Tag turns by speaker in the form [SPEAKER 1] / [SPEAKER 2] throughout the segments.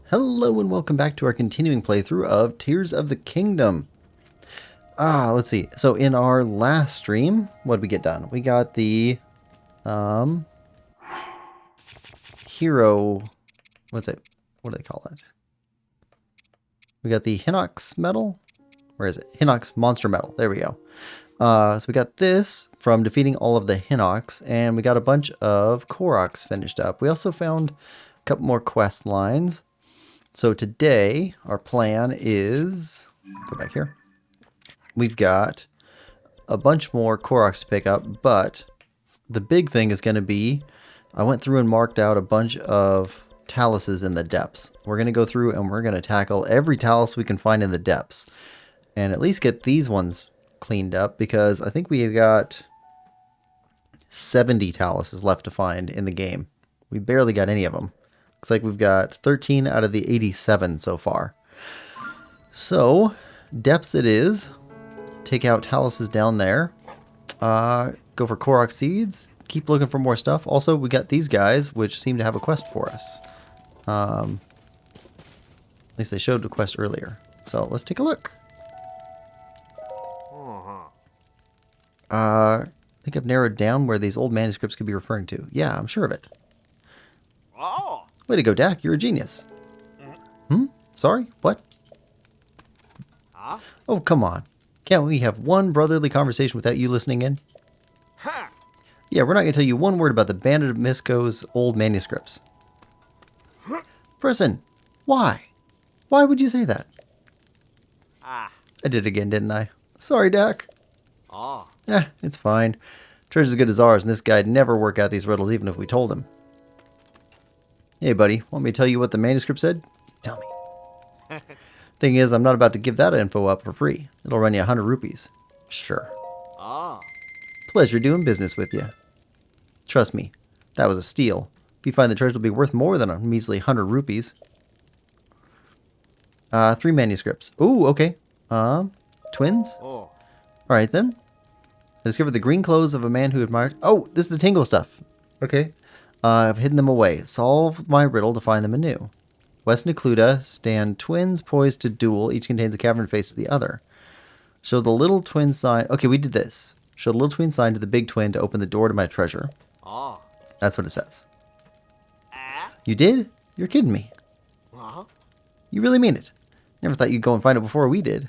[SPEAKER 1] Hello and welcome back to our continuing playthrough of Tears of the Kingdom. Let's see. So in our last stream, what did we get done? We got the hero, what's it? What do they call it? We got the Hinox medal. Where is it? Hinox monster medal. There we go. So we got this from defeating all of the Hinox, and we got a bunch of Koroks finished up. We also found a couple more quest lines. So today, our plan is, go back here, we've got a bunch more Koroks to pick up, but the big thing is going to be, I went through and marked out a bunch of Taluses in the depths. We're going to go through and we're going to tackle every Talus we can find in the depths, and at least get these ones cleaned up, because I think we've got 70 Taluses left to find in the game. We barely got any of them. Looks like we've got 13 out of the 87 so far. So, depths it is. Take out Taluses down there. Go for Korok seeds. Keep looking for more stuff. Also, we got these guys, which seem to have a quest for us. At least they showed the quest earlier. So, let's take a look. I think I've narrowed down where these old manuscripts could be referring to. Yeah, I'm sure of it.
[SPEAKER 2] Oh.
[SPEAKER 1] Way to go, Dak. You're a genius. Sorry? What?
[SPEAKER 2] Huh?
[SPEAKER 1] Oh, come on. Can't we have one brotherly conversation without you listening in?
[SPEAKER 2] Ha.
[SPEAKER 1] Yeah, we're not going to tell you one word about the Bandit of Misko's old manuscripts. Person, why? Why would you say that?
[SPEAKER 2] Ah.
[SPEAKER 1] I did it again, didn't I? Sorry, Dak.
[SPEAKER 2] Oh.
[SPEAKER 1] It's fine. Treasure's as good as ours, and this guy'd never work out these riddles even if we told him. Hey, buddy, want me to tell you what the manuscript said? Tell me. Thing is, I'm not about to give that info up for free. It'll run you 100 rupees. Sure.
[SPEAKER 2] Ah.
[SPEAKER 1] Pleasure doing business with you. Trust me, that was a steal. If you find the treasure will be worth more than a measly 100 rupees. 3 manuscripts. Ooh, okay. Twins?
[SPEAKER 2] Oh.
[SPEAKER 1] Alright then. I discovered the green clothes of a man who admired... Oh, this is the Tingle stuff. Okay. I've hidden them away. Solve my riddle to find them anew. West Necluda stand twins poised to duel. Each contains a cavern faces the other. Show the little twin sign... Okay, we did this. Show the little twin sign to the big twin to open the door to my treasure.
[SPEAKER 2] Oh.
[SPEAKER 1] That's what it says.
[SPEAKER 2] Ah.
[SPEAKER 1] You did? You're kidding me.
[SPEAKER 2] Huh?
[SPEAKER 1] You really mean it. Never thought you'd go and find it before we did.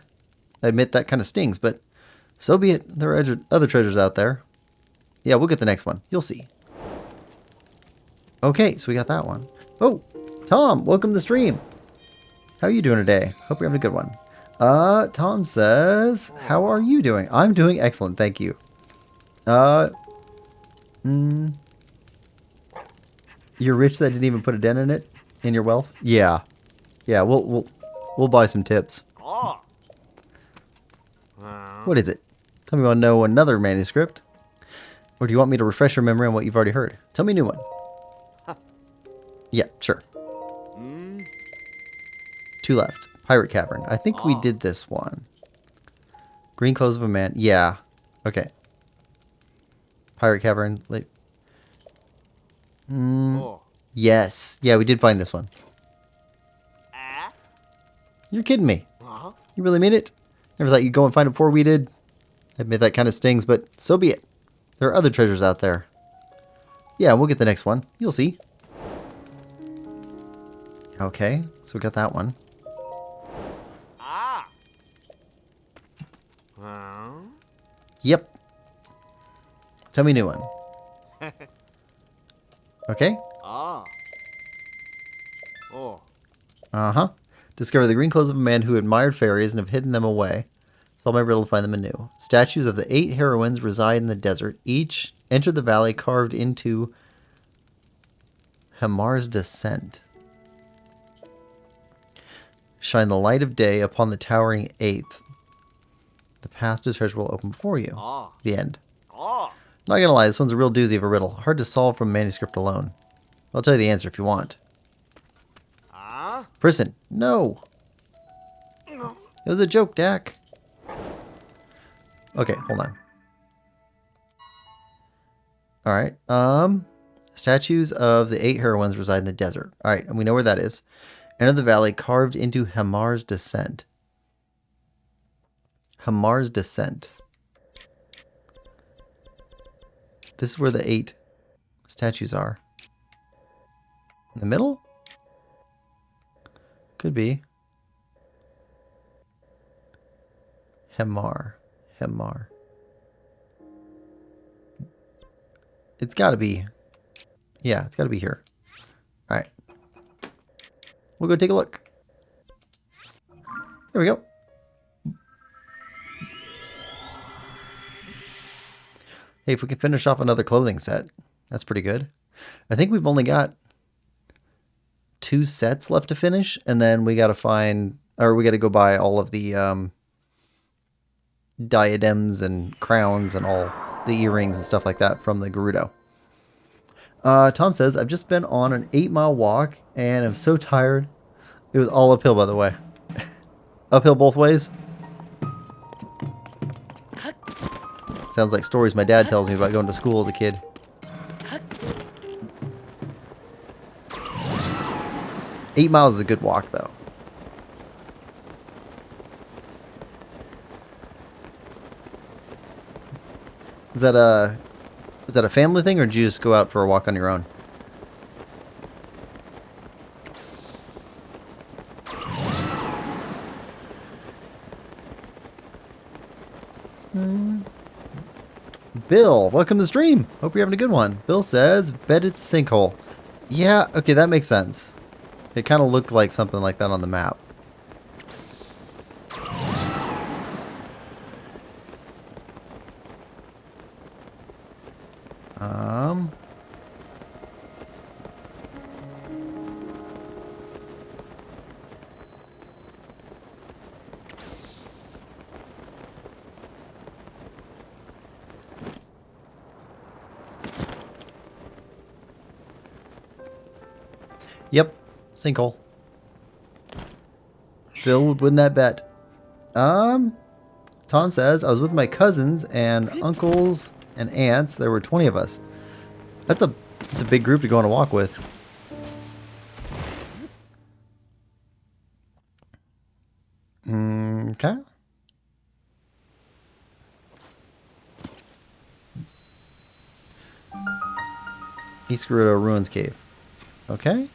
[SPEAKER 1] I admit that kind of stings, but so be it. There are other treasures out there. Yeah, we'll get the next one. You'll see. Okay, so we got that one. Oh, Tom, welcome to the stream. How are you doing today? Hope you're having a good one. Tom says, how are you doing? I'm doing excellent, thank you. You're rich that didn't even put a dent in it? In your wealth? Yeah. Yeah, we'll buy some tips.
[SPEAKER 2] Oh.
[SPEAKER 1] What is it? Tell me you want to know another manuscript. Or do you want me to refresh your memory on what you've already heard? Tell me a new one. Yeah, sure. 2 left. Pirate Cavern. I think we did this one. Green clothes of a man. Yeah. Okay. Pirate Cavern.
[SPEAKER 2] Oh.
[SPEAKER 1] Yes. Yeah, we did find this one.
[SPEAKER 2] Ah.
[SPEAKER 1] You're kidding me.
[SPEAKER 2] Huh?
[SPEAKER 1] You really mean it? Never thought you'd go and find it before we did. I admit that kind of stings, but so be it. There are other treasures out there. Yeah, we'll get the next one. You'll see. Okay, so we got that one.
[SPEAKER 2] Ah. Huh?
[SPEAKER 1] Yep. Tell me a new one. Okay.
[SPEAKER 2] Ah. Oh.
[SPEAKER 1] Uh-huh. Discover the green clothes of a man who admired fairies and have hidden them away. Solve my riddle to find them anew. Statues of the 8 heroines reside in the desert. Each enter the valley carved into Hamar's descent. Shine the light of day upon the towering 8th. The path to treasure will open before you.
[SPEAKER 2] Ah.
[SPEAKER 1] The end.
[SPEAKER 2] Oh.
[SPEAKER 1] Not gonna lie, this one's a real doozy of a riddle. Hard to solve from manuscript alone. I'll tell you the answer if you want.
[SPEAKER 2] Ah.
[SPEAKER 1] Person, no.
[SPEAKER 2] No.
[SPEAKER 1] It was a joke, Dak. Okay, hold on. Alright, statues of the 8 heroines reside in the desert. Alright, and we know where that is. Enter the valley carved into Hamar's Descent. Hamar's Descent. This is where the 8 statues are. In the middle? Could be. Hamar. It's gotta be. Yeah, it's gotta be here. Alright. We'll go take a look. There we go. Hey, if we can finish off another clothing set, that's pretty good. I think we've only got 2 sets left to finish, and then we gotta find, or we gotta go buy all of the diadems and crowns and all the earrings and stuff like that from the Gerudo. Tom says, I've just been on an 8-mile walk and I'm so tired. It was all uphill, by the way. Uphill both ways? Sounds like stories my dad tells me about going to school as a kid. Eight miles is a good walk, though. Is that a family thing, or did you just go out for a walk on your own? Bill, welcome to the stream. Hope you're having a good one. Bill says, bet it's a sinkhole. Yeah, okay, that makes sense. It kind of looked like something like that on the map. Yep, sinkhole. Bill would win that bet. Tom says, I was with my cousins and uncles and aunts. There were 20 of us. That's a big group to go on a walk with. Okay. East Gerudo Ruins Cave. Okay.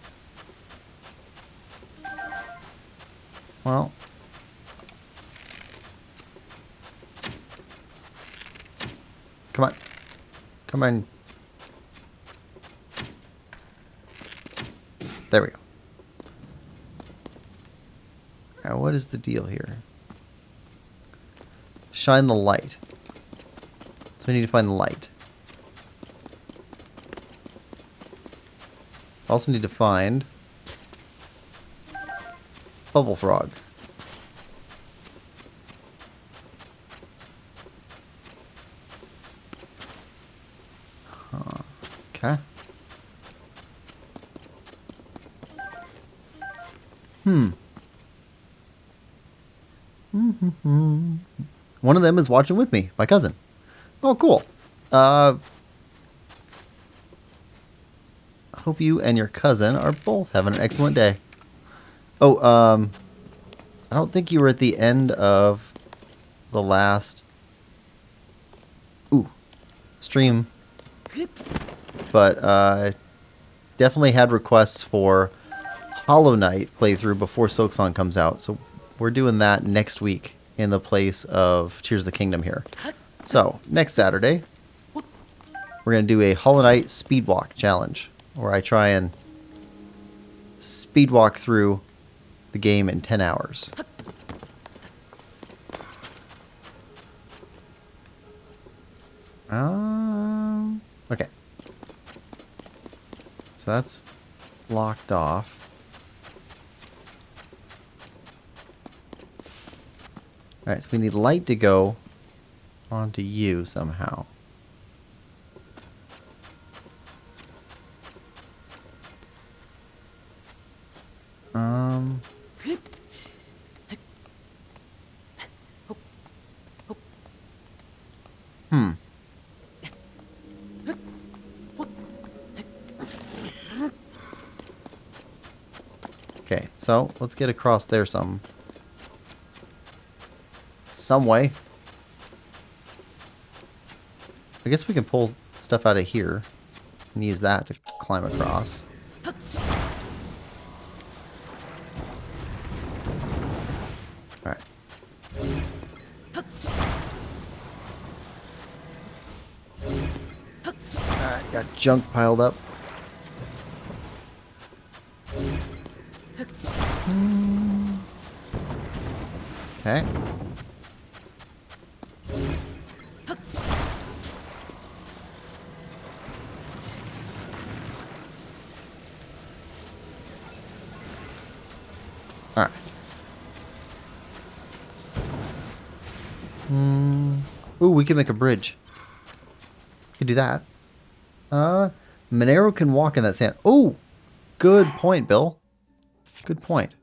[SPEAKER 1] Well. Come on. Come on. There we go. Now, what is the deal here? Shine the light. So we need to find the light. Also need to find Bubble Frog. Okay. One of them is watching with me, my cousin. Oh, cool. Hope you and your cousin are both having an excellent day. Oh, I don't think you were at the end of the last stream, but definitely had requests for Hollow Knight playthrough before Silksong comes out, so we're doing that next week in the place of Tears of the Kingdom here. So next Saturday, we're gonna do a Hollow Knight speed walk challenge, where I try and speed walk through the game in 10 hours. Okay. So that's locked off. Alright, so we need light to go onto you somehow. Okay, so let's get across there some way. I guess we can pull stuff out of here and use that to climb across. Alright. Alright, got junk piled up. Okay. Alright. Ooh, we can make a bridge. We can do that. Monero can walk in that sand. Oh, good point, Bill. Good point.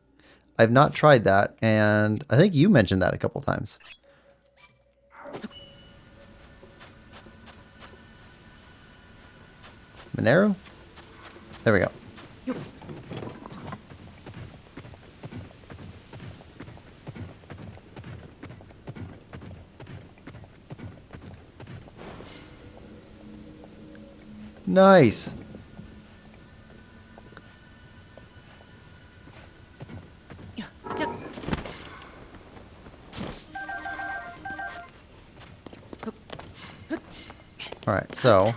[SPEAKER 1] I've not tried that, and I think you mentioned that a couple times. Monero? There we go. Nice. All right, so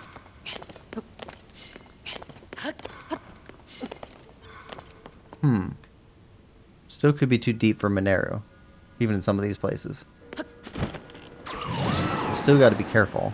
[SPEAKER 1] still could be too deep for Monero, even in some of these places. We still got to be careful.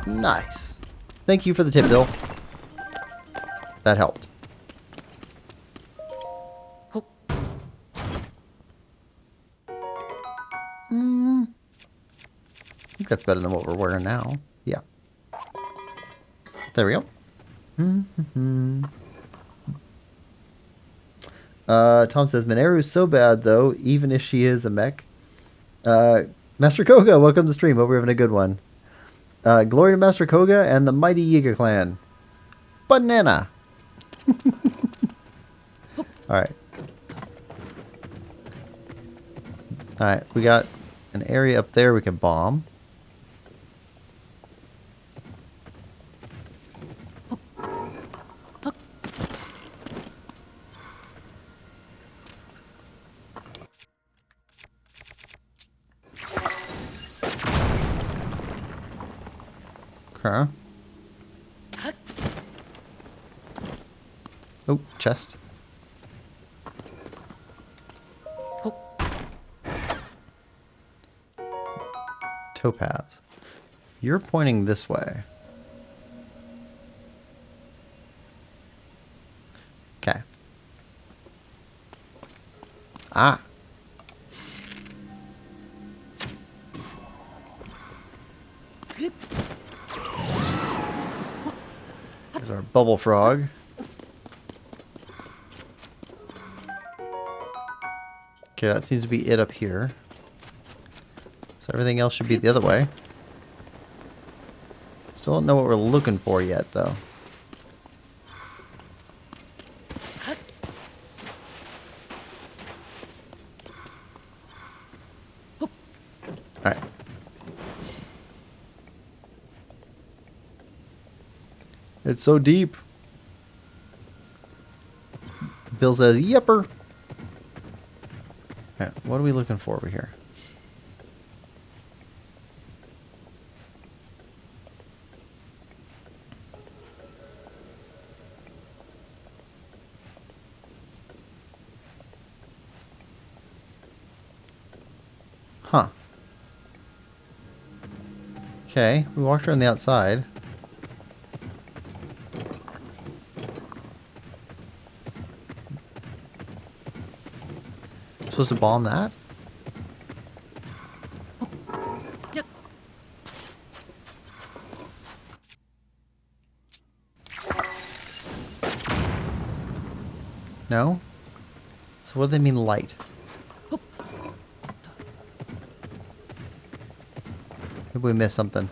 [SPEAKER 1] Nice. Thank you for the tip, Bill. That helped. I think that's better than what we're wearing now. Yeah. There we go. Tom says, Monero is so bad, though, even if she is a mech. Master Koga, welcome to the stream. Hope we're having a good one. Glory to Master Koga and the mighty Yiga clan. Banana! Alright. Alright, we got an area up there we can bomb. Okay. Oh, chest. Topaz. You're pointing this way. Okay. Ah. There's our bubble frog. Okay, that seems to be it up here. So everything else should be the other way. Still don't know what we're looking for yet, though. Alright. It's so deep. Bill says, yepper. Alright, what are we looking for over here? Huh. Okay, we walked around the outside. Supposed to bomb that? No? So what do they mean light? Maybe we missed something.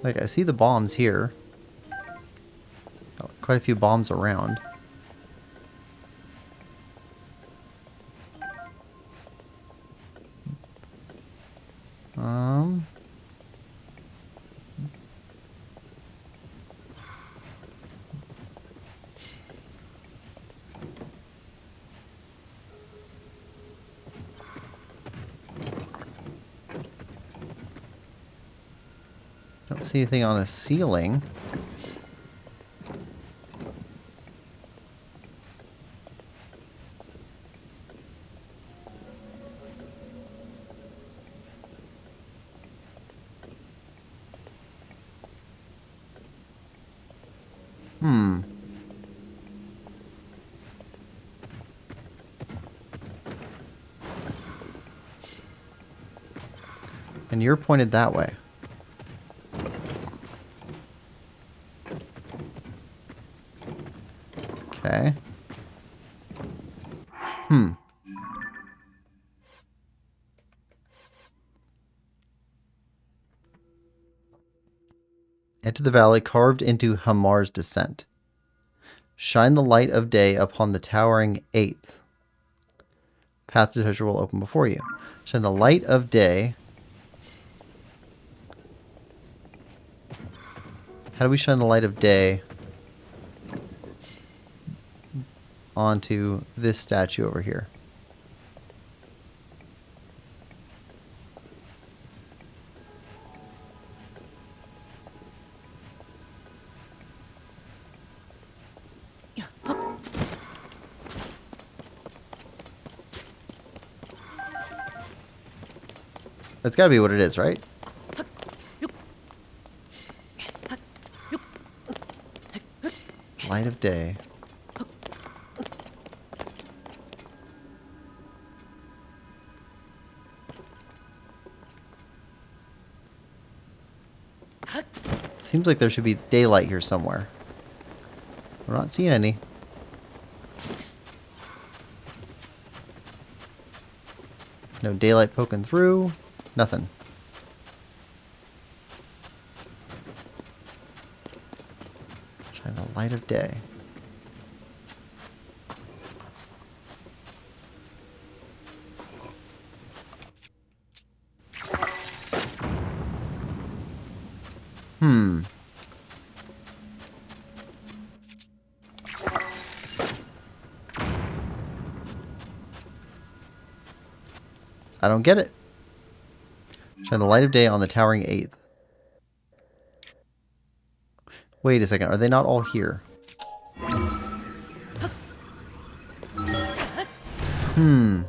[SPEAKER 1] Like, I see the bombs here. Oh, quite a few bombs around. Um... Don't see anything on the ceiling. Hmm. And you're pointed that way. Okay. Hmm. Enter the valley carved into Hamar's descent. Shine the light of day upon the towering eighth. Path to treasure will open before you. Shine the light of day. How do we shine the light of day onto this statue over here? That's gotta be what it is, right? Light of day. Seems like there should be daylight here somewhere. We're not seeing any. No daylight poking through. Nothing. Shine the light of day. Hmm. I don't get it. Shine the light of day on the towering eighth. Wait a second. Are they not all here? Hmm.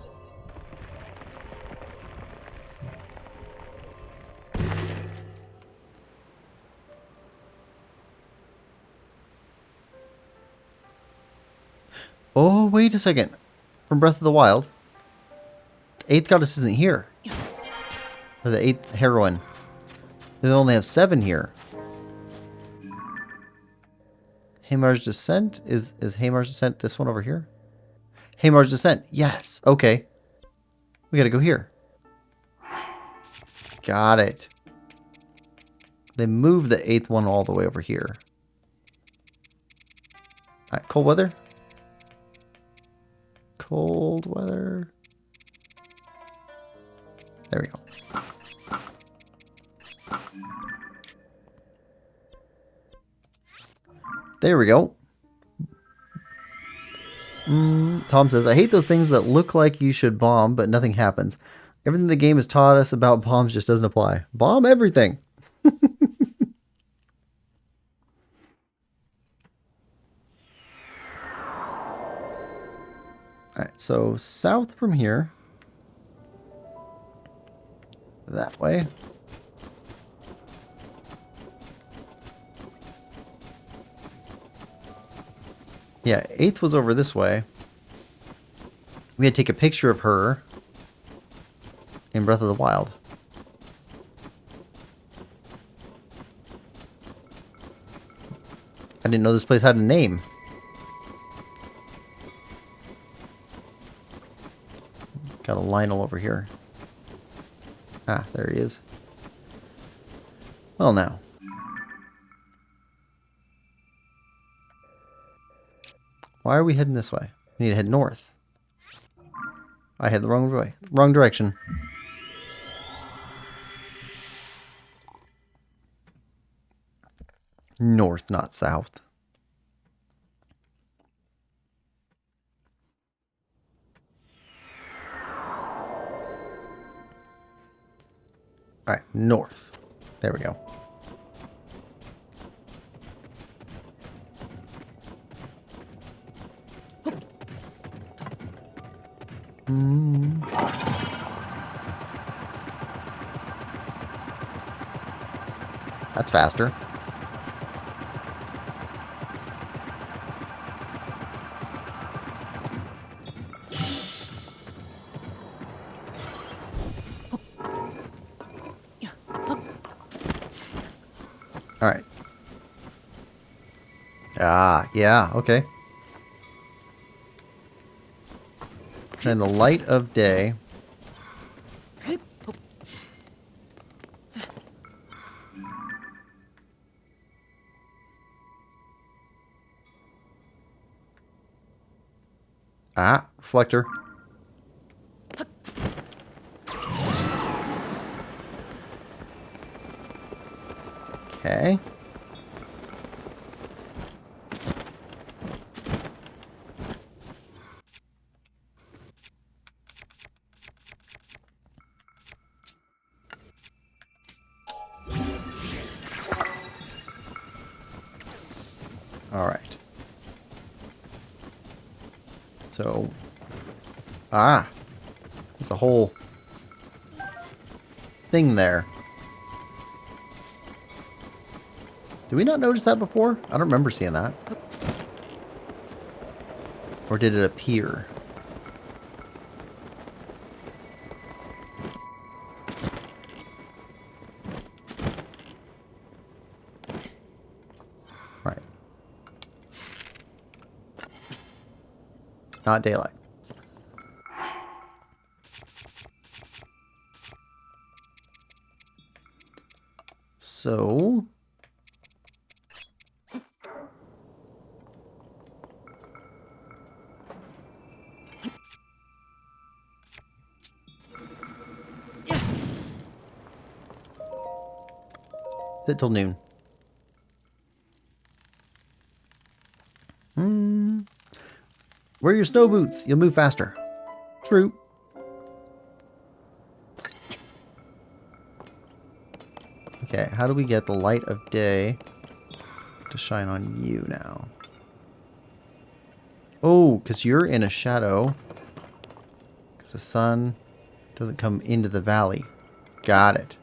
[SPEAKER 1] Oh, wait a second. From Breath of the Wild. The eighth goddess isn't here. Or the eighth heroine. They only have 7 here. Hamar's Descent? Is Hamar's Descent this one over here? Hamar's Descent. Yes. Okay. We gotta go here. Got it. They moved the 8th one all the way over here. Alright, cold weather. Cold weather. There we go. There we go. Tom says, I hate those things that look like you should bomb, but nothing happens. Everything the game has taught us about bombs just doesn't apply. Bomb everything. Alright, so south from here. That way. Yeah, 8th was over this way. We had to take a picture of her in Breath of the Wild. I didn't know this place had a name. Got a Lionel over here. Ah, there he is. Well, now. Why are we heading this way? We need to head north. I head the wrong way. Wrong direction. North, not south. Alright, north. There we go. That's faster. Alright. Ah, yeah, okay. Shine the light of day. Ah, reflector. Okay. All right. So, there's a whole thing there. Did we not notice that before? I don't remember seeing that. Or did it appear? Right. Not daylight. So... sit till noon. Wear your snow boots. You'll move faster. True. Okay, how do we get the light of day to shine on you now? Oh, because you're in a shadow. Because the sun doesn't come into the valley. Got it.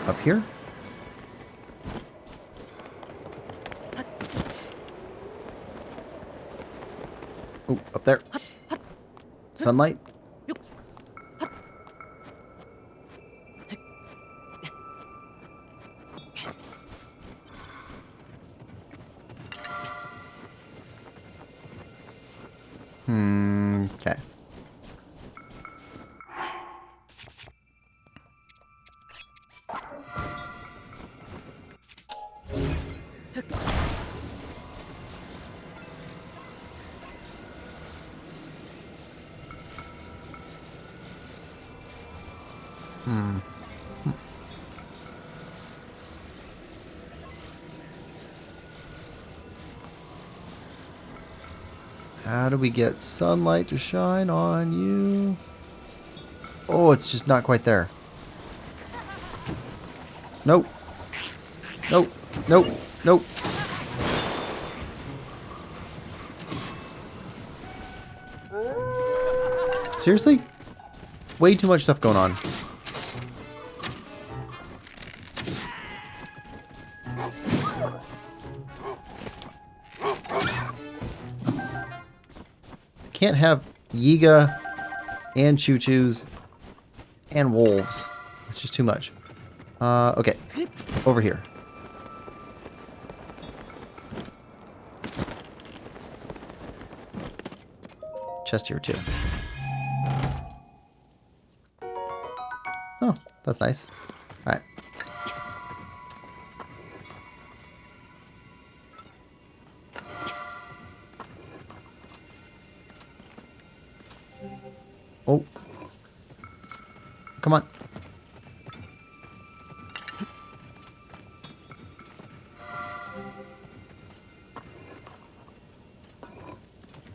[SPEAKER 1] Up here? Oh, up there. Sunlight? Okay. How do we get sunlight to shine on you? Oh, it's just not quite there. Nope. Nope. Nope. Nope. Seriously? Way too much stuff going on. Can't have Yiga and Choo-Choos and wolves. It's just too much. Okay. Over here. chest here too. Oh, that's nice. All right. Oh. Come on.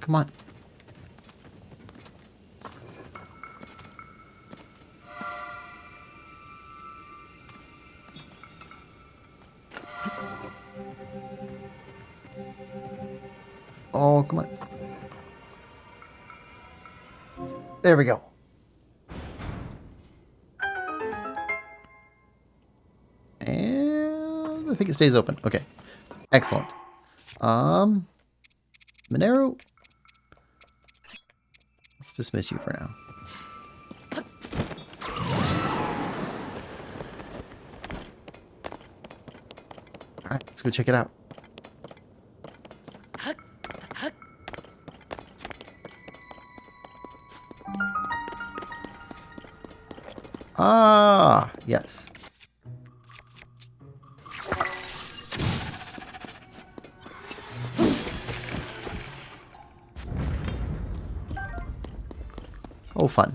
[SPEAKER 1] Come on. Oh, come on. There we go. And I think it stays open. Okay. Excellent. Monero. Let's dismiss you for now. Alright, let's go check it out. Ah, yes. Oh, fun.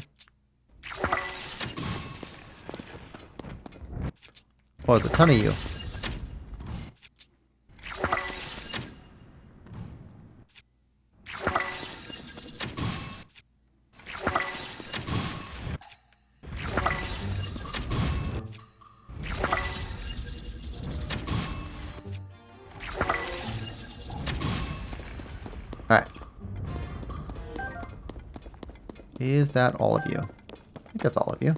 [SPEAKER 1] Oh, there's a ton of you. Alright. Is that all of you? I think that's all of you.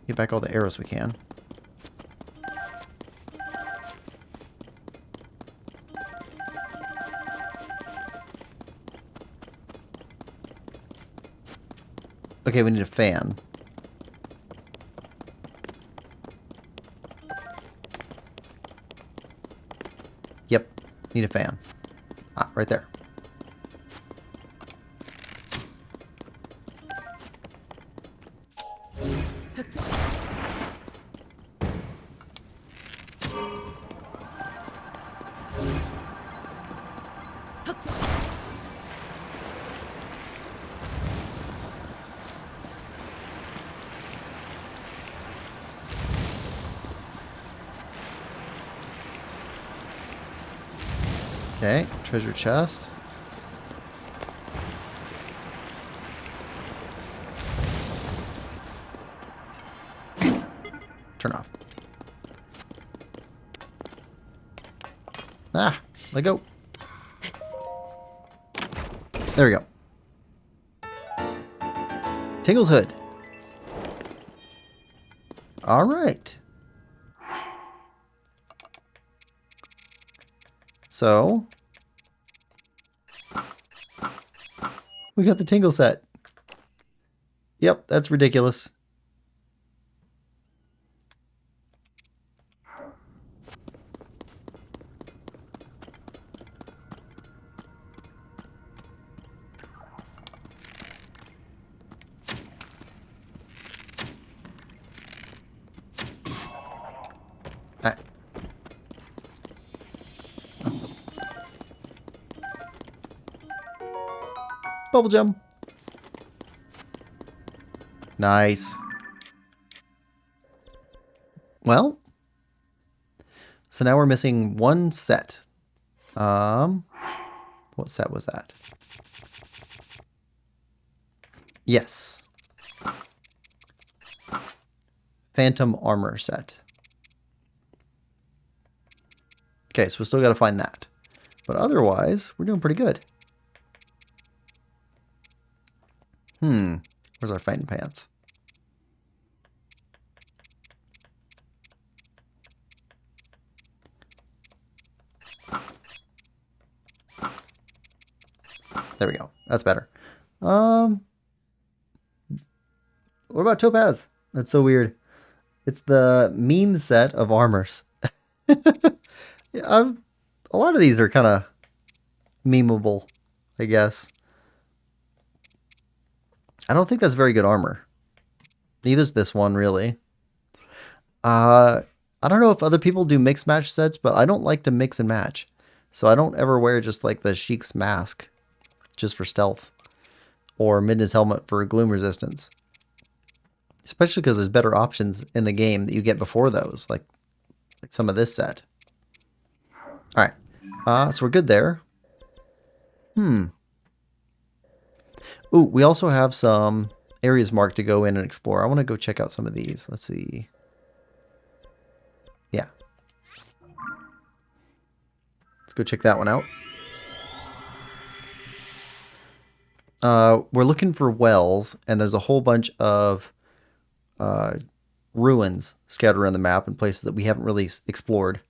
[SPEAKER 1] Get back all the arrows we can. Okay, we need a fan. Yep, need a fan. Ah, right there. Okay, treasure chest. Turn off. Ah, let go. There we go. Tingle's hood. All right. So, we got the Tingle set. Yep, that's ridiculous. Ah. Bubble jump. Nice. Well, so now we're missing one set. What set was that? Yes. Phantom armor set. Okay, so we still got to find that. But otherwise, we're doing pretty good. Where's our fighting pants? There we go. That's better. What about Topaz? That's so weird. It's the meme set of armors. Yeah, a lot of these are kind of memeable, I guess. I don't think that's very good armor. Neither's this one, really. I don't know if other people do mix match sets, but I don't like to mix and match. So I don't ever wear just like the Sheik's mask, just for stealth. Or Midna's helmet for gloom resistance. Especially because there's better options in the game that you get before those, like some of this set. Alright, so we're good there. Ooh, we also have some areas marked to go in and explore. I want to go check out some of these. Let's see. Yeah. Let's go check that one out. We're looking for wells, and there's a whole bunch of ruins scattered around the map in places that we haven't really explored.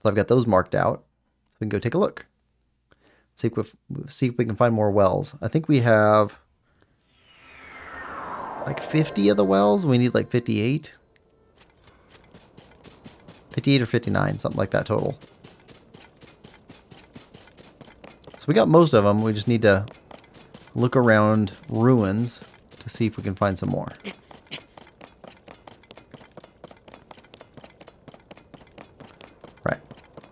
[SPEAKER 1] So I've got those marked out. So we can go take a look. See if we can find more wells. I think we have like 50 of the wells. We need like 58. 58 or 59, something like that total. So we got most of them. We just need to look around ruins to see if we can find some more. Right.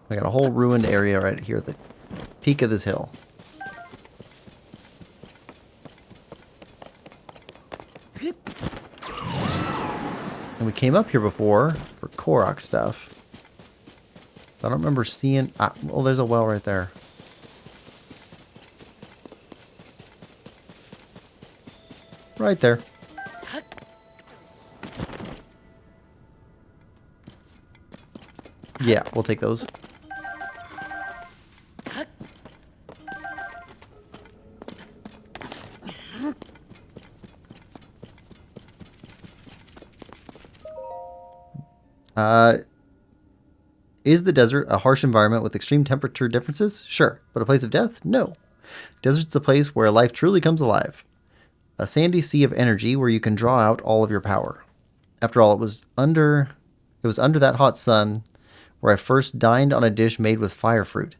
[SPEAKER 1] We got a whole ruined area right here at the peak of this hill. And we came up here before for Korok stuff. I don't remember seeing... well, there's a well right there. Right there. Yeah, we'll take those. Is the desert a harsh environment with extreme temperature differences? Sure. But a place of death? No. Desert's a place where life truly comes alive. A sandy sea of energy where you can draw out all of your power. After all, it was under that hot sun where I first dined on a dish made with fire fruit.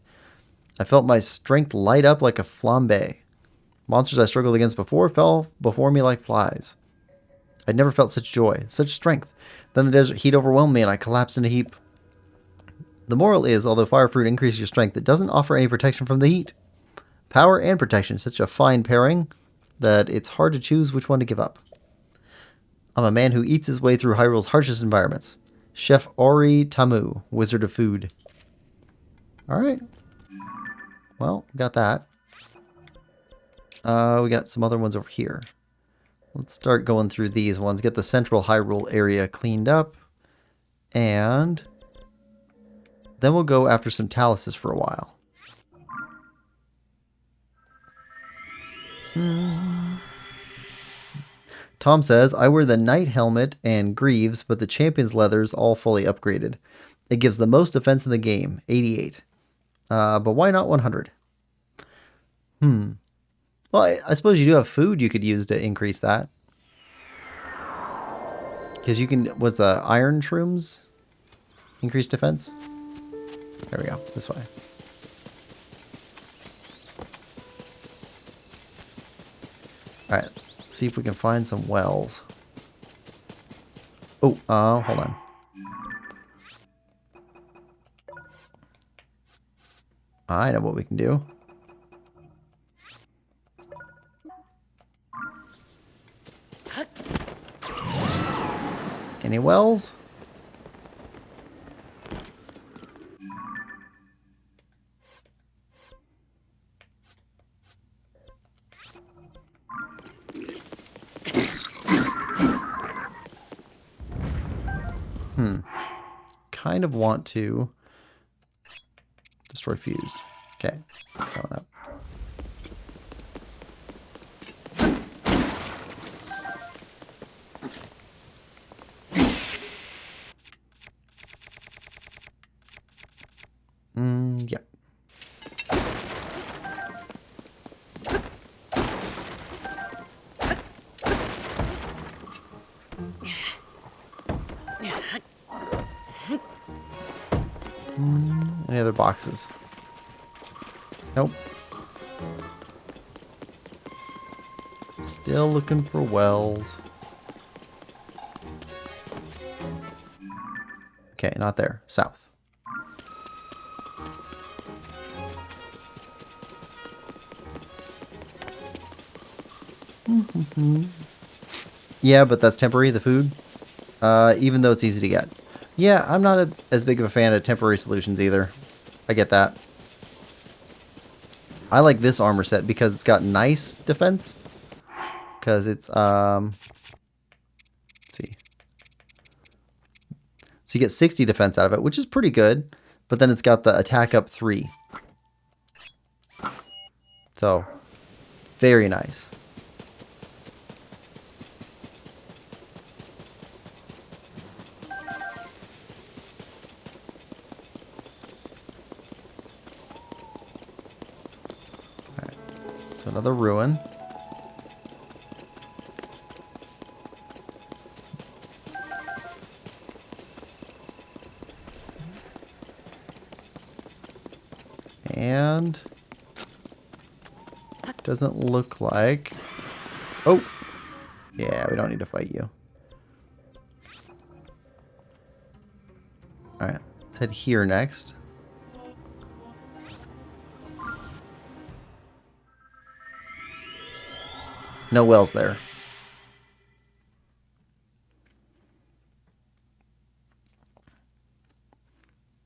[SPEAKER 1] I felt my strength light up like a flambe. Monsters I struggled against before fell before me like flies. I'd never felt such joy, such strength. Then the desert heat overwhelmed me and I collapsed in a heap. The moral is, although fire fruit increases your strength, it doesn't offer any protection from the heat. Power and protection, such a fine pairing that it's hard to choose which one to give up. I'm a man who eats his way through Hyrule's harshest environments. Chef Ori Tamu, Wizard of Food. Alright. Well, got that. We got some other ones over here. Let's start going through these ones. Get the central Hyrule area cleaned up. And then we'll go after some Taluses for a while. Tom says, I wear the Knight helmet and greaves, but the Champion's leather's all fully upgraded. It gives the most defense in the game, 88. But why not 100? Well, I suppose you do have food you could use to increase that. Because you can, iron shrooms? Increase defense? There we go, this way. Alright, let's see if we can find some wells. Oh, hold on. I know what we can do. Any wells? Kind of want to destroy fused. Okay, coming up. Yep. Any other boxes? Nope. Still looking for wells. Okay, not there. South. Yeah, but that's temporary, the food. Even though it's easy to get. Yeah, I'm not as big of a fan of temporary solutions either. I get that. I like this armor set because it's got nice defense. Because it's, let's see. So you get 60 defense out of it, which is pretty good. But then it's got the attack up 3. So, very nice. Alright, so another ruin. And doesn't look like... Oh! Yeah, we don't need to fight you. Alright, let's head here next. No wells there.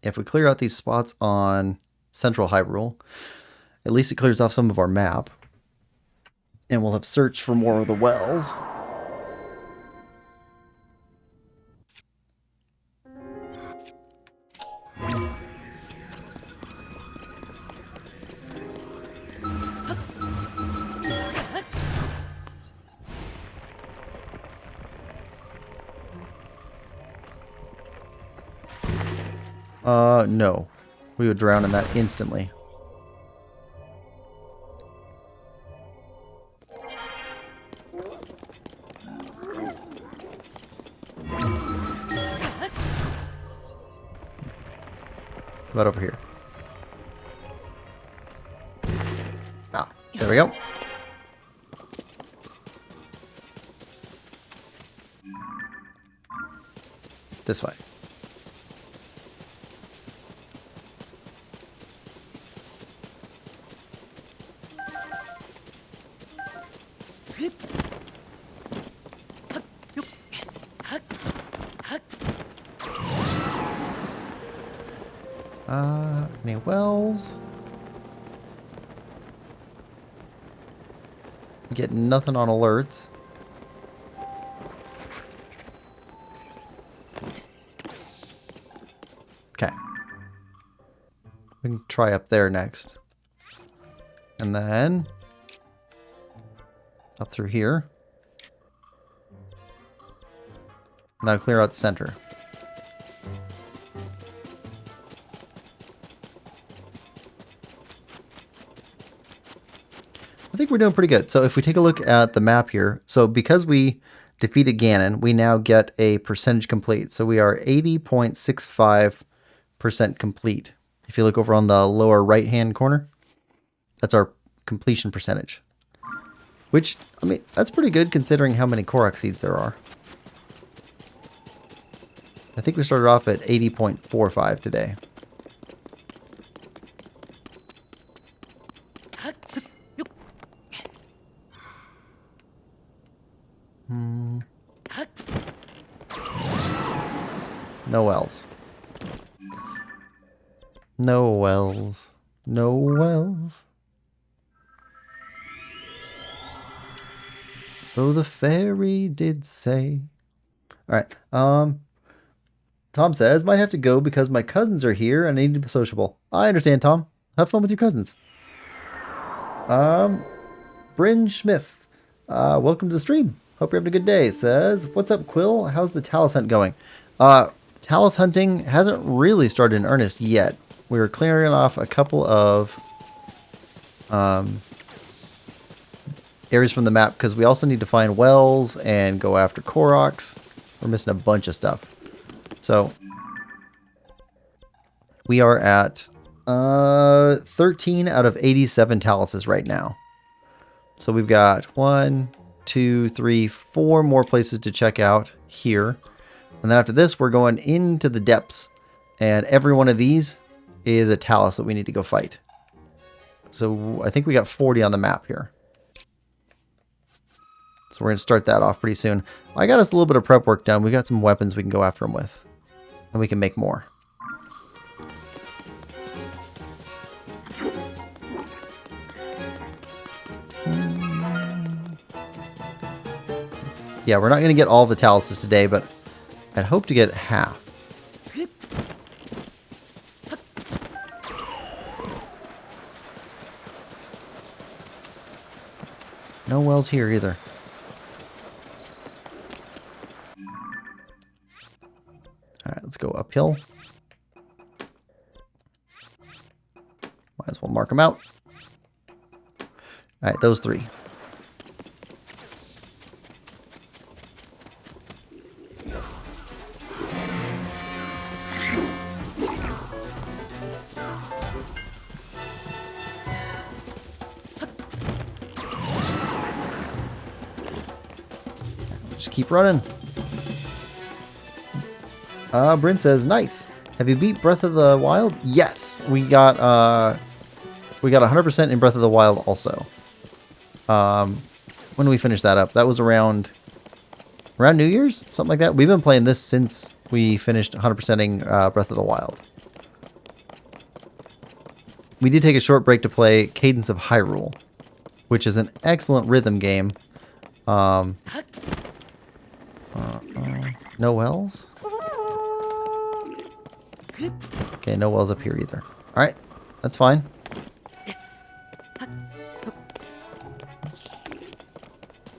[SPEAKER 1] If we clear out these spots on Central Hyrule, at least it clears off some of our map. And we'll have searched for more of the wells. No. We would drown in that instantly. About over here. Ah, there we go. This way. Any wells? Get nothing on alerts. Okay. We can try up there next. And then up through here. Now clear out the center. I think we're doing pretty good. So if we take a look at the map here, so because we defeated Ganon, we now get a percentage complete. So we are 80.65% complete. If you look over on the lower right-hand corner, that's our completion percentage. Which, I mean, that's pretty good considering how many Korok seeds there are. I think we started off at 80.45 today. No wells. No wells. No wells. Though the fairy did say. Alright. Tom says, might have to go because my cousins are here and I need to be sociable. I understand, Tom. Have fun with your cousins. Bryn Smith. Welcome to the stream. Hope you're having a good day. Says, what's up, Quill? How's the Talus hunt going? Talus hunting hasn't really started in earnest yet. We were clearing off a couple of areas from the map because we also need to find wells and go after Koroks. We're missing a bunch of stuff. So we are at 13 out of 87 Taluses right now. So we've got 1, 2, 3, 4 more places to check out here. And then after this, we're going into the depths. And every one of these is a Talus that we need to go fight. So I think we got 40 on the map here. So we're going to start that off pretty soon. I got us a little bit of prep work done. We got some weapons we can go after them with. And we can make more. Yeah, we're not going to get all the Taluses today, but I'd hope to get half. No wells here either. Alright, let's go uphill. Might as well mark them out. Alright, those 3. Just keep running. Bryn says, nice. Have you beat Breath of the Wild? Yes. We got 100% in Breath of the Wild also. When did we finish that up? That was around New Year's? Something like that. We've been playing this since we finished 100%ing Breath of the Wild. We did take a short break to play Cadence of Hyrule, which is an excellent rhythm game. No wells? Okay, no wells up here either. Alright, that's fine.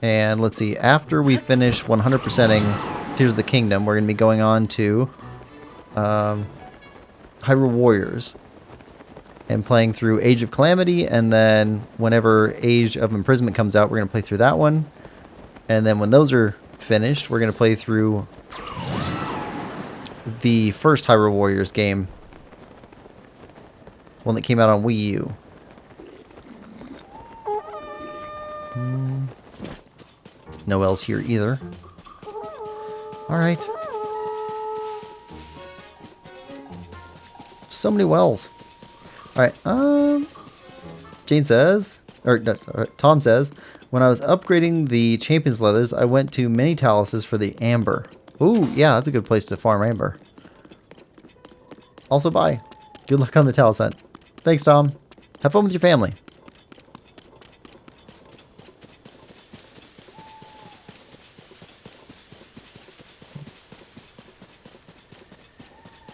[SPEAKER 1] And let's see, after we finish 100%ing Tears of the Kingdom, we're going to be going on to Hyrule Warriors and playing through Age of Calamity, and then whenever Age of Imprisonment comes out, we're going to play through that one. And then when those are finished, we're going to play through the first Hyrule Warriors game, one that came out on Wii U. No L's here either. Alright. So many wells. Alright, Jane says, or no, sorry, Tom says, when I was upgrading the Champion's Leathers, I went to many Taluses for the Amber. Ooh, yeah, that's a good place to farm Amber. Also, bye. Good luck on the Talus hunt. Thanks, Tom. Have fun with your family.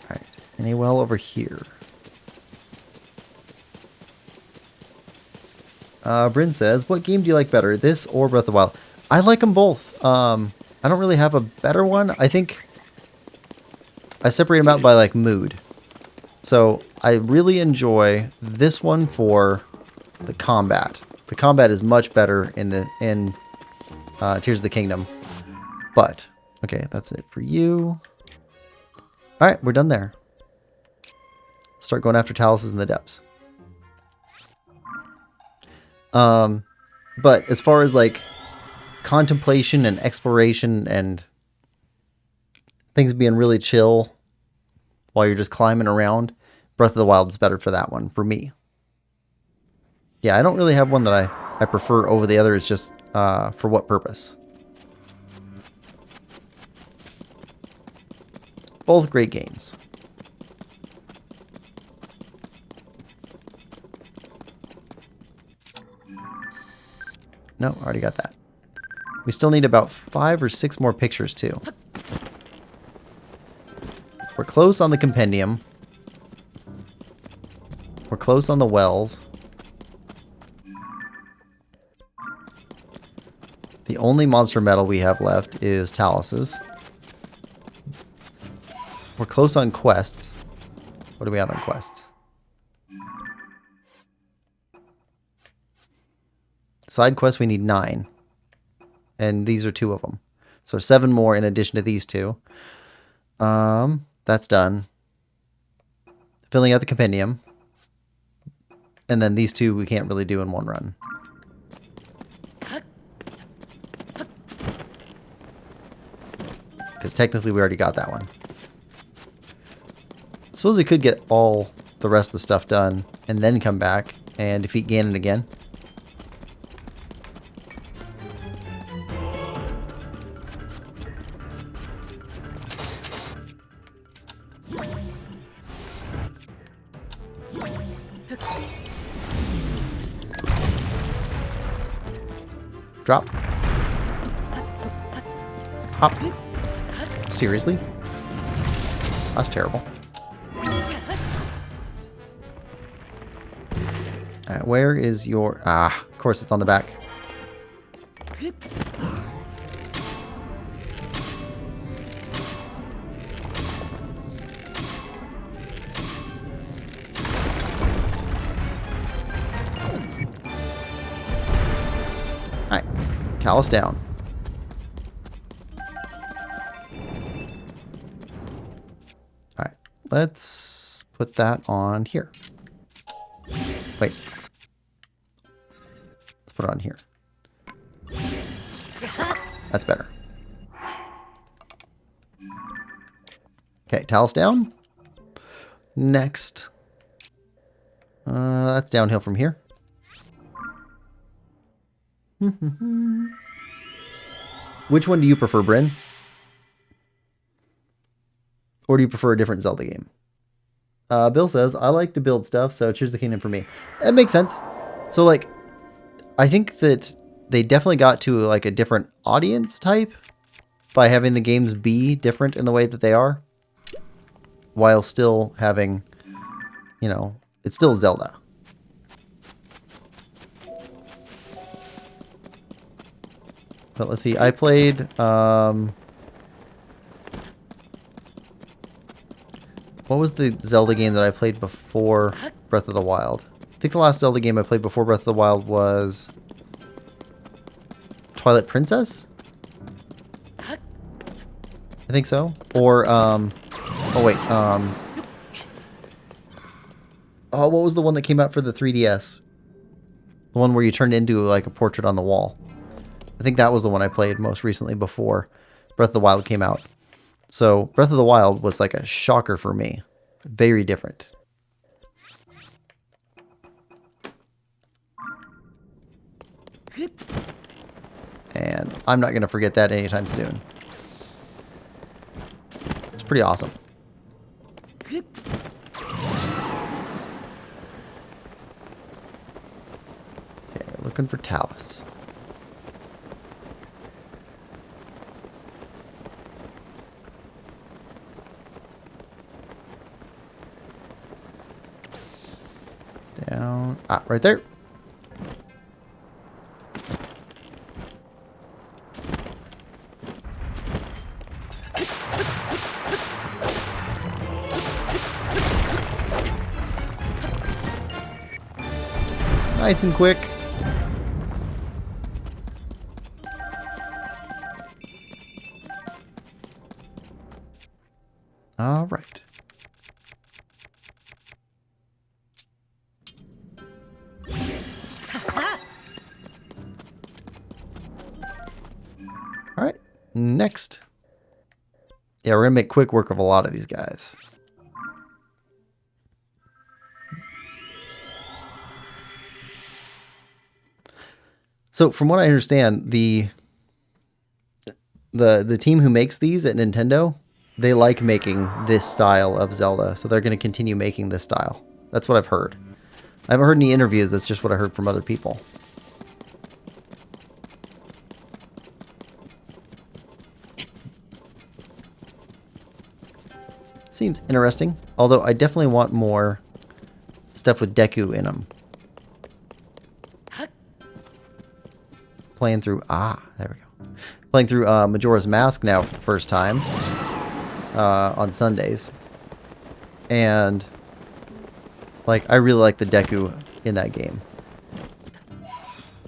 [SPEAKER 1] Alright, any well over here? Bryn says, what game do you like better, this or Breath of the Wild? I like them both. I don't really have a better one. I think I separate them out by like mood. So I really enjoy this one for the combat. The combat is much better in Tears of the Kingdom. But okay, that's it for you. All right, we're done there. Start going after Taluses in the depths. But as far as like contemplation and exploration and things being really chill while you're just climbing around, Breath of the Wild is better for that one, for me. Yeah, I don't really have one that I prefer over the other. It's just for what purpose. Both great games. No, already got that. We still need about 5 or 6 more pictures too. We're close on the compendium. We're close on the wells. The only monster medal we have left is Talus's. We're close on quests. What are we at on quests? Side quests, we need 9. And these are 2 of them. So 7 more in addition to these 2. That's done. Filling out the compendium. And then these 2 we can't really do in one run. because technically we already got that one. I suppose we could get all the rest of the stuff done and then come back and defeat Ganon again. Drop. Hop. Seriously? That's terrible. Alright, where is your... Ah, of course it's on the back. Alright, Talus down. Alright, let's put that on here. Wait. Let's put it on here. That's better. Okay, Talus down. Next. That's downhill from here. Which one do you prefer, Bryn? Or do you prefer a different Zelda game? Bill says, I like to build stuff, so choose the kingdom for me. That makes sense. So, like, I think that they definitely got to, like, a different audience type by having the games be different in the way that they are, while still having, you know, it's still Zelda. But let's see, I played, what was the Zelda game that I played before Breath of the Wild? I think the last Zelda game I played before Breath of the Wild was Twilight Princess? I think so. Or, oh wait, oh, what was the one that came out for the 3DS? The one where you turned into, like, a portrait on the wall. I think that was the one I played most recently before Breath of the Wild came out. So Breath of the Wild was like a shocker for me. Very different. And I'm not going to forget that anytime soon. It's pretty awesome. Okay, looking for Talus. Down. Ah, right there. Nice and quick. All right. All right, next. Yeah, we're gonna make quick work of a lot of these guys. So from what I understand, the team who makes these at Nintendo, they like making this style of Zelda, so they're going to continue making this style. That's what I've heard. I haven't heard any interviews, that's just what I heard from other people. Seems interesting, although I definitely want more stuff with Deku in them. Playing through, there we go. Playing through Majora's Mask now for the first time on Sundays. And, like, I really like the Deku in that game.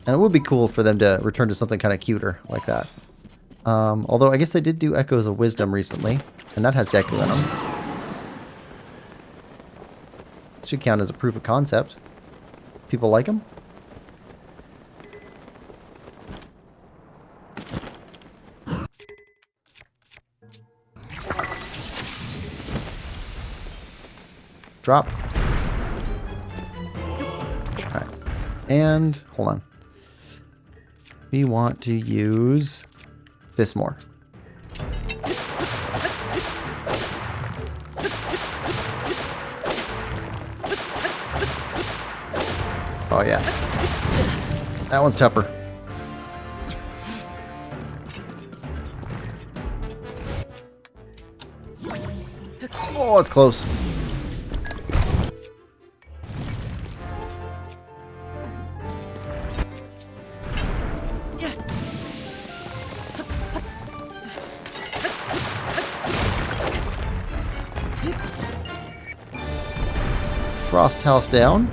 [SPEAKER 1] And it would be cool for them to return to something kind of cuter like that. Although I guess they did do Echoes of Wisdom recently, and that has Deku in them. Should count as a proof of concept. People like them. Drop. Alright. And, hold on. We want to use this more. Oh yeah. That one's tougher. Oh, it's close. Frost Talus down.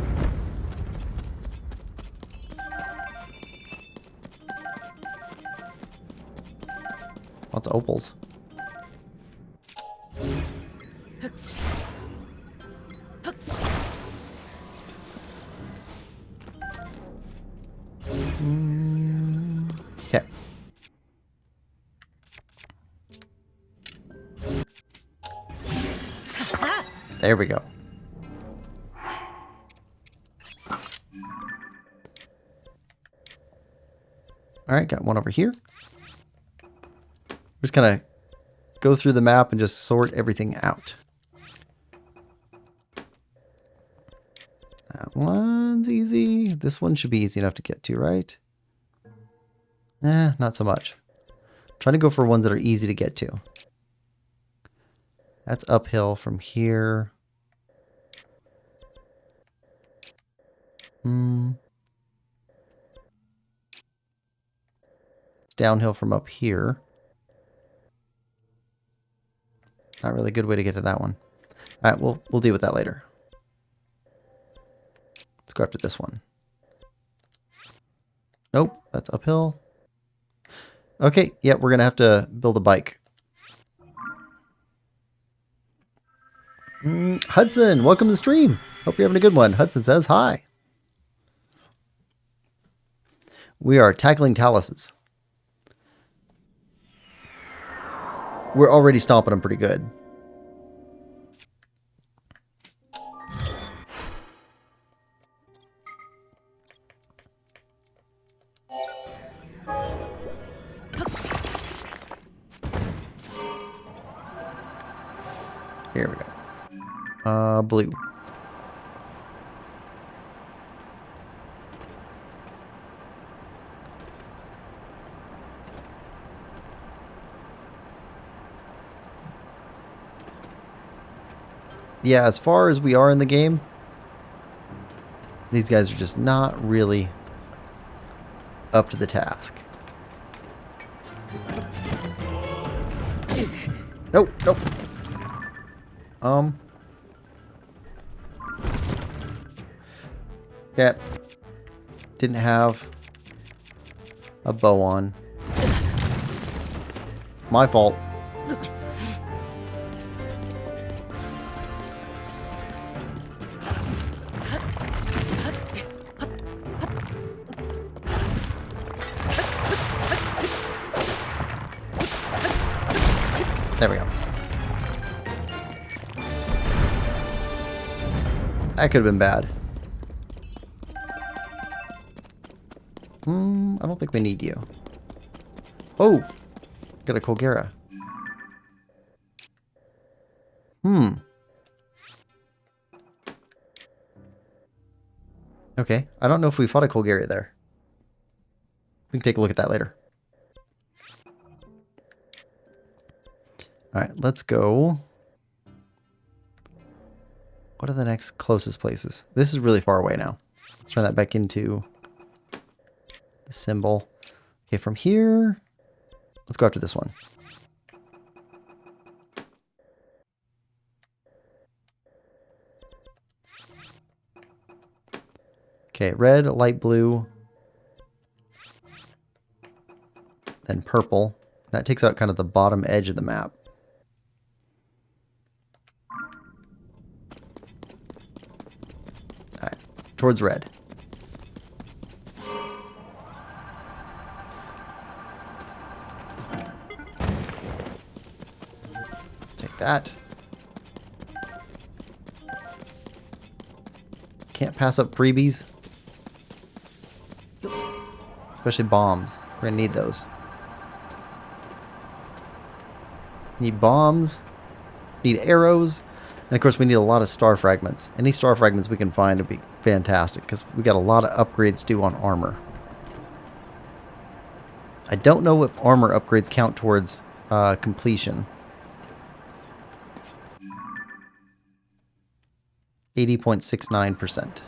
[SPEAKER 1] Lots of opals. Okay. There we go. Alright, got one over here. Just kind of go through the map and just sort everything out. That one's easy. This one should be easy enough to get to, right? Not so much. I'm trying to go for ones that are easy to get to. That's uphill from here. It's downhill from up here. Not really a good way to get to that one. Alright, we'll deal with that later. Let's go after this one. Nope, that's uphill. Okay, yeah, we're gonna have to build a bike. Hudson, welcome to the stream. Hope you're having a good one. Hudson says hi. We are tackling Taluses. We're already stomping them pretty good. Here we go. Blue. Yeah, as far as we are in the game, these guys are just not really up to the task. Nope, nope. Yeah. Didn't have a bow on. My fault. There we go. That could have been bad. I don't think we need you. Oh! Got a Colgera. Okay. I don't know if we fought a Colgera there. We can take a look at that later. Alright, let's go. What are the next closest places? This is really far away now. Let's turn that back into the symbol. Okay, from here, let's go after this one. Okay, red, light blue, then purple. That takes out kind of the bottom edge of the map. All right, towards red. Take that. Can't pass up freebies. Especially bombs. We're gonna need those. Need bombs. Need arrows. And of course we need a lot of star fragments. Any star fragments we can find would be fantastic because we got a lot of upgrades due on armor. I don't know if armor upgrades count towards completion. 80.69%.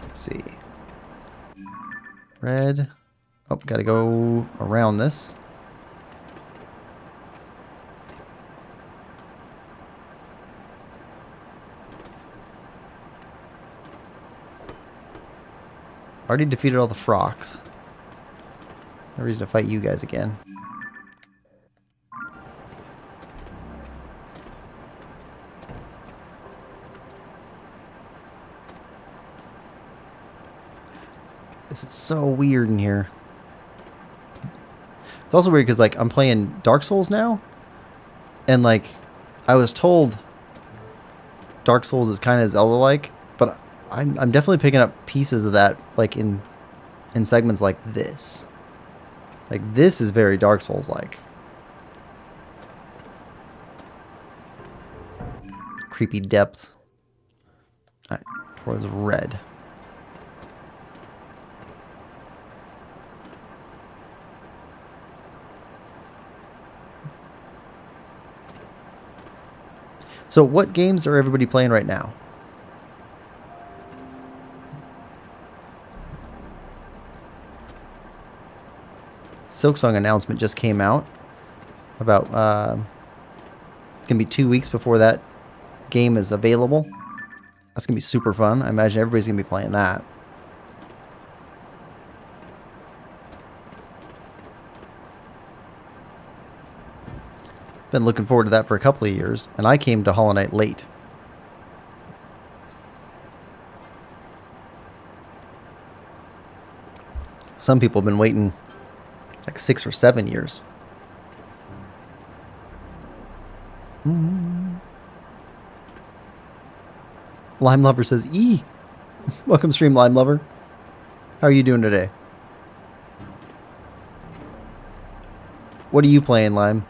[SPEAKER 1] Let's see. Red. Oh, gotta go around this. Already defeated all the frocks. No reason to fight you guys again. This is so weird in here. It's also weird because, like, I'm playing Dark Souls now. And, like, I was told Dark Souls is kind of Zelda-like. But I'm definitely picking up pieces of that, like, in segments like this. Like, this is very Dark Souls-like. Creepy depths. Alright, towards red. So what games are everybody playing right now? Silksong announcement just came out about it's gonna be 2 weeks before that game is available. That's gonna be super fun. I imagine everybody's gonna be playing that. Been looking forward to that for a couple of years, and I came to Hollow Knight late. Some people have been waiting like 6 or 7 years. Lime Lover says, "E." Welcome stream, Lime Lover. How are you doing today? What are you playing, Lime?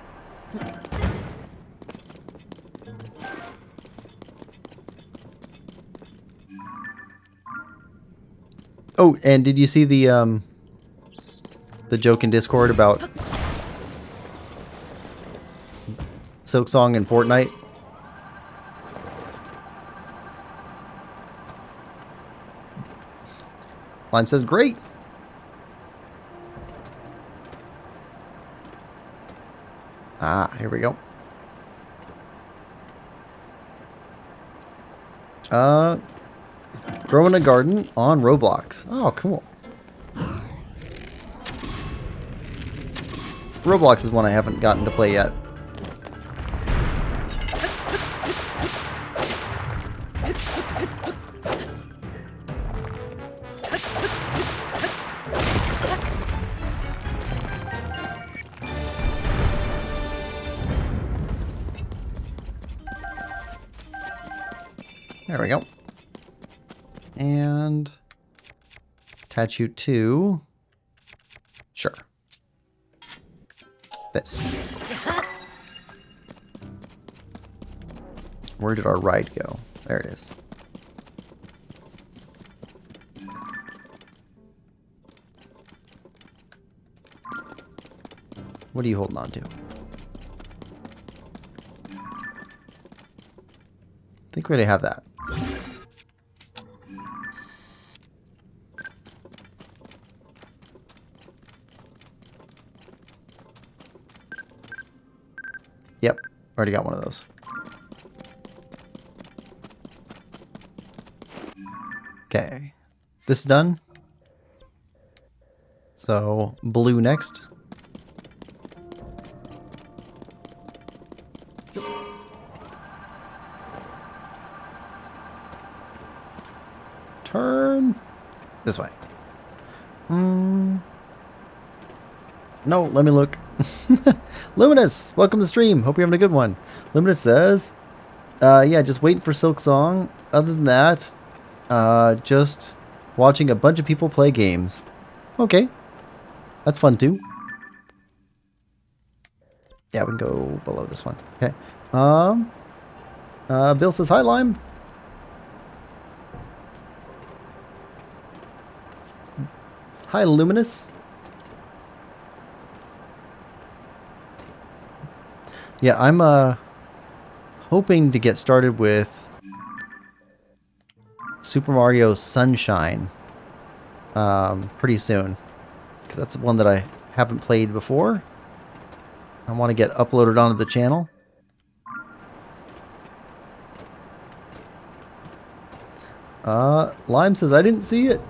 [SPEAKER 1] Oh, and did you see the joke in Discord about Silksong and Fortnite? Lime says, "Great." Ah, here we go. Growing a garden on Roblox. Oh, cool. Roblox is one I haven't gotten to play yet. There we go. And attach you to, sure, this. Where did our ride go? There it is. What are you holding on to? I think we already have that. Yep, already got one of those. Okay, this is done. So, blue next. Turn this way. No, let me look. Luminous, welcome to the stream. Hope you're having a good one. Luminous says, yeah, just waiting for Silk Song. Other than that, just watching a bunch of people play games. Okay, that's fun too. Yeah, we can go below this one. Okay. Bill says, hi, Lime. Hi, Luminous. Yeah, I'm hoping to get started with Super Mario Sunshine pretty soon, because that's the one that I haven't played before. I want to get uploaded onto the channel. Lime says, I didn't see it.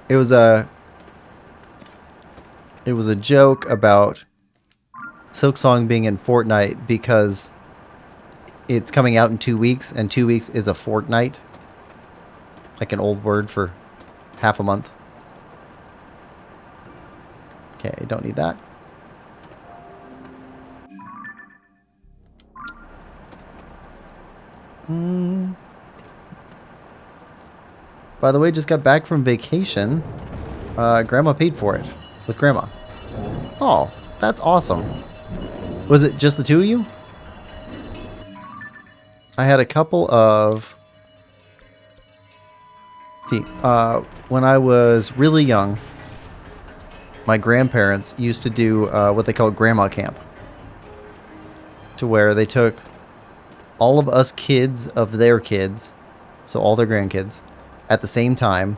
[SPEAKER 1] It was a joke about Silksong being in Fortnite because it's coming out in 2 weeks, and 2 weeks is a fortnight. Like an old word for half a month. Okay, don't need that. By the way, just got back from vacation. Grandma paid for it with Grandma. Oh, that's awesome. Was it just the two of you? I had a couple of... Let's see, when I was really young, my grandparents used to do what they call grandma camp. To where they took all of us kids of their kids, so all their grandkids, at the same time,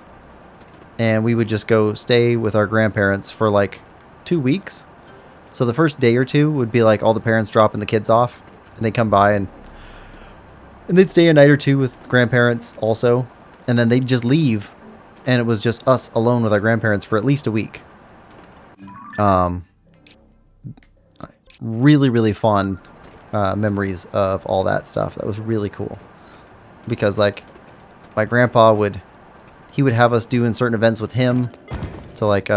[SPEAKER 1] and we would just go stay with our grandparents for like 2 weeks. So the first day or two would be like all the parents dropping the kids off, and they'd come by and they'd stay a night or two with grandparents also, and then they'd just leave, and it was just us alone with our grandparents for at least a week. Really, really fond memories of all that stuff. That was really cool. Because like my grandpa would have us doing certain events with him. So like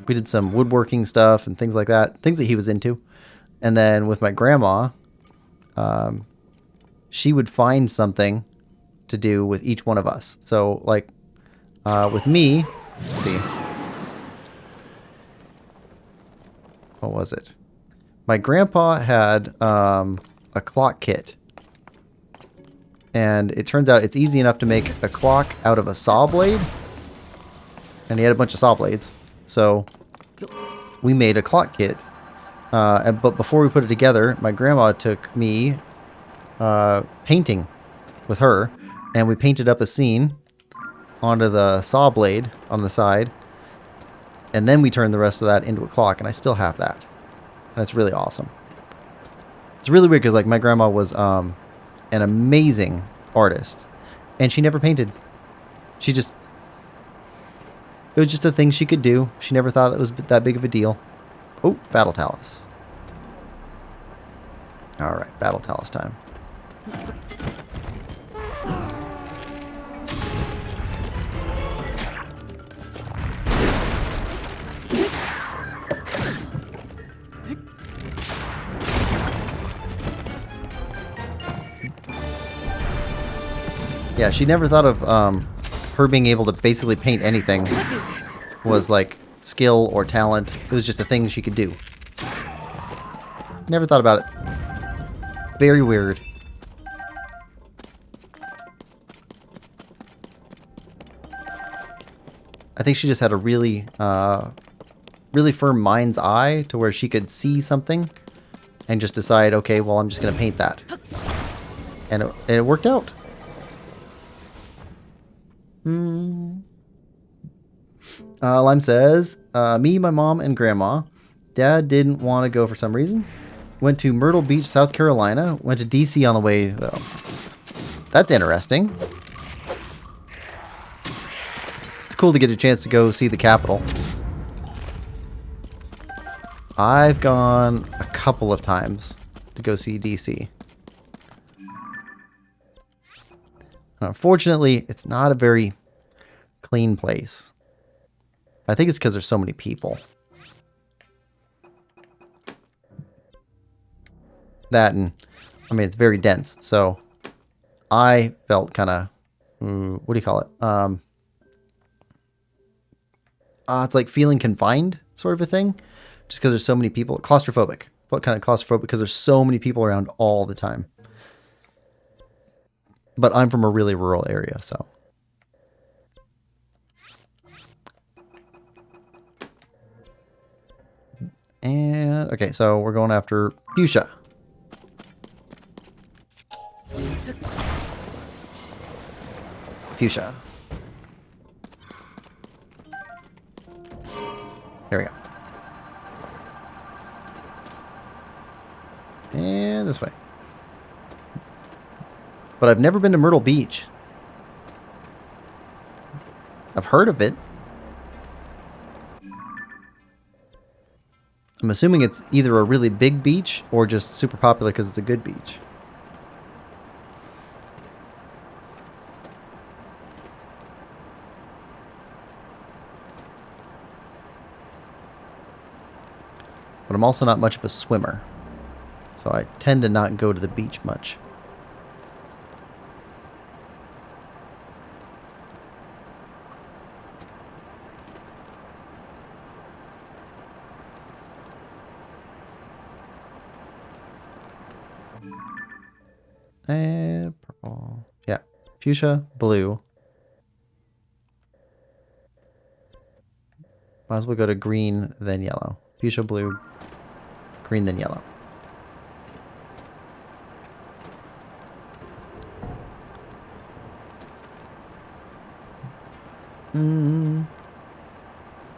[SPEAKER 1] we did some woodworking stuff and things like that. Things that he was into. And then with my grandma, she would find something to do with each one of us. So like with me, let's see. What was it? My grandpa had a clock kit. And it turns out it's easy enough to make a clock out of a saw blade. And he had a bunch of saw blades. So we made a clock kit. But before we put it together, my grandma took me painting with her. And we painted up a scene onto the saw blade on the side. And then we turned the rest of that into a clock. And I still have that. And it's really awesome. It's really weird because like my grandma was an amazing artist, and she never painted. It was just a thing she could do. She never thought it was that big of a deal. Oh, Battle Talus. All right, Battle Talus time. Yeah, she never thought of her being able to basically paint anything was like skill or talent. It was just a thing she could do. Never thought about it. Very weird. I think she just had a really, really firm mind's eye to where she could see something and just decide, okay, well, I'm just going to paint that. And it worked out. Lime says, me, my mom, and grandma. Dad didn't want to go for some reason. Went to Myrtle Beach, South Carolina. Went to DC on the way, though. That's interesting. It's cool to get a chance to go see the Capitol. I've gone a couple of times to go see DC. Unfortunately, it's not a very clean place. I think it's because there's so many people. That and, I mean, it's very dense. So I felt kind of, what do you call it? It's like feeling confined sort of a thing. Just because there's so many people. Claustrophobic. What kind of claustrophobic? Because there's so many people around all the time. But I'm from a really rural area, so. And, okay, so we're going after Fuchsia. Fuchsia. There we go. And this way. But I've never been to Myrtle Beach. I've heard of it. I'm assuming it's either a really big beach or just super popular because it's a good beach. But I'm also not much of a swimmer. So I tend to not go to the beach much. And purple. Yeah. Fuchsia, blue. Might as well go to green, then yellow. Fuchsia, blue, green, then yellow.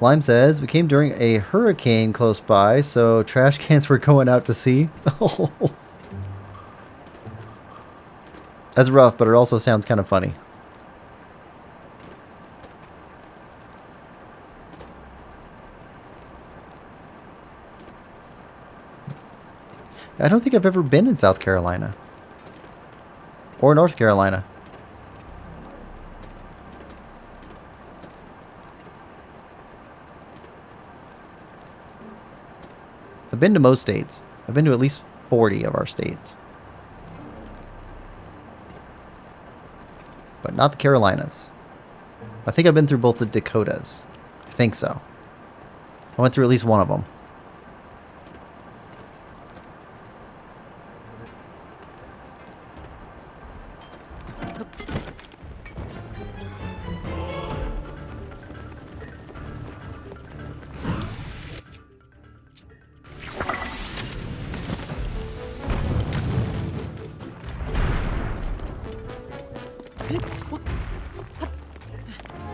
[SPEAKER 1] Lime says, we came during a hurricane close by, so trash cans were going out to sea. That's rough, but it also sounds kind of funny. I don't think I've ever been in South Carolina. Or North Carolina. I've been to most states. I've been to at least 40 of our states. But not the Carolinas. I think I've been through both the Dakotas. I think so. I went through at least one of them.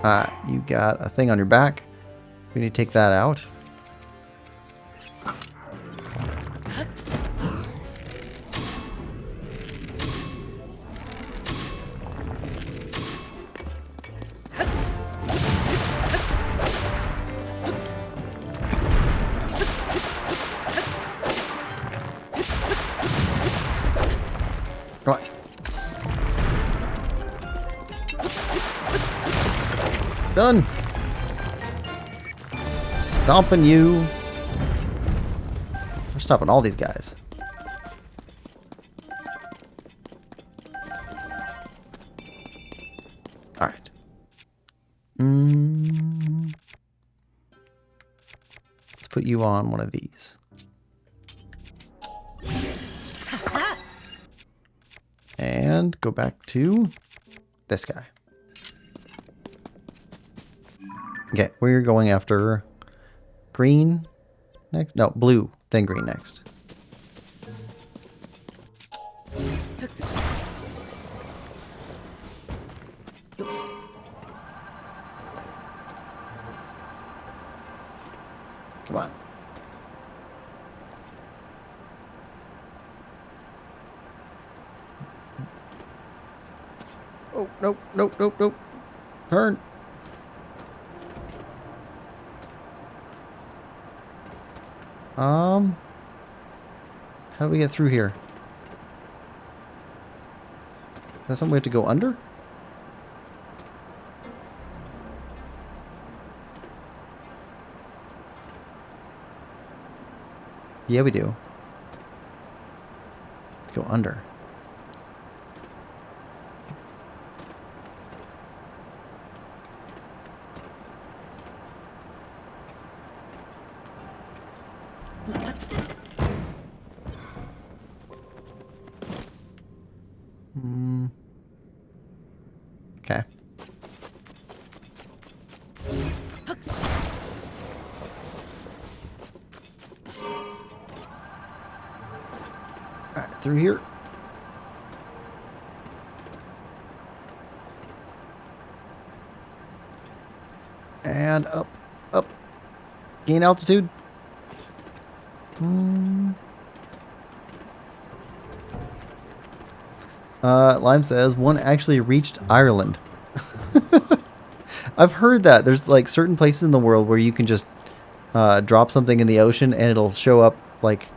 [SPEAKER 1] Alright, you got a thing on your back. We need to take that out. Come on. Done. Stomping you. We're stopping all these guys. All right. Let's put you on one of these. And go back to this guy. Okay, we're going after green next. No, blue, then green next. Come on. Oh, nope, nope, nope, nope. Turn. How do we get through here? Is that something we have to go under? Yeah, we do. Let's go under. Okay. Alright, through here. And up, up. Gain altitude. Lime says one actually reached Ireland. I've heard that. There's like certain places in the world where you can just drop something in the ocean and it'll show up like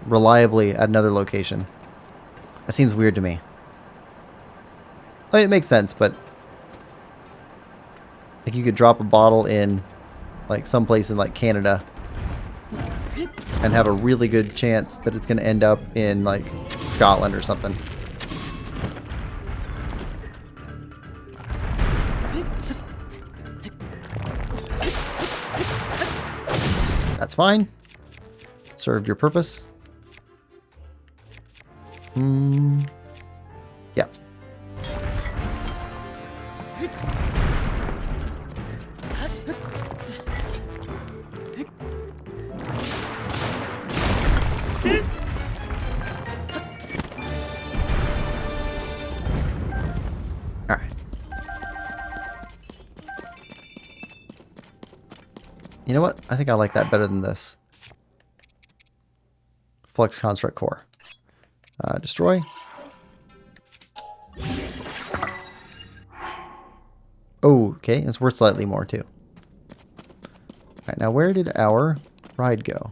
[SPEAKER 1] reliably at another location. That seems weird to me. I mean, it makes sense, but like you could drop a bottle in like someplace in like Canada and have a really good chance that it's going to end up in like Scotland or something. That's fine. Served your purpose. Yeah. All right. You know what? I think I like that better than this. Flux Construct Core. Destroy. Oh, okay. It's worth slightly more, too. Alright, now where did our ride go?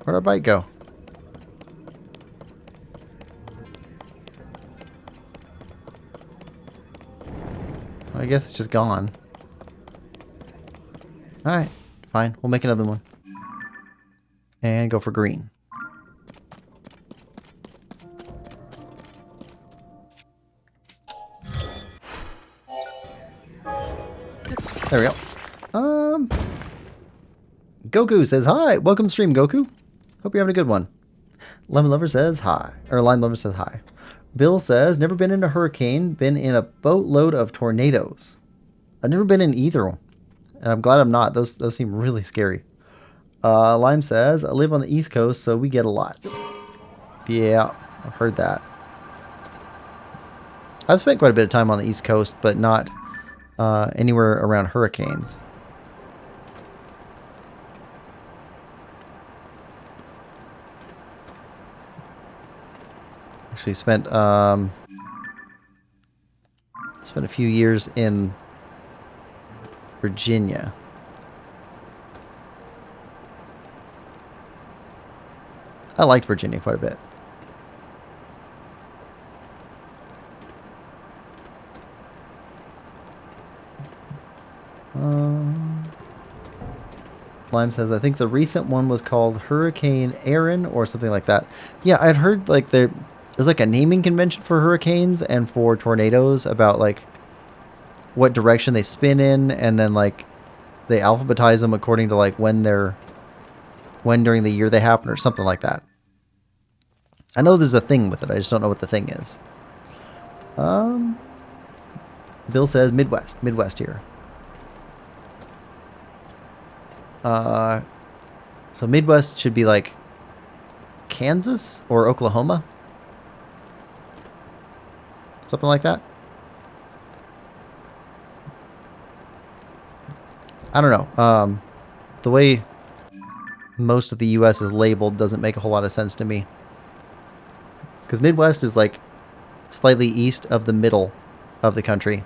[SPEAKER 1] Where'd our bike go? I guess it's just gone. Alright, fine. We'll make another one. And go for green. There we go. Goku says hi. Welcome to stream, Goku. Hope you're having a good one. Lemon Lover says hi. Or Lime Lover says hi. Bill says, never been in a hurricane, been in a boatload of tornadoes. I've never been in either one. And I'm glad I'm not. Those seem really scary. Lime says, I live on the East Coast, so we get a lot. Yeah, I've heard that. I've spent quite a bit of time on the East Coast, but not anywhere around hurricanes. Actually spent a few years in Virginia. I liked Virginia quite a bit. Lime says, I think the recent one was called Hurricane Aaron or something like that. Yeah, I'd heard like there's like a naming convention for hurricanes and for tornadoes about like what direction they spin in, and then like they alphabetize them according to like when during the year they happen or something like that. I know there's a thing with it. I just don't know what the thing is. Bill says Midwest here. So Midwest should be like Kansas or Oklahoma. Something like that. I don't know. The way most of the U.S. is labeled doesn't make a whole lot of sense to me. Because Midwest is like slightly east of the middle of the country.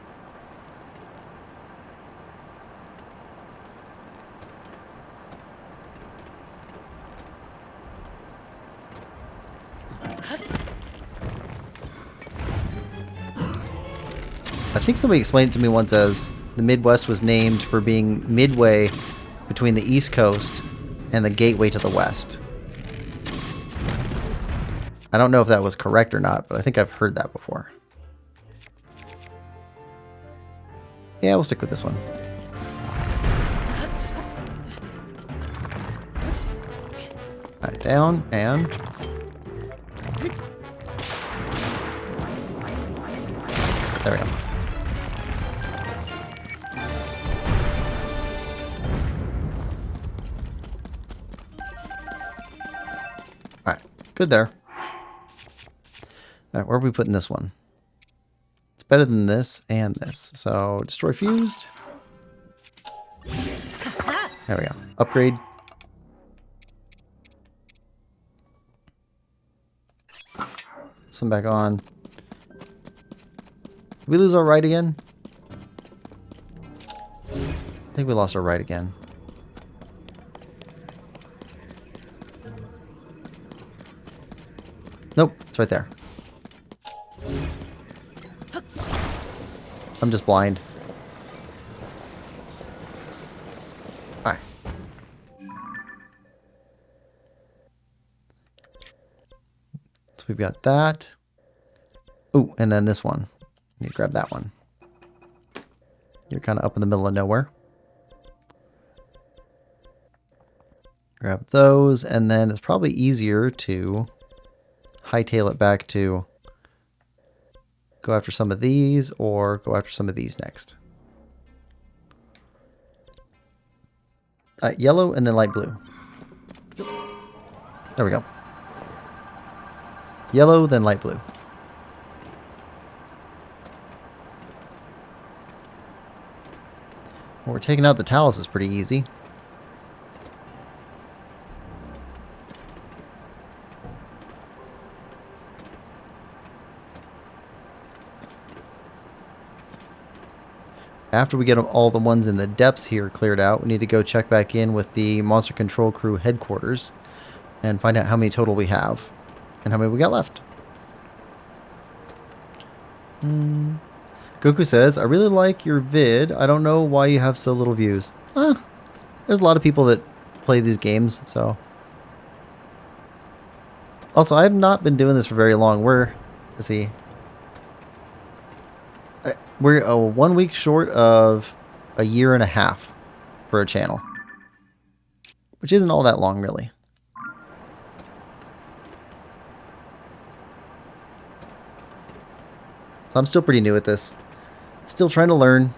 [SPEAKER 1] I think somebody explained it to me once as the Midwest was named for being midway between the East Coast and the gateway to the West. I don't know if that was correct or not, but I think I've heard that before. Yeah, we'll stick with this one. Alright, down, and... there we go. Alright, good there. Alright, where are we putting this one? It's better than this and this. So, destroy fused. There we go. Upgrade. This one back on. Did we lose our right again? I think we lost our right again. Nope, it's right there. I'm just blind. Alright. So we've got that. Ooh, and then this one. Need to grab that one. You're kind of up in the middle of nowhere. Grab those, and then it's probably easier to hightail it back to go after some of these or go after some of these next. Yellow and then light blue. There we go. Yellow, then light blue. Well, we're taking out the Talus is pretty easy. After we get all the ones in the depths here cleared out, we need to go check back in with the Monster Control Crew headquarters and find out how many total we have and how many we got left. Goku says, I really like your vid. I don't know why you have so little views. There's a lot of people that play these games, so. Also, I have not been doing this for very long. Let's see. We're 1 week short of a year and a half for a channel, which isn't all that long, really. So I'm still pretty new at this. Still trying to learn.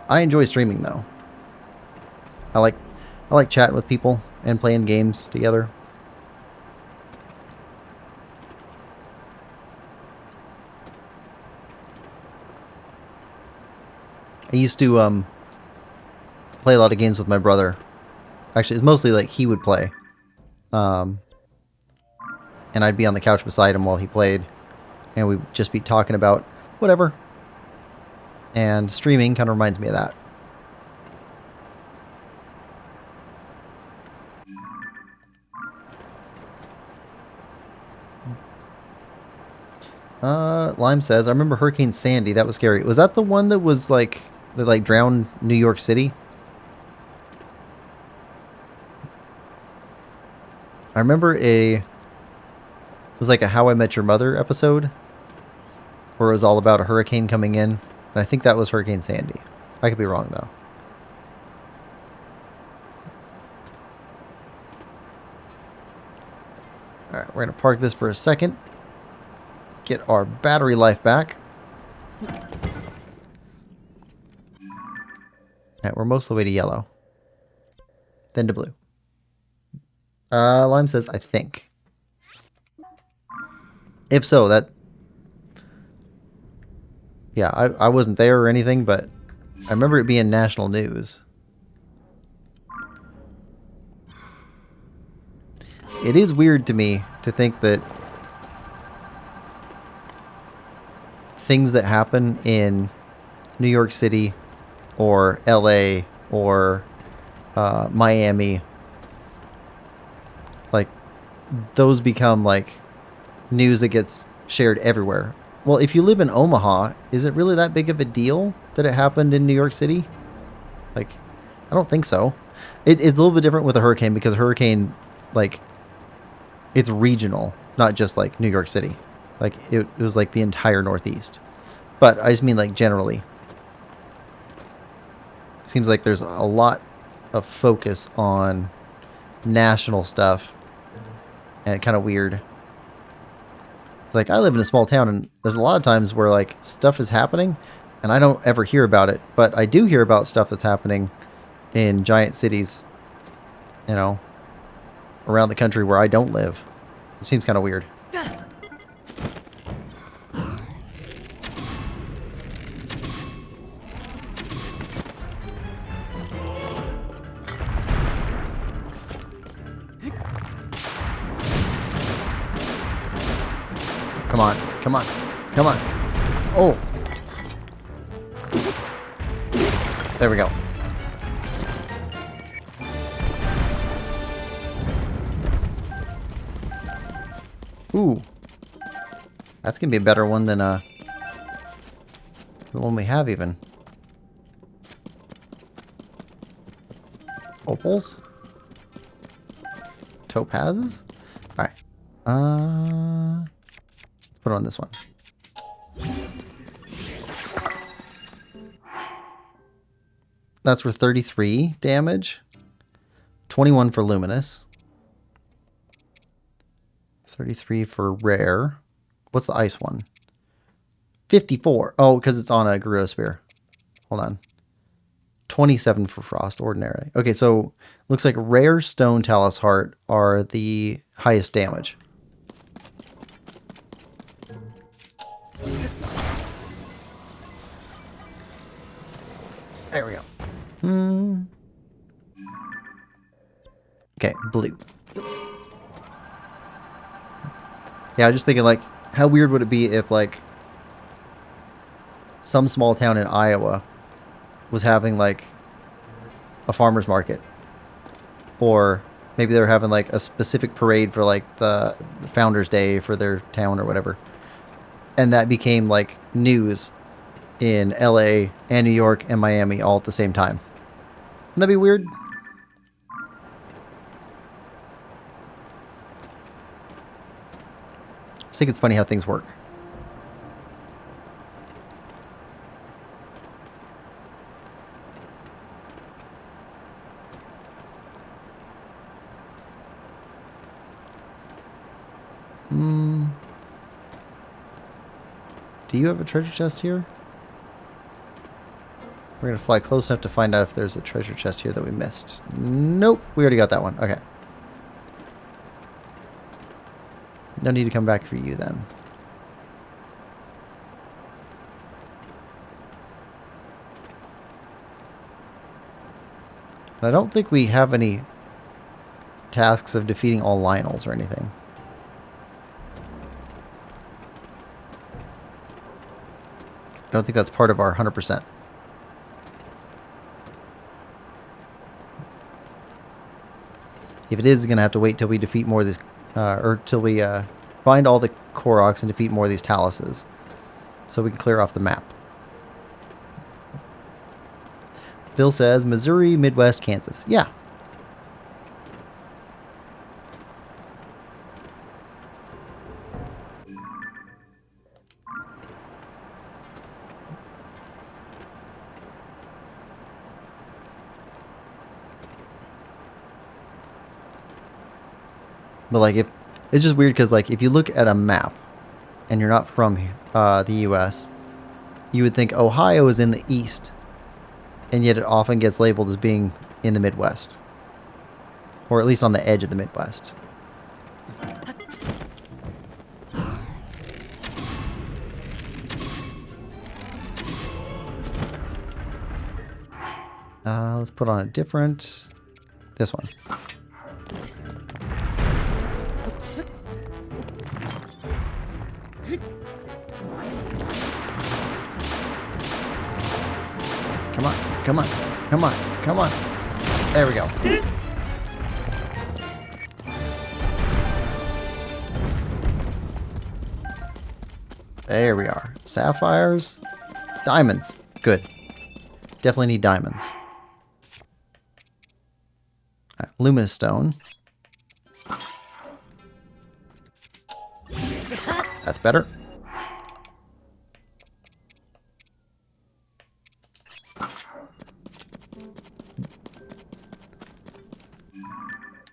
[SPEAKER 1] I enjoy streaming, though. I like chatting with people and playing games together. I used to play a lot of games with my brother. Actually, it's mostly like he would play. And I'd be on the couch beside him while he played. And we'd just be talking about whatever. And streaming kind of reminds me of that. Lime says, I remember Hurricane Sandy. That was scary. Was that the one that was like... that like drowned New York City? I remember it was like a How I Met Your Mother episode where it was all about a hurricane coming in. And I think that was Hurricane Sandy. I could be wrong though. Alright, we're going to park this for a second. Get our battery life back. Alright, we're most of the way to yellow. Then to blue. Lime says, I think. If so, that... yeah, I wasn't there or anything, but I remember it being national news. It is weird to me to think that things that happen in New York City or LA or Miami, like those become like news that gets shared everywhere. Well, if you live in Omaha, is it really that big of a deal that it happened in New York City? Like, I don't think so. It's a little bit different with a hurricane because a hurricane, like, it's regional. It's not just like New York City. Like, it was like the entire Northeast. But I just mean like generally. Seems like there's a lot of focus on national stuff. And kind of weird. It's like, I live in a small town, and there's a lot of times where, like, stuff is happening, and I don't ever hear about it. But I do hear about stuff that's happening in giant cities, you know, around the country where I don't live. It seems kind of weird. Come on, come on, come on. Oh. There we go. Ooh. That's going to be a better one than the one we have even. Opals? Topazes? Alright. Let's put on this one. That's for 33 damage. 21 for luminous. 33 for rare. What's the ice one? 54. Oh, because it's on a Gerudo Spear. Hold on. 27 for frost ordinary. Okay, so looks like rare stone Talus heart are the highest damage. There we go. Okay, blue. Yeah, I was just thinking, like, how weird would it be if, like, some small town in Iowa was having, like, a farmer's market. Or maybe they were having, like, a specific parade for, like, the Founders Day for their town or whatever. And that became, like, news in LA and New York and Miami all at the same time. Wouldn't that be weird? I think it's funny how things work. Do you have a treasure chest here? We're going to fly close enough to find out if there's a treasure chest here that we missed. Nope, we already got that one. Okay. No need to come back for you then. And I don't think we have any tasks of defeating all Lionels or anything. I don't think that's part of our 100%. If it is, going to have to wait till we defeat more of these, or till we find all the Koroks and defeat more of these Taluses, so we can clear off the map. Bill says Missouri, Midwest, Kansas. Yeah. But like, if it's just weird because like if you look at a map and you're not from the U.S., you would think Ohio is in the east, and yet it often gets labeled as being in the Midwest, or at least on the edge of the Midwest. Let's put on a different, this one. Come on, come on, come on, come on. There we go. There we are. Sapphires. Diamonds. Good. Definitely need diamonds. Alright, luminous stone. That's better.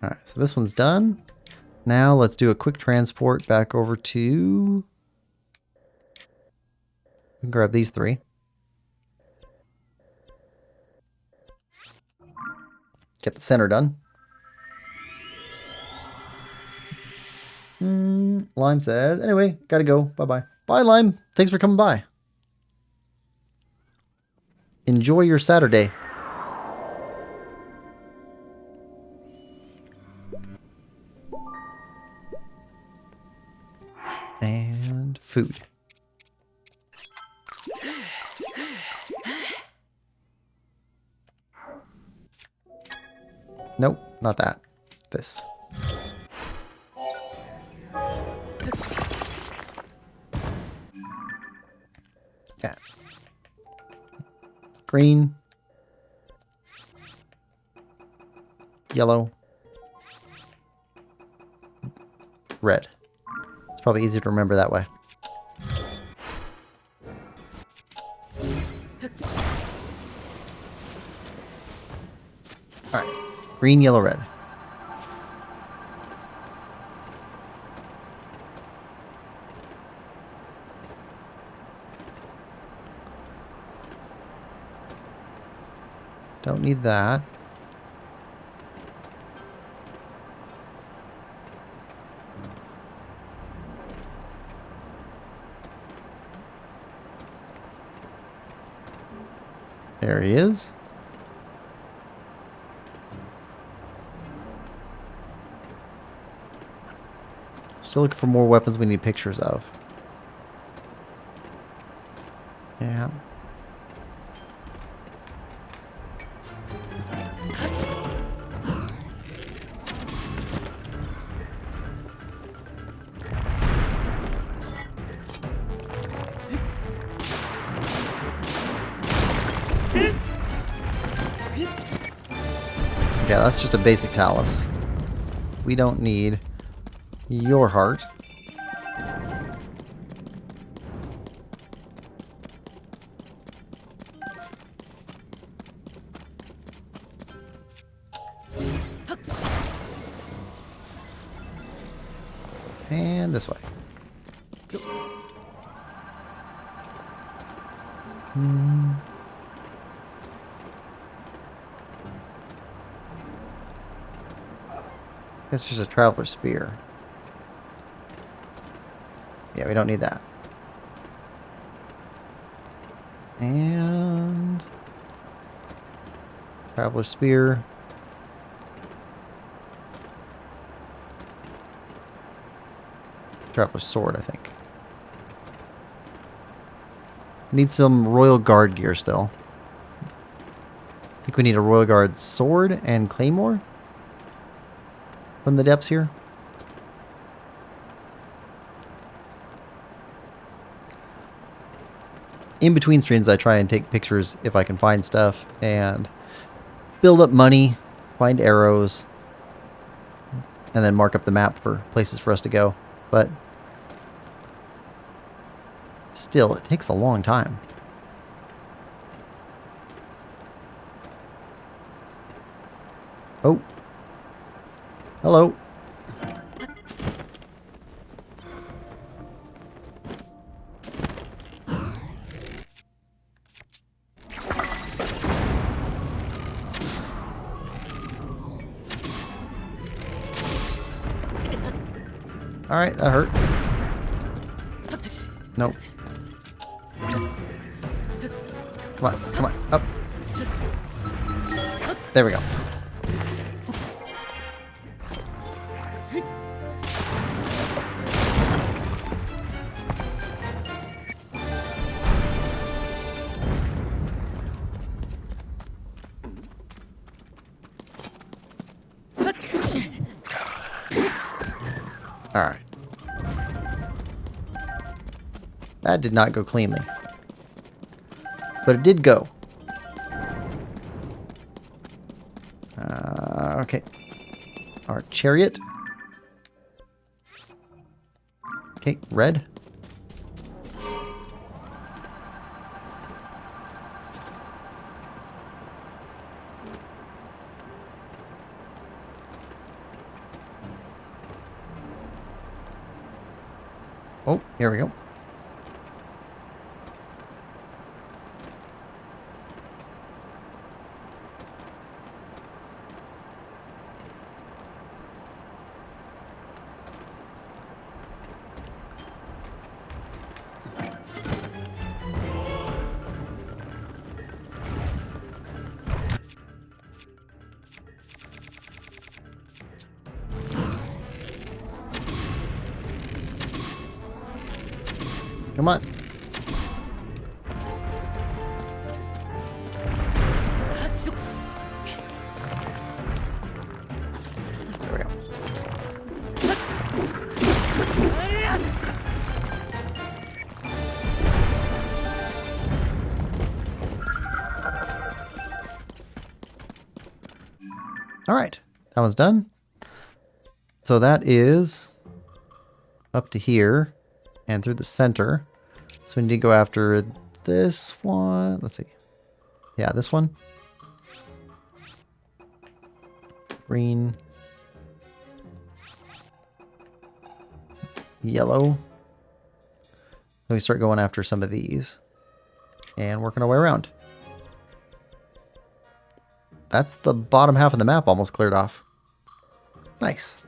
[SPEAKER 1] Alright, so this one's done. Now let's do a quick transport back over to... We can grab these 3. Get the center done. Lime says, anyway, gotta go. Bye-bye. Bye, Lime. Thanks for coming by. Enjoy your Saturday. And food. Nope, not that. This. Yeah. Green. Yellow. Red. It's probably easier to remember that way. Alright. Green, yellow, red. Don't need that. There he is. Still looking for more weapons we need pictures of. Yeah. Yeah, that's just a basic Talus. We don't need your heart. And this way. That's just a traveler's spear. Yeah, we don't need that. And traveler's spear. Traveler's sword, I think. Need some Royal Guard gear still. I think we need a Royal Guard sword and claymore from the depths here. In between streams, I try and take pictures if I can find stuff and build up money, find arrows, and then mark up the map for places for us to go. But still, it takes a long time. Oh. Hello. Alright, that hurt. Nope. Come on, come on, up. There we go. Alright. That did not go cleanly. But it did go. Okay. Our chariot. Okay, red. Oh, here we go. Come on. There we go. All right. That one's done. So that is up to here and through the center. So we need to go after this one. Let's see. Yeah, this one. Green. Yellow. Then we start going after some of these. And working our way around. That's the bottom half of the map almost cleared off. Nice.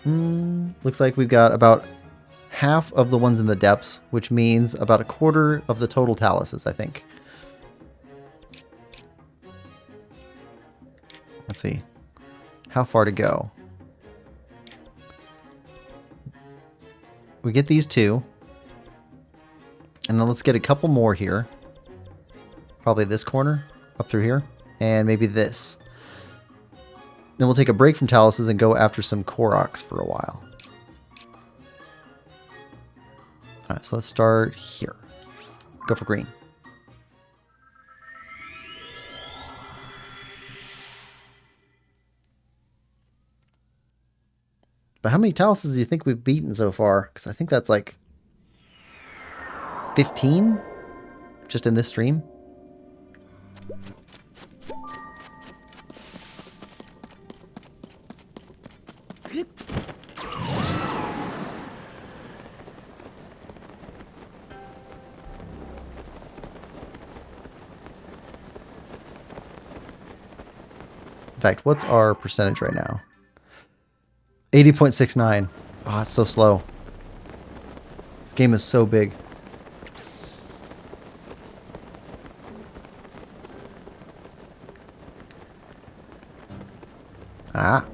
[SPEAKER 1] Looks like we've got about half of the ones in the depths, which means about a quarter of the total taluses, I think. Let's see. How far to go? We get these two. And then let's get a couple more here. Probably this corner, up through here, and maybe this. Then we'll take a break from taluses and go after some Koroks for a while. Alright, so let's start here. Go for green. But how many taluses do you think we've beaten so far? Because I think that's like 15 just in this stream. In fact, what's our percentage right now? 80.69. Oh, it's so slow. This game is so big. Ah.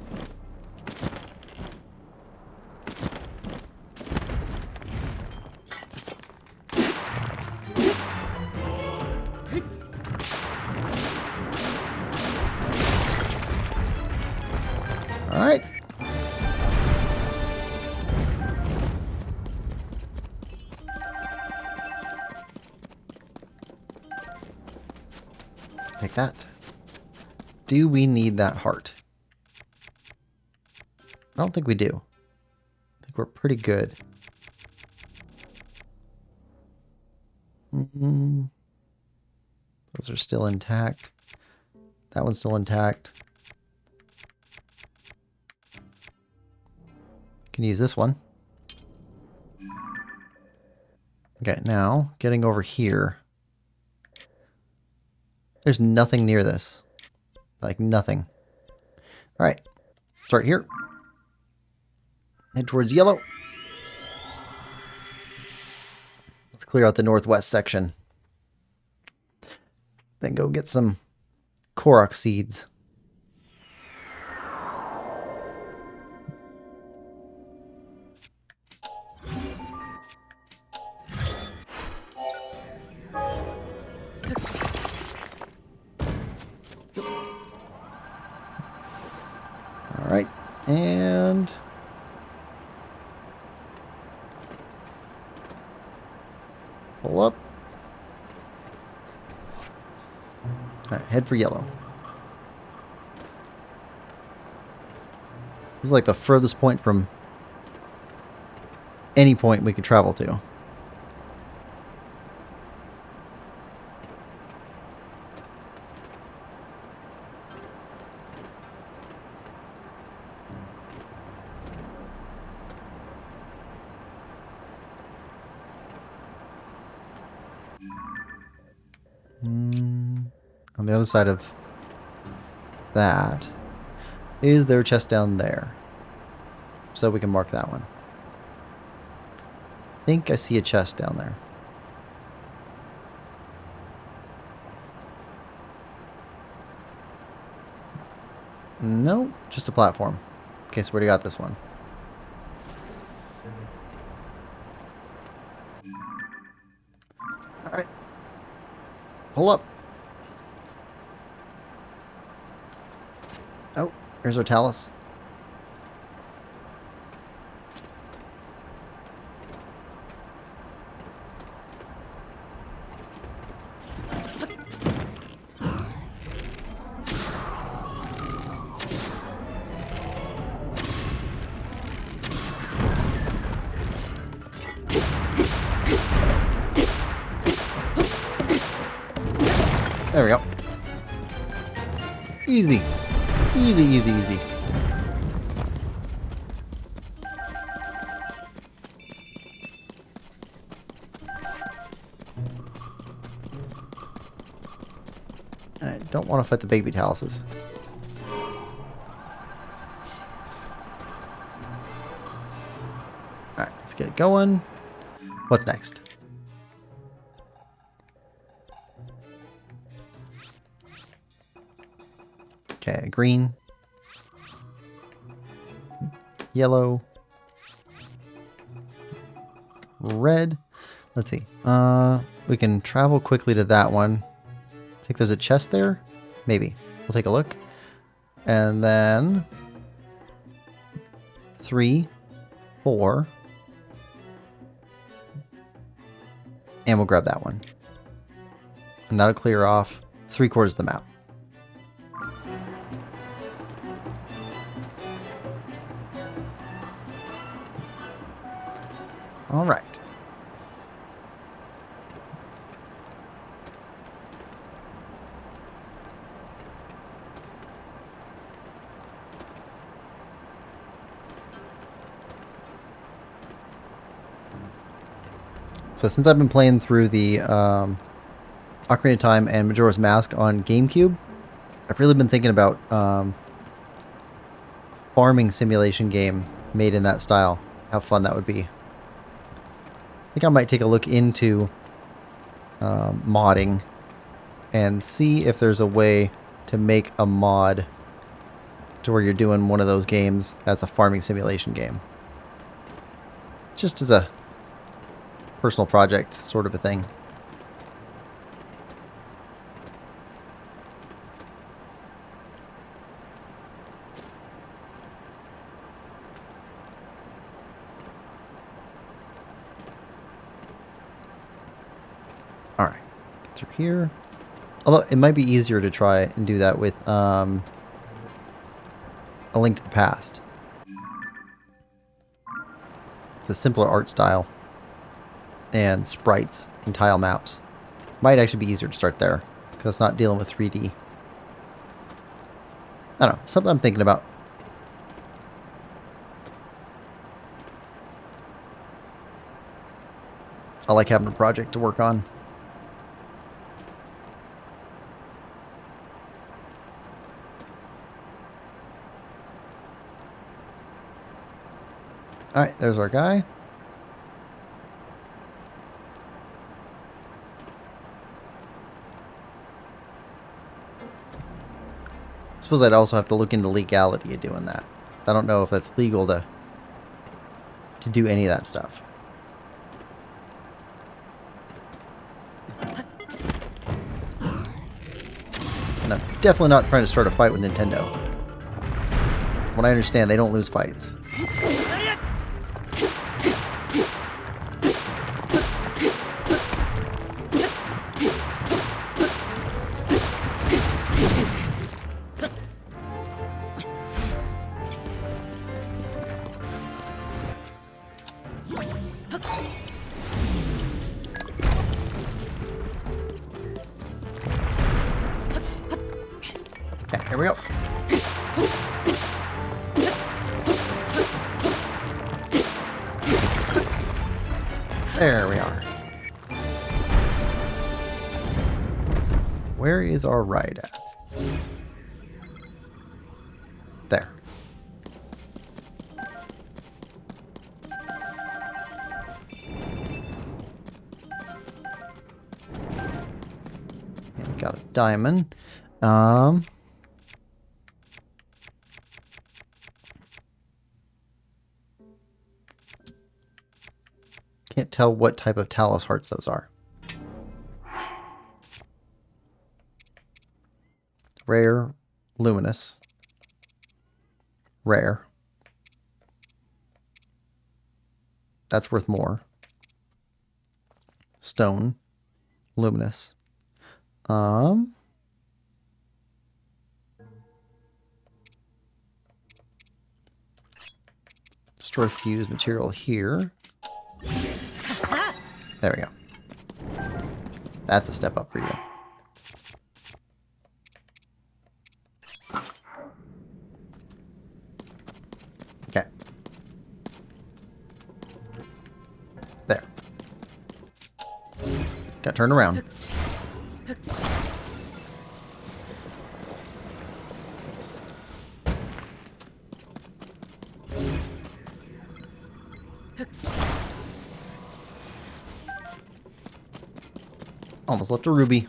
[SPEAKER 1] All right. Take that. Do we need that heart? I don't think we do. I think we're pretty good. Those are still intact. That one's still intact. Can use this one. Okay, now getting over here. There's nothing near this. Like nothing. All right, start here. Head towards yellow. Let's clear out the northwest section. Then go get some Korok seeds. All right, and Alright, head for yellow. This is like the furthest point from any point we could travel to. On the other side of that, is there a chest down there? So we can mark that one. I think I see a chest down there. No, just a platform. Okay, so we already got this one. Alright. Pull up. Oh, here's our Talus. There we go. Easy. Easy, easy, easy. I don't want to fight the baby Taluses. Alright, let's get it going. What's next? Okay, green. Yellow. Red. Let's see. We can travel quickly to that one. I think there's a chest there. Maybe. We'll take a look. And then 3, 4. And we'll grab that one. And that'll clear off 3/4 of the map. All right. So since I've been playing through the Ocarina of Time and Majora's Mask on GameCube, I've really been thinking about farming simulation game made in that style. How fun that would be. I think I might take a look into modding and see if there's a way to make a mod to where you're doing one of those games as a farming simulation game. Just as a personal project sort of a thing. Alright, through here. Although it might be easier to try and do that with A Link to the Past. It's a simpler art style and sprites and tile maps. Might actually be easier to start there because it's not dealing with 3D. I don't know, something I'm thinking about. I like having a project to work on. Alright, there's our guy. I suppose I'd also have to look into legality of doing that. I don't know if that's legal to do any of that stuff. And I'm definitely not trying to start a fight with Nintendo. From what I understand, they don't lose fights. we go. There we are. Where is our ride at? There. Okay, got a diamond. Can't tell what type of Talus hearts those are. Rare, luminous, rare. That's worth more. Stone, luminous. Destroy fuse material here. There we go. That's a step up for you. Okay. There. Got to turn around. Almost left a ruby.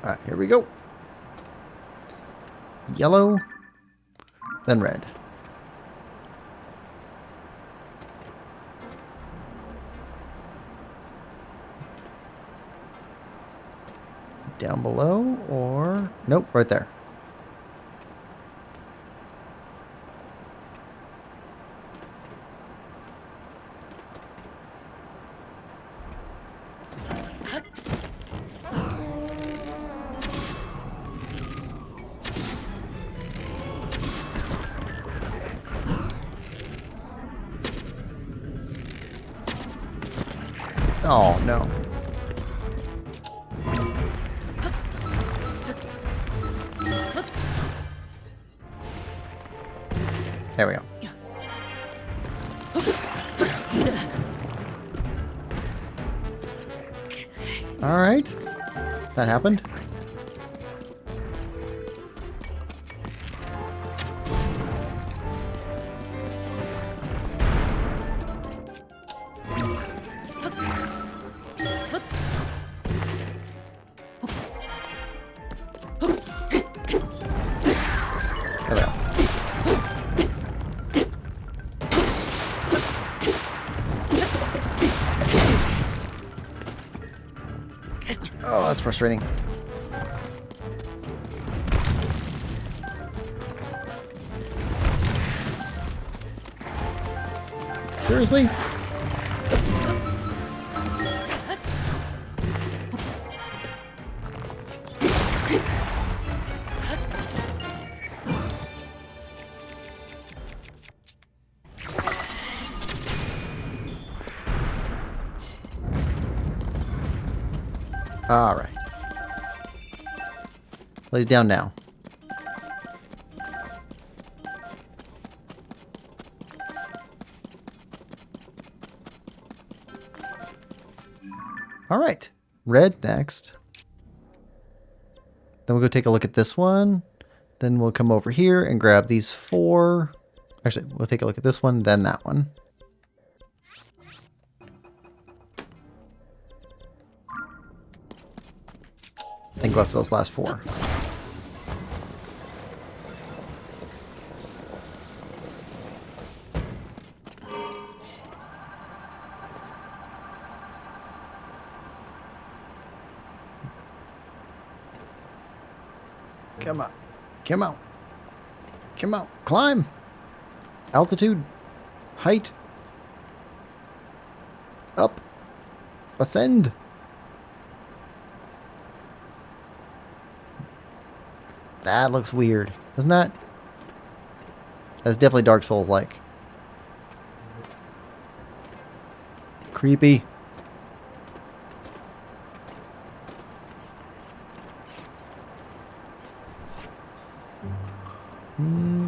[SPEAKER 1] Alright, here we go. Yellow, then red. Down below, or... Nope, right there. Oh, no. There we go. All right. That happened. There we go. Oh, that's frustrating. Seriously? All right. Lays down now. All right. Red next. Then we'll go take a look at this one. Then we'll come over here and grab these 4. Actually, we'll take a look at this one, then that one. Then go after those last 4. Come on. Come on. Come on. Climb. Altitude. Height. Up. Ascend. That looks weird, doesn't that? That's definitely Dark Souls-like. Creepy.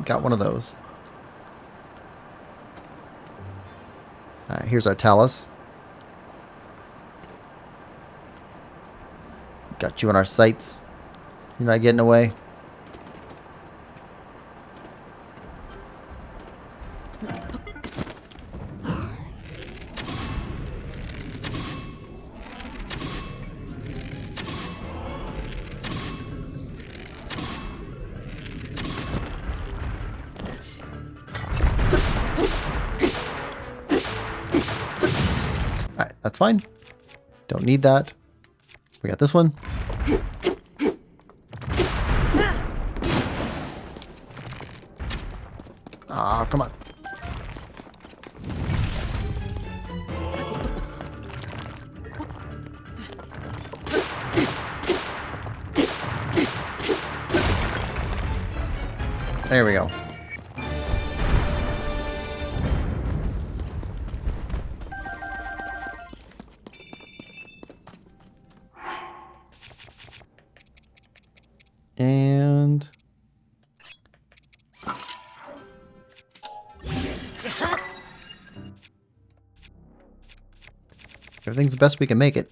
[SPEAKER 1] Got one of those. Alright, here's our Talus. Got you in our sights. You're not getting away. Alright, that's fine. Don't need that. We got this one. Ah, come on. There we go. And everything's the best we can make it.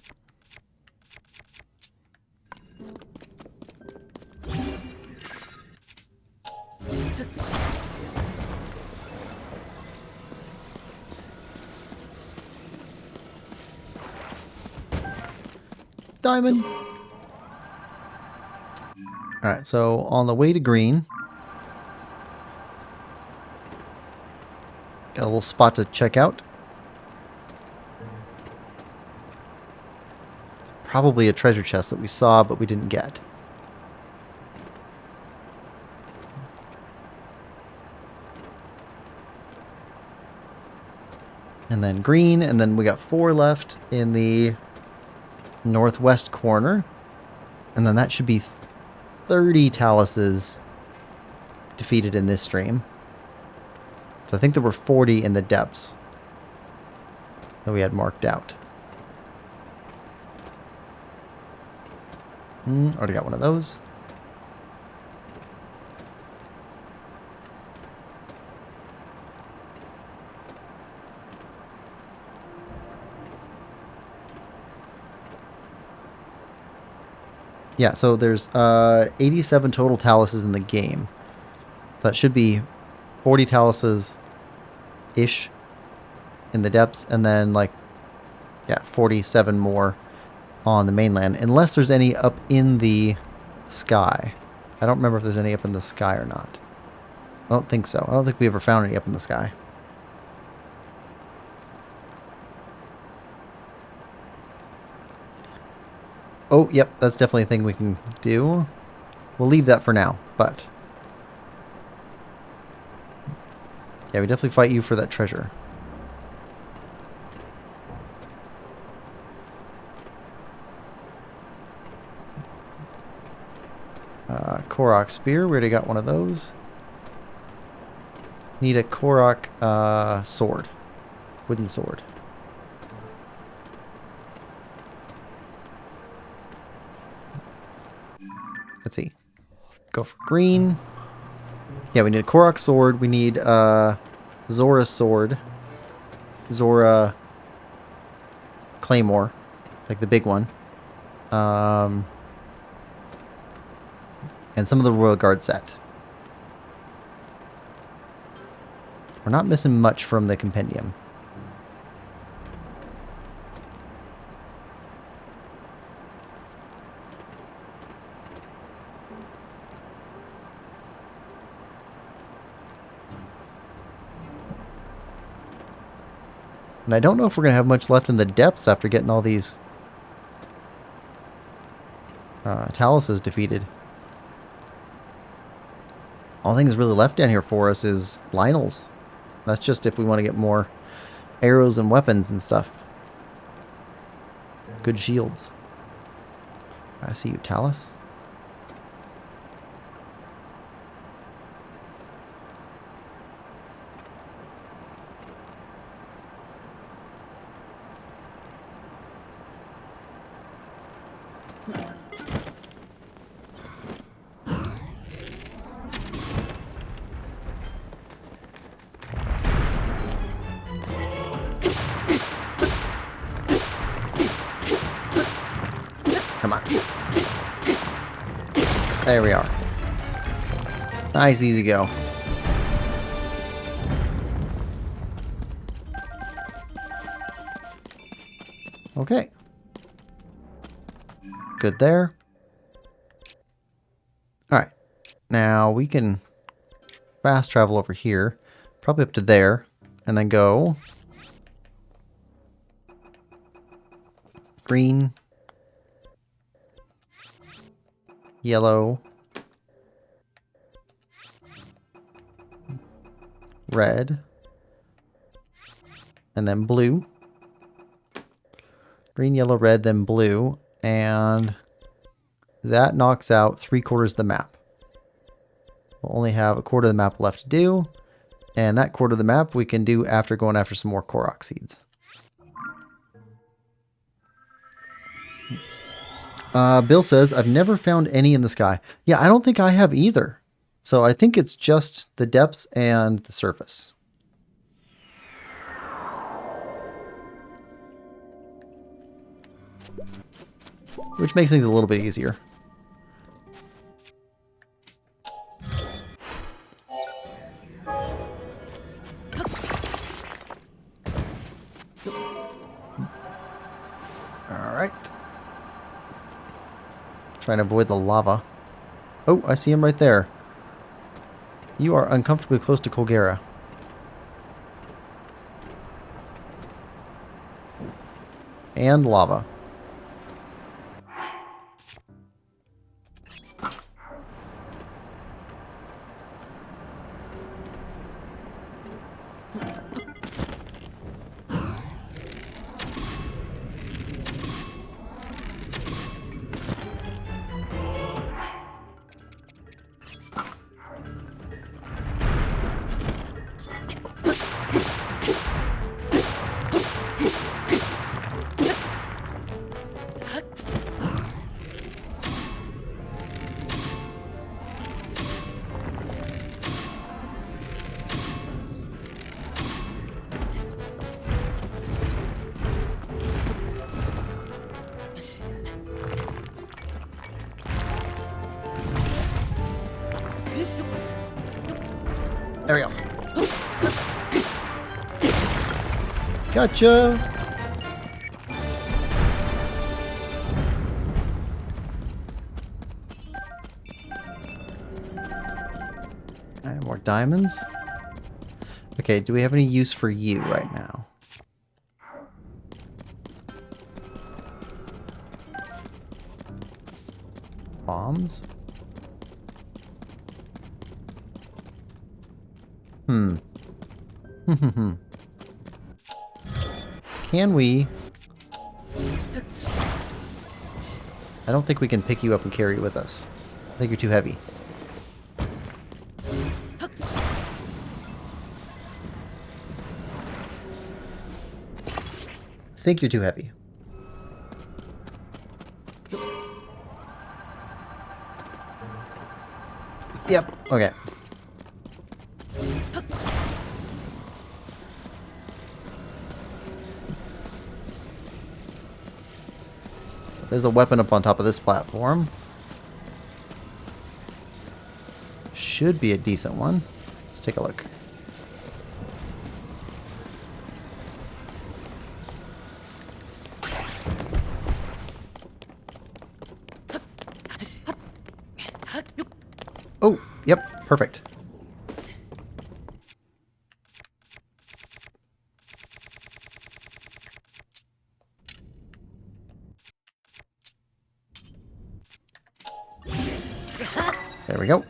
[SPEAKER 1] Diamond. Alright, so on the way to green, got a little spot to check out. It's probably a treasure chest that we saw, but we didn't get. And then green, and then we got 4 left in the northwest corner. And then that should be 30 Taluses defeated in this stream. So I think there were 40 in the depths that we had marked out. Already got one of those. Yeah, so there's 87 total Taluses in the game. That should be 40 Taluses-ish in the depths, and then, like, yeah, 47 more on the mainland, unless there's any up in the sky. I don't remember if there's any up in the sky or not. I don't think so. I don't think we ever found any up in the sky. Oh, yep, that's definitely a thing we can do. We'll leave that for now, but... yeah, we definitely fight you for that treasure. Korok spear, we already got one of those. Need a Korok sword. Wooden sword. Let's see. Go for green. Yeah, we need a Korok sword. We need Zora sword. Zora claymore. Like the big one. And some of the Royal Guard set. We're not missing much from the compendium. And I don't know if we're going to have much left in the depths after getting all these Taluses defeated. All things really left down here for us is Lionel's. That's just if we want to get more arrows and weapons and stuff. Good shields. I see you, Talus. Come on. There we are. Nice, easy go. Okay. Good there. Alright. Now we can fast travel over here. Probably up to there. And then go green, yellow, red, and then blue. Green, yellow, red, then blue. And that knocks out 3/4 of the map. We'll only have 1/4 of the map left to do. And that 1/4 of the map we can do after going after some more Korok seeds. Bill says, I've never found any in the sky. Yeah, I don't think I have either. So I think it's just the depths and the surface. Which makes things a little bit easier. Alright. Trying to avoid the lava. Oh, I see him right there. You are uncomfortably close to Colgera. And lava. There we go. Gotcha! Alright, more diamonds. Okay, do we have any use for you right now? Bombs? Can we? I don't think we can pick you up and carry you with us. I think you're too heavy. I think you're too heavy. Yep, okay. There's a weapon up on top of this platform. Should be a decent one. Let's take a look. Oh, yep, perfect. There we go.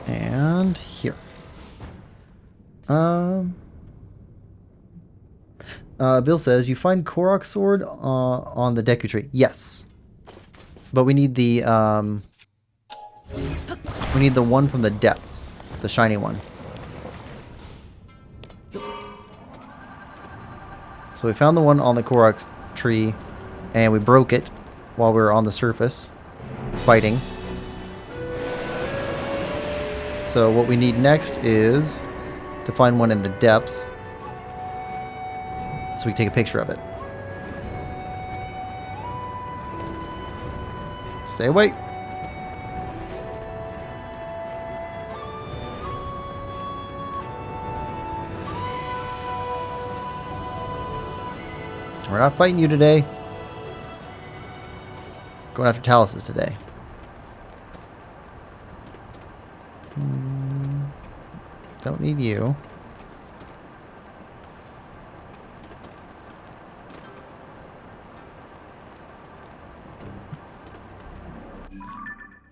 [SPEAKER 1] And here. Bill says, you find Korok sword on the Deku tree. Yes. But we need the one from the depths. The shiny one. So we found the one on the Korok's tree, and we broke it while we were on the surface fighting. So what we need next is to find one in the depths so we can take a picture of it. Stay away. We're not fighting you today. Going after Taluses today. Don't need you.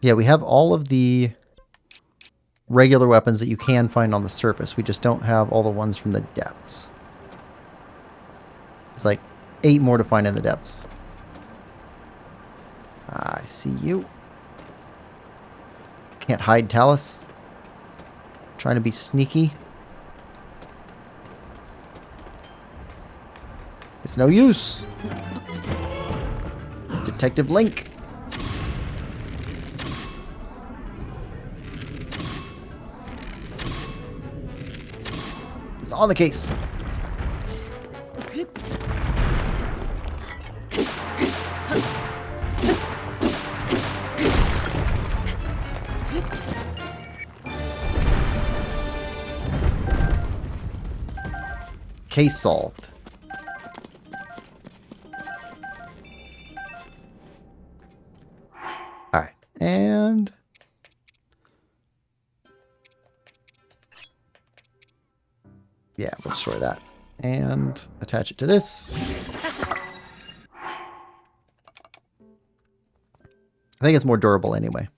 [SPEAKER 1] Yeah, we have all of the regular weapons that you can find on the surface. We just don't have all the ones from the depths. It's like 8 more to find in the depths. I see you. Can't hide, Talus. Trying to be sneaky. It's no use. Detective Link. It's on the case. Case solved. Alright, and yeah, we'll destroy that. And attach it to this. I think it's more durable anyway.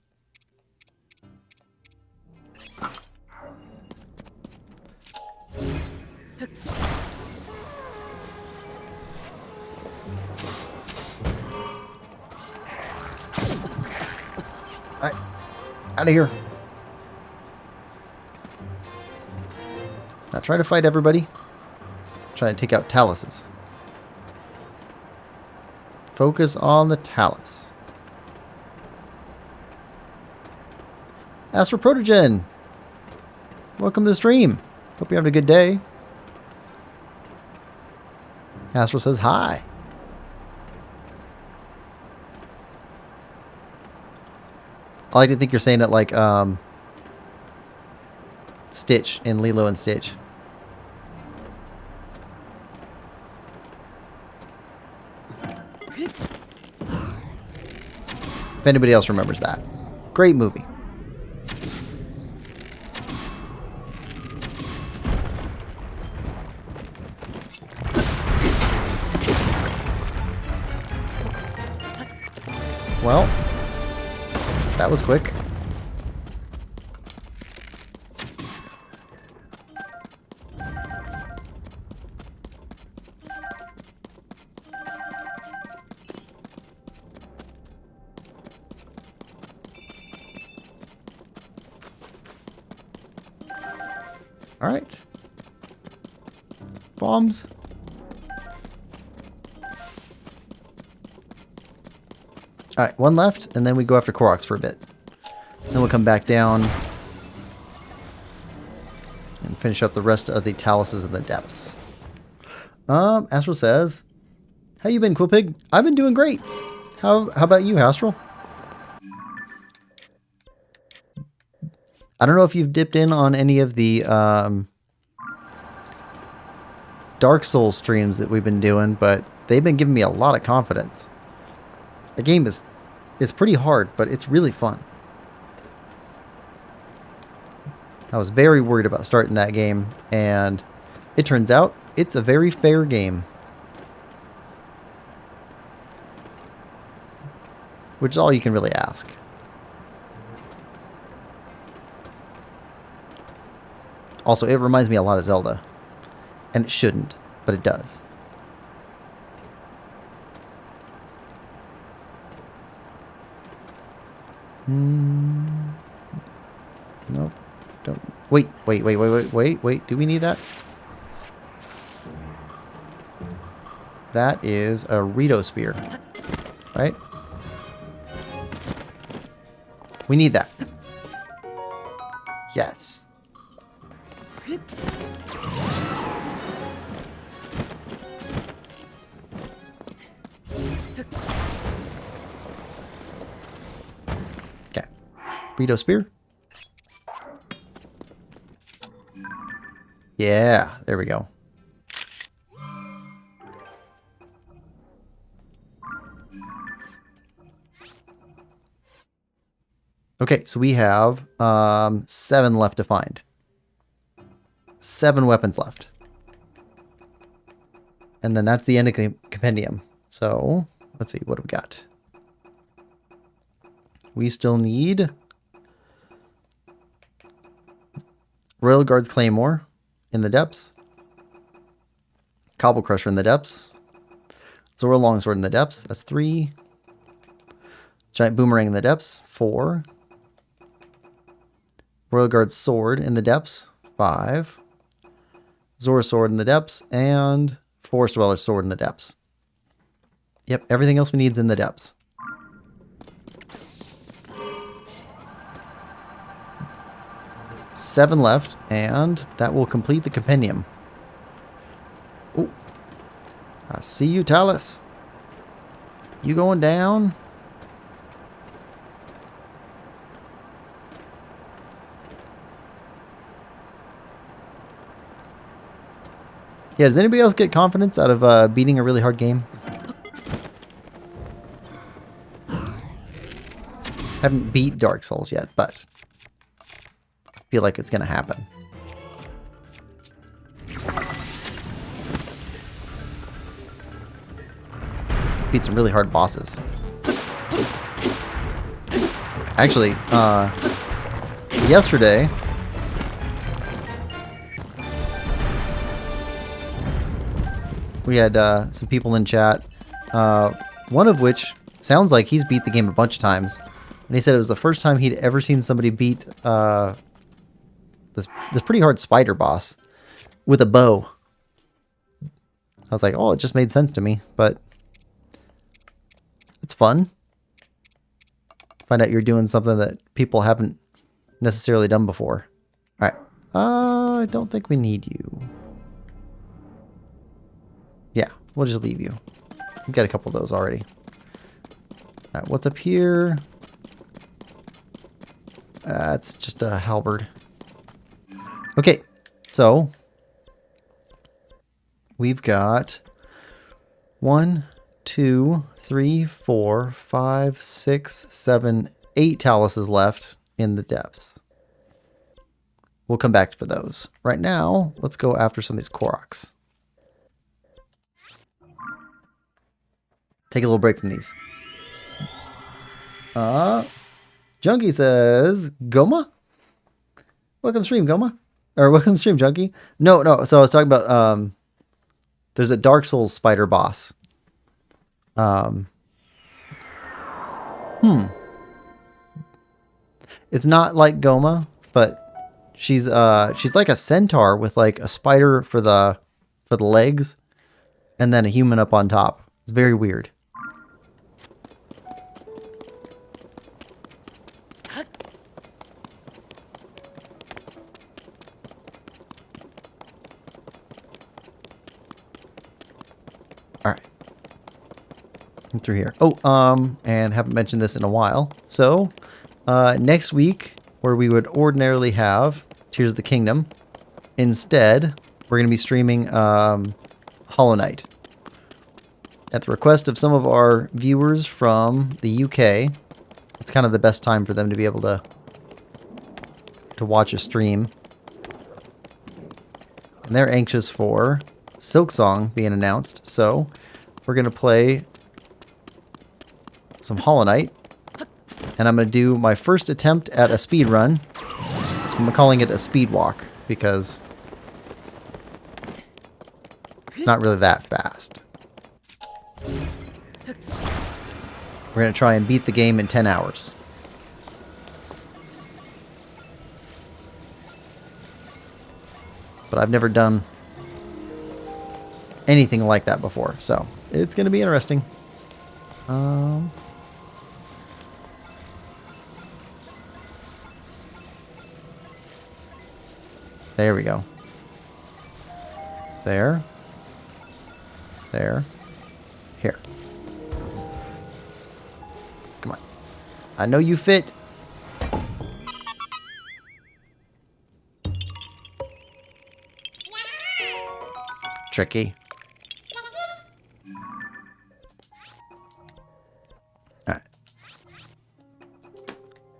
[SPEAKER 1] Alright, out of here. Not trying to fight everybody. Trying to take out Taluses. Focus on the Talus. Astro Protogen, welcome to the stream. Hope you're having a good day. Astro says hi. I like to think you're saying it like Stitch in Lilo and Stitch. If anybody else remembers that. Great movie. Well, that was quick. All right. Bombs. Alright, one left, and then we go after Koroks for a bit. Then we'll come back down and finish up the rest of the Taluses in the depths. Astral says, how you been, Quillpig? I've been doing great. How about you, Astral? I don't know if you've dipped in on any of the Dark Souls streams that we've been doing, but they've been giving me a lot of confidence. The game is pretty hard, but it's really fun. I was very worried about starting that game, and it turns out it's a very fair game. Which is all you can really ask. Also, it reminds me a lot of Zelda. And it shouldn't, but it does. Nope. Don't. Wait. Do we need that? That is a Rito Spear, right? We need that. Yes. Okay. Rito Spear. Yeah, there we go. Okay, so we have 7 left to find. 7 weapons left. And then that's the end of the compendium. So, let's see, what do we got? We still need Royal Guard's Claymore in the depths. Cobble Crusher in the depths. Zora Longsword in the depths. That's 3. Giant Boomerang in the depths. 4. Royal Guard's Sword in the depths. 5. Zora Sword in the depths. And Forest Dweller's Sword in the depths. Yep, everything else we need is in the depths. Seven left, and that will complete the compendium. Oh, I see you, Talus. You going down? Yeah, does anybody else get confidence out of beating a really hard game? Haven't beat Dark Souls yet, but I feel like it's gonna happen. Beat some really hard bosses. Actually, yesterday we had some people in chat, one of which sounds like he's beat the game a bunch of times. And he said it was the first time he'd ever seen somebody beat this pretty hard spider boss with a bow. I was like, oh, it just made sense to me, but it's fun. Find out you're doing something that people haven't necessarily done before. All right. I don't think we need you. Yeah, we'll just leave you. We've got a couple of those already. All right, what's up here? It's just a halberd. Okay, so we've got 1, 2, 3, 4, 5, 6, 7, 8 taluses left in the depths. We'll come back for those. Right now, let's go after some of these Koroks. Take a little break from these. Junkie says, Goma? Welcome to stream, Goma. Or welcome to stream, Junkie. No. So I was talking about, there's a Dark Souls spider boss. It's not like Goma, but she's like a centaur with like a spider for the legs, and then a human up on top. It's very weird. Alright. Through here. Oh, and haven't mentioned this in a while. So, next week, where we would ordinarily have Tears of the Kingdom, instead, we're going to be streaming Hollow Knight. At the request of some of our viewers from the UK, it's kind of the best time for them to be able to watch a stream. And they're anxious for Silksong being announced, so we're going to play some Hollow Knight, and I'm going to do my first attempt at a speed run. I'm calling it a speed walk because it's not really that fast. We're going to try and beat the game in 10 hours. But I've never done anything like that before, so It's going to be interesting. There we go. There. There. Here. Come on. I know you fit. Tricky. Alright.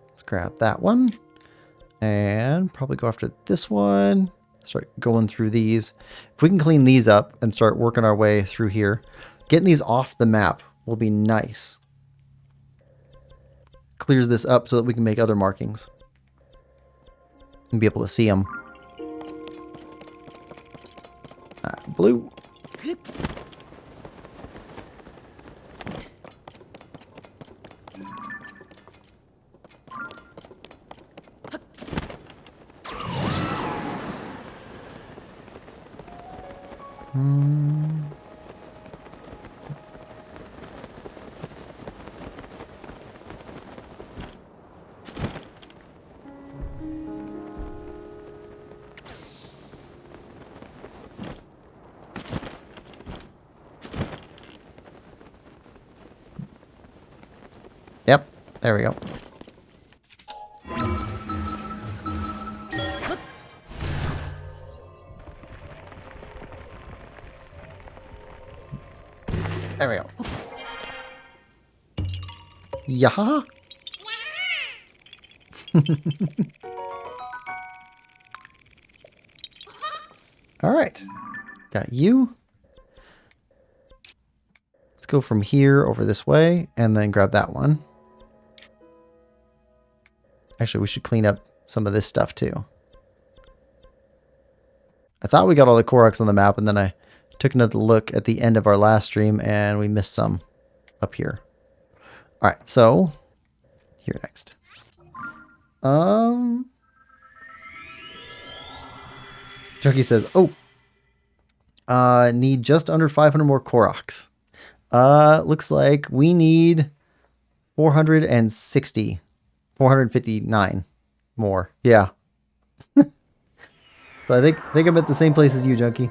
[SPEAKER 1] Let's grab that one. And probably go after this one. Start going through these. If we can clean these up and start working our way through here, getting these off the map will be nice. Clears this up so that we can make other markings and be able to see them. Blue. Yep, there we go. There we go. Yeah. All right. Got you. Let's go from here over this way and then grab that one. Actually, we should clean up some of this stuff too. I thought we got all the Koroks on the map, and then I took another look at the end of our last stream and we missed some up here. All right, so here next. Chucky says, "Oh, need just under 500 more Koroks. Looks like we need 460, 459 more. Yeah." So I think I'm at the same place as you, Junkie.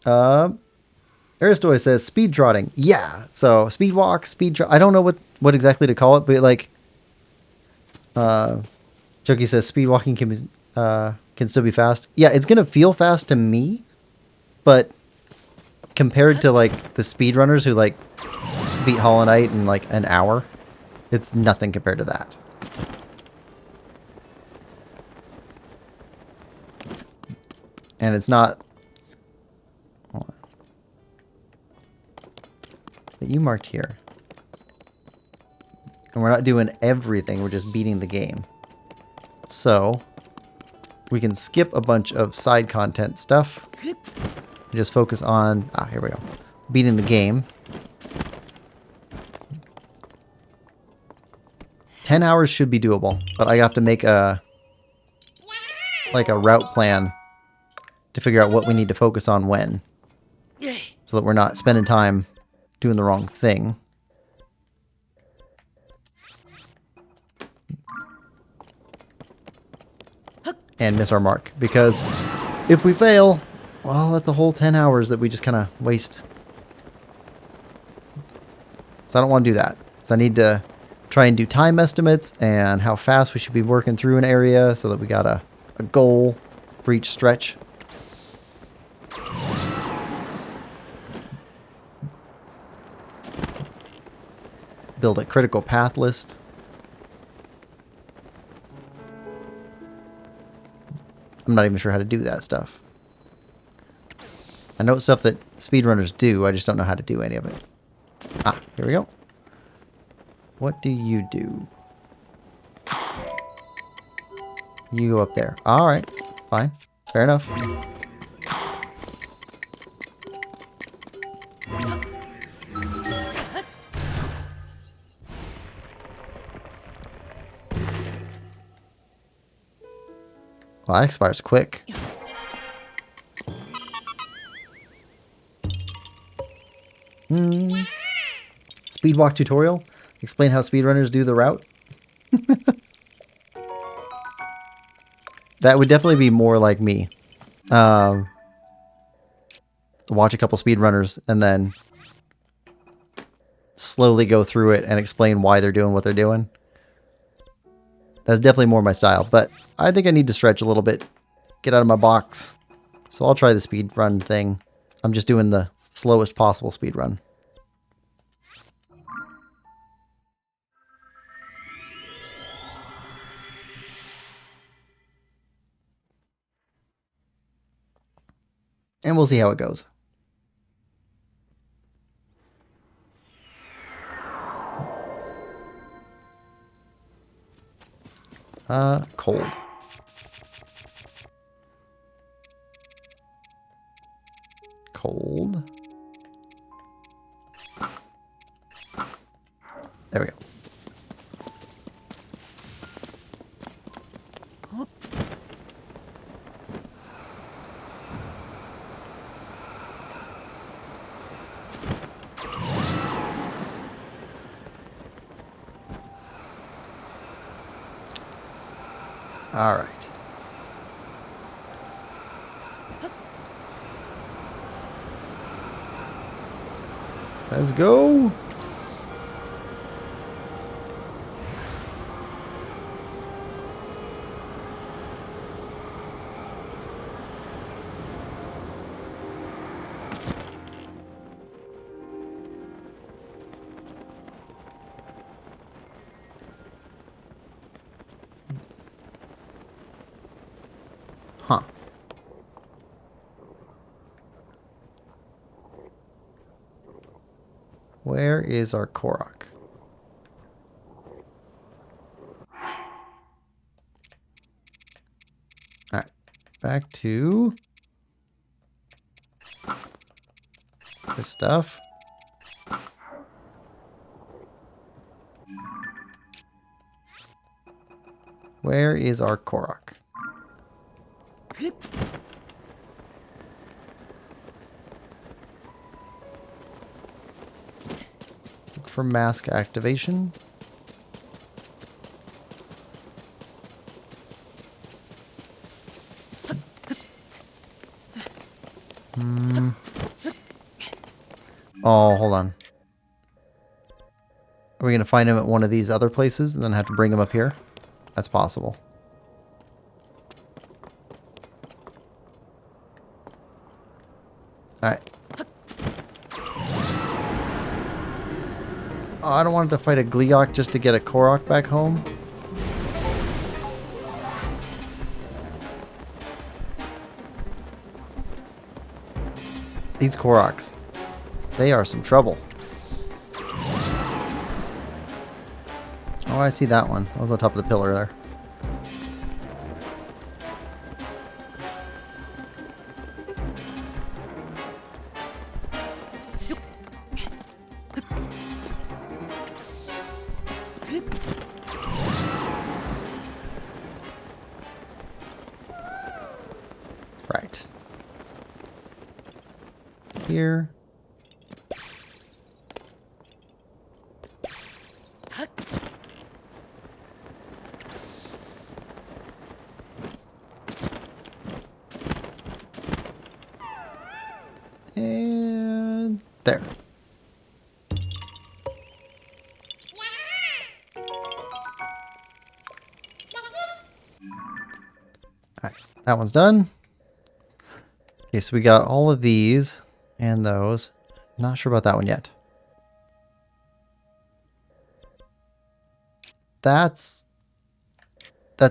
[SPEAKER 1] Aristoy says speed trotting. Yeah. So speed walk, speed trot. I don't know what exactly to call it, but like, Junkie says speed walking can still be fast. Yeah, it's gonna feel fast to me, but compared to like the speedrunners who like beat Hollow Knight in like an hour, it's nothing compared to that. And it's not that you marked here. And we're not doing everything, we're just beating the game. So we can skip a bunch of side content stuff and just focus on, here we go, beating the game. 10 hours should be doable, but I have to make a route plan to figure out what we need to focus on when, so that we're not spending time doing the wrong thing. And miss our mark, because if we fail, well, that's a whole 10 hours that we just kind of waste. So I don't want to do that. So I need to try and do time estimates and how fast we should be working through an area so that we got a goal for each stretch. Build a critical path list. I'm not even sure how to do that stuff. I know it's stuff that speedrunners do, I just don't know how to do any of it. Here we go. What do you do? You go up there. Alright, fine. Fair enough. Well, that expires quick. Speedwalk tutorial. Explain how speedrunners do the route. That would definitely be more like me. Watch a couple speedrunners and then slowly go through it and explain why they're doing what they're doing. That's definitely more my style, but I think I need to stretch a little bit, get out of my box. So I'll try the speed run thing. I'm just doing the slowest possible speed run. And we'll see how it goes. Cold. Cold. There we go. All right. Let's go. Huh. Where is our Korok? Alright. Back to this stuff. Where is our Korok? Look for mask activation. Oh, hold on. Are we going to find him at one of these other places and then have to bring him up here? That's possible. Alright. Oh, I don't want to fight a Gleeok just to get a Korok back home. These Koroks, they are some trouble. Oh, I see that one. That was on top of the pillar there. Right. Here. And there. Alright, that one's done. Okay, so we got all of these and those. Not sure about that one yet. That's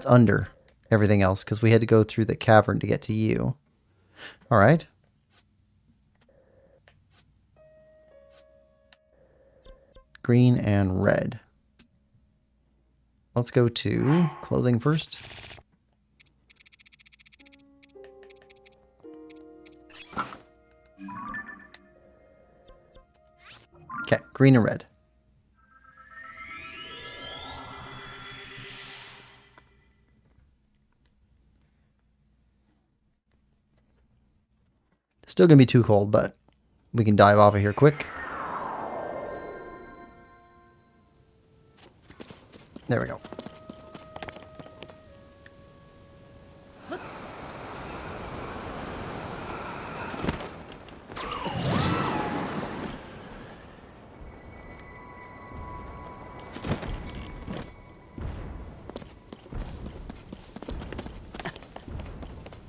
[SPEAKER 1] under everything else because we had to go through the cavern to get to you. Alright. Green and red. Let's go to clothing first. Okay, green and red. Still gonna be too cold, but we can dive off of here quick. There we go.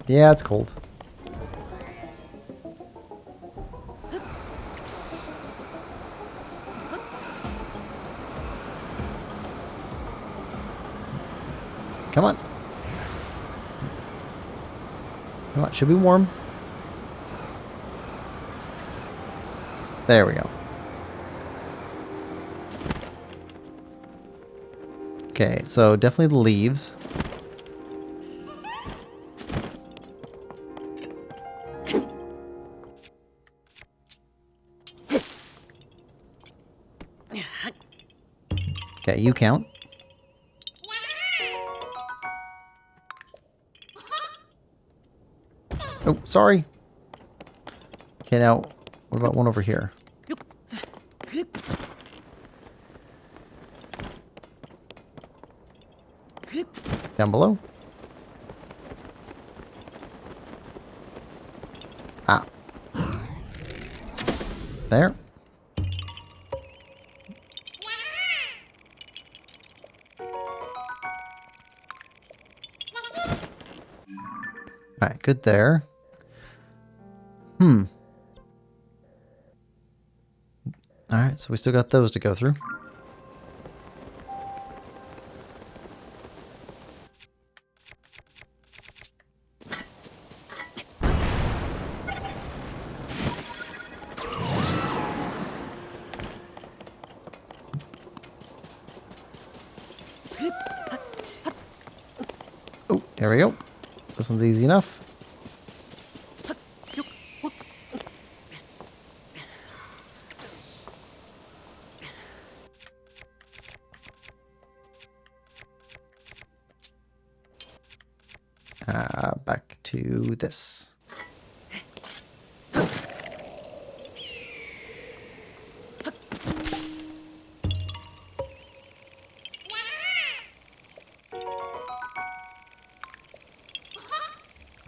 [SPEAKER 1] Yeah, it's cold. Come on. Come on, should be warm. There we go. Okay, so definitely the leaves. Okay, you count. Oh, sorry. Okay, now, what about one over here? Down below? Ah. There. Alright, good there. Alright, so we still got those to go through. Oh, there we go. This one's easy enough. Back to this.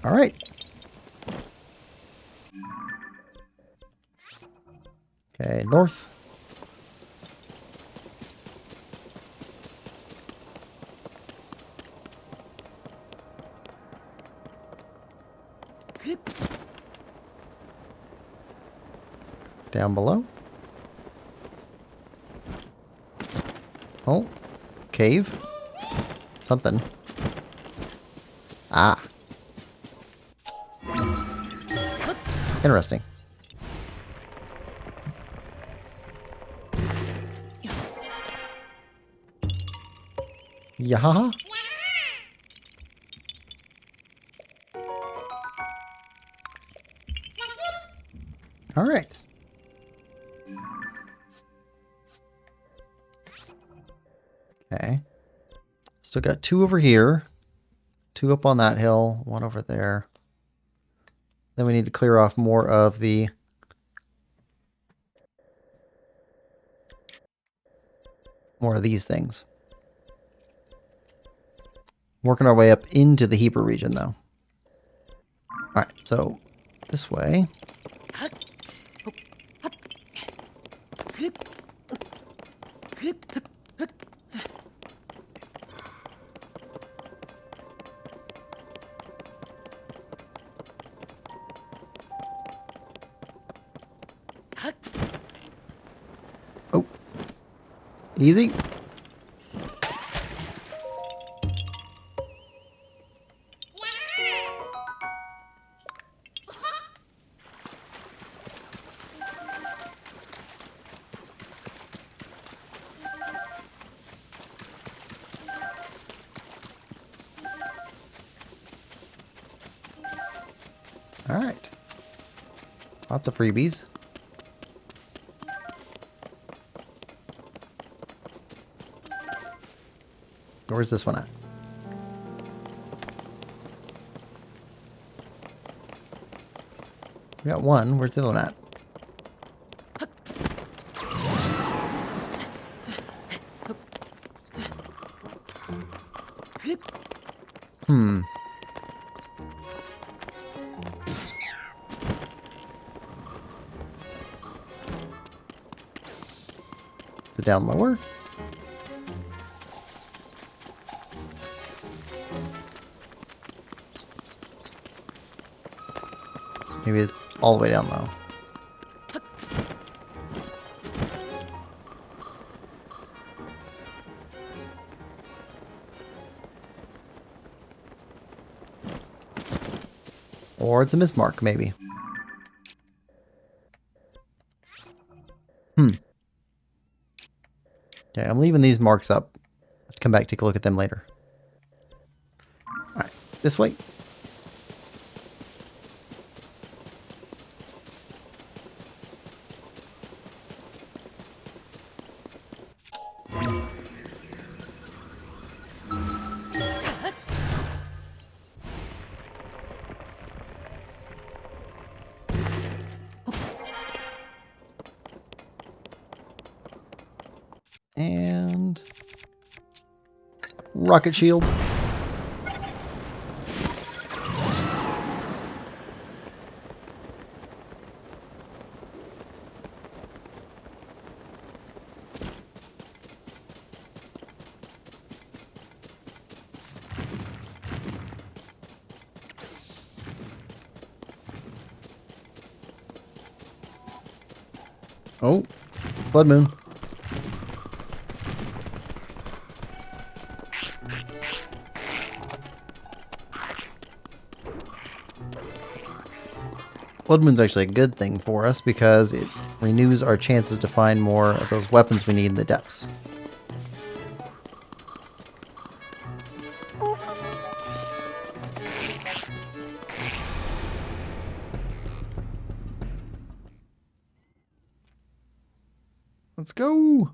[SPEAKER 1] All right. Okay, north. Down below. Oh, cave. Something. Ah. Interesting. Yeah. All right. Okay. Still got two over here. Two up on that hill. One over there. Then we need to clear off more of the... more of these things. Working our way up into the Hebrew region, though. Alright, so this way. Oh. Easy. All right. Lots of freebies. Where's this one at? We got one. Where's the other one at? it down lower. Maybe it's all the way down low. Or it's a mismark, maybe. Okay, I'm leaving these marks up. Come back, take a look at them later. Alright, this way. And rocket shield. Oh, blood moon. Blood moon's actually a good thing for us because it renews our chances to find more of those weapons we need in the depths. Let's go!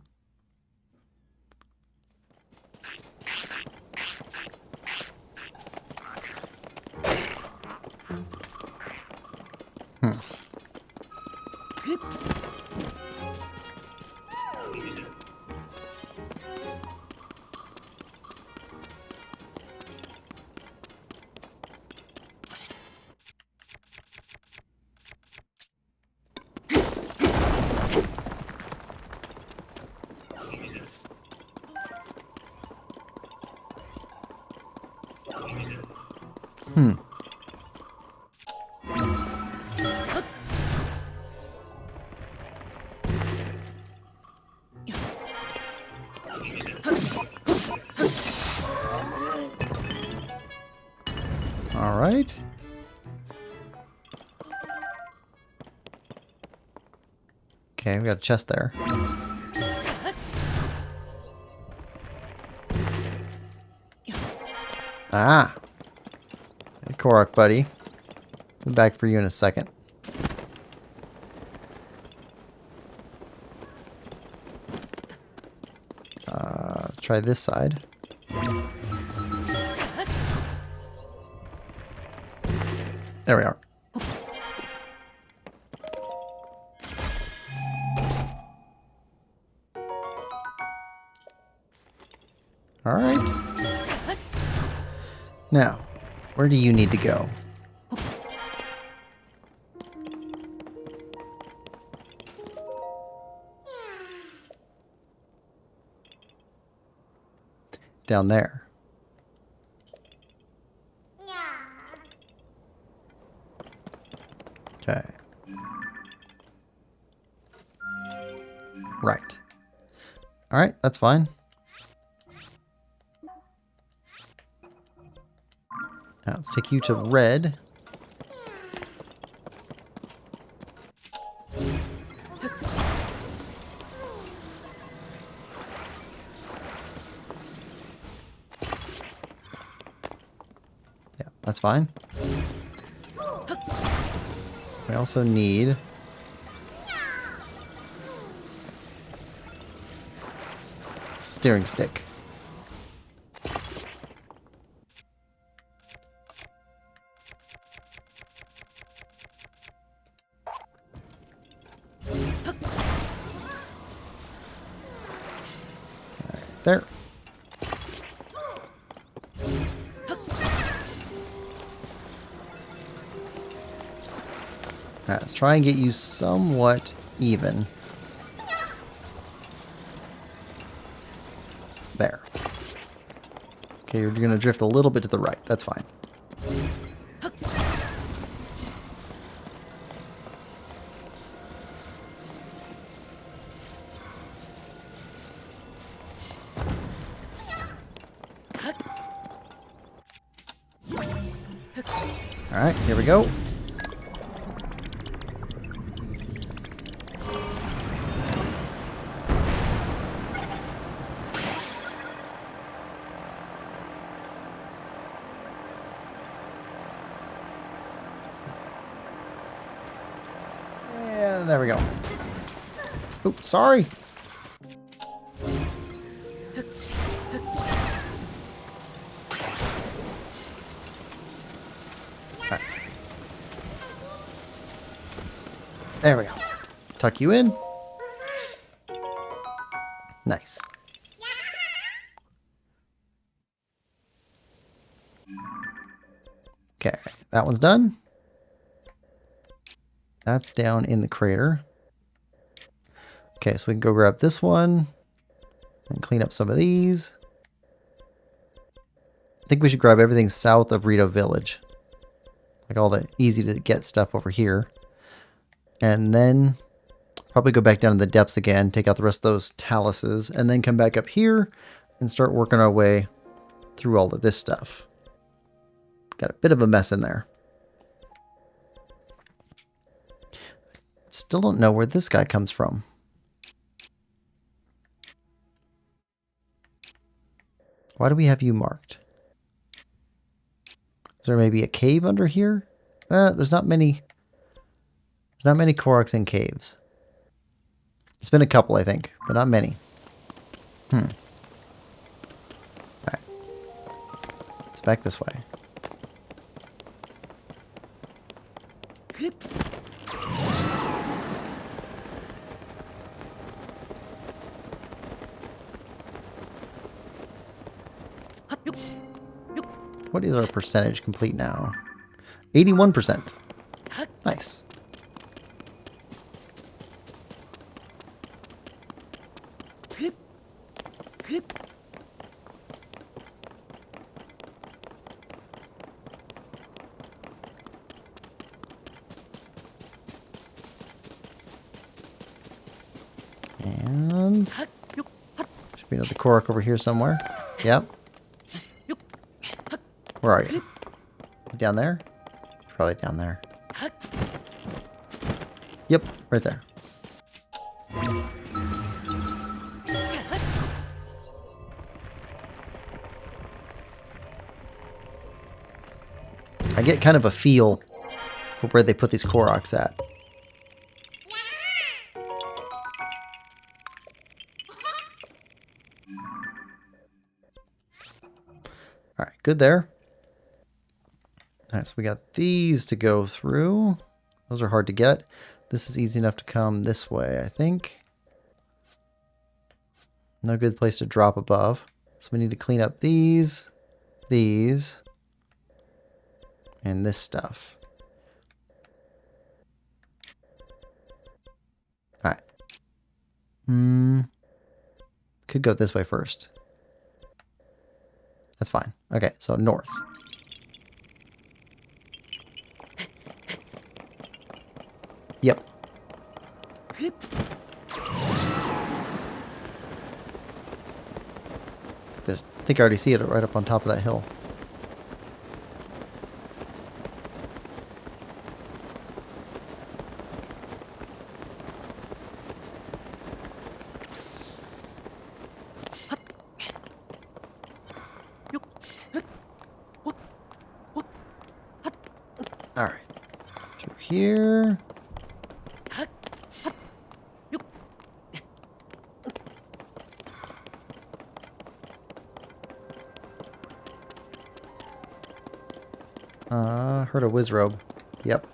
[SPEAKER 1] All right. Okay, we got a chest there. Ah! Hey, Korok, buddy. I'll be back for you in a second. Let's try this side. There we are. All right. Now, where do you need to go? Down there. Okay. Right. All right, that's fine. Now let's take you to red. Yeah, that's fine. We also need steering stick. There. Alright, let's try and get you somewhat even. Okay, you're going to drift a little bit to the right. That's fine. Alright, here we go. And there we go. Oops, sorry. Right. There we go. Tuck you in. Nice. Okay, that one's done. That's down in the crater. Okay, so we can go grab this one and clean up some of these. I think we should grab everything south of Rito Village. Like all the easy to get stuff over here. And then probably go back down to the depths again, take out the rest of those taluses, and then come back up here and start working our way through all of this stuff. Got a bit of a mess in there. Still don't know where this guy comes from. Why do we have you marked? Is there maybe a cave under here? There's not many. There's not many Koroks in caves. It's been a couple, I think, but not many. Alright. It's back this way. What is our percentage complete now? 81%. Nice. And should be another Korok over here somewhere. Yep. Where are you? Down there? Probably down there. Yep, right there. I get kind of a feel for where they put these Koroks at. Alright, good there. Alright, so we got these to go through. Those are hard to get. This is easy enough to come this way, I think. No good place to drop above. So we need to clean up these, and this stuff. Alright. Could go this way first. That's fine. Okay, so north. Yep. I think I already see it right up on top of that hill. All right. Through here. Heard a Wizrobe. Yep.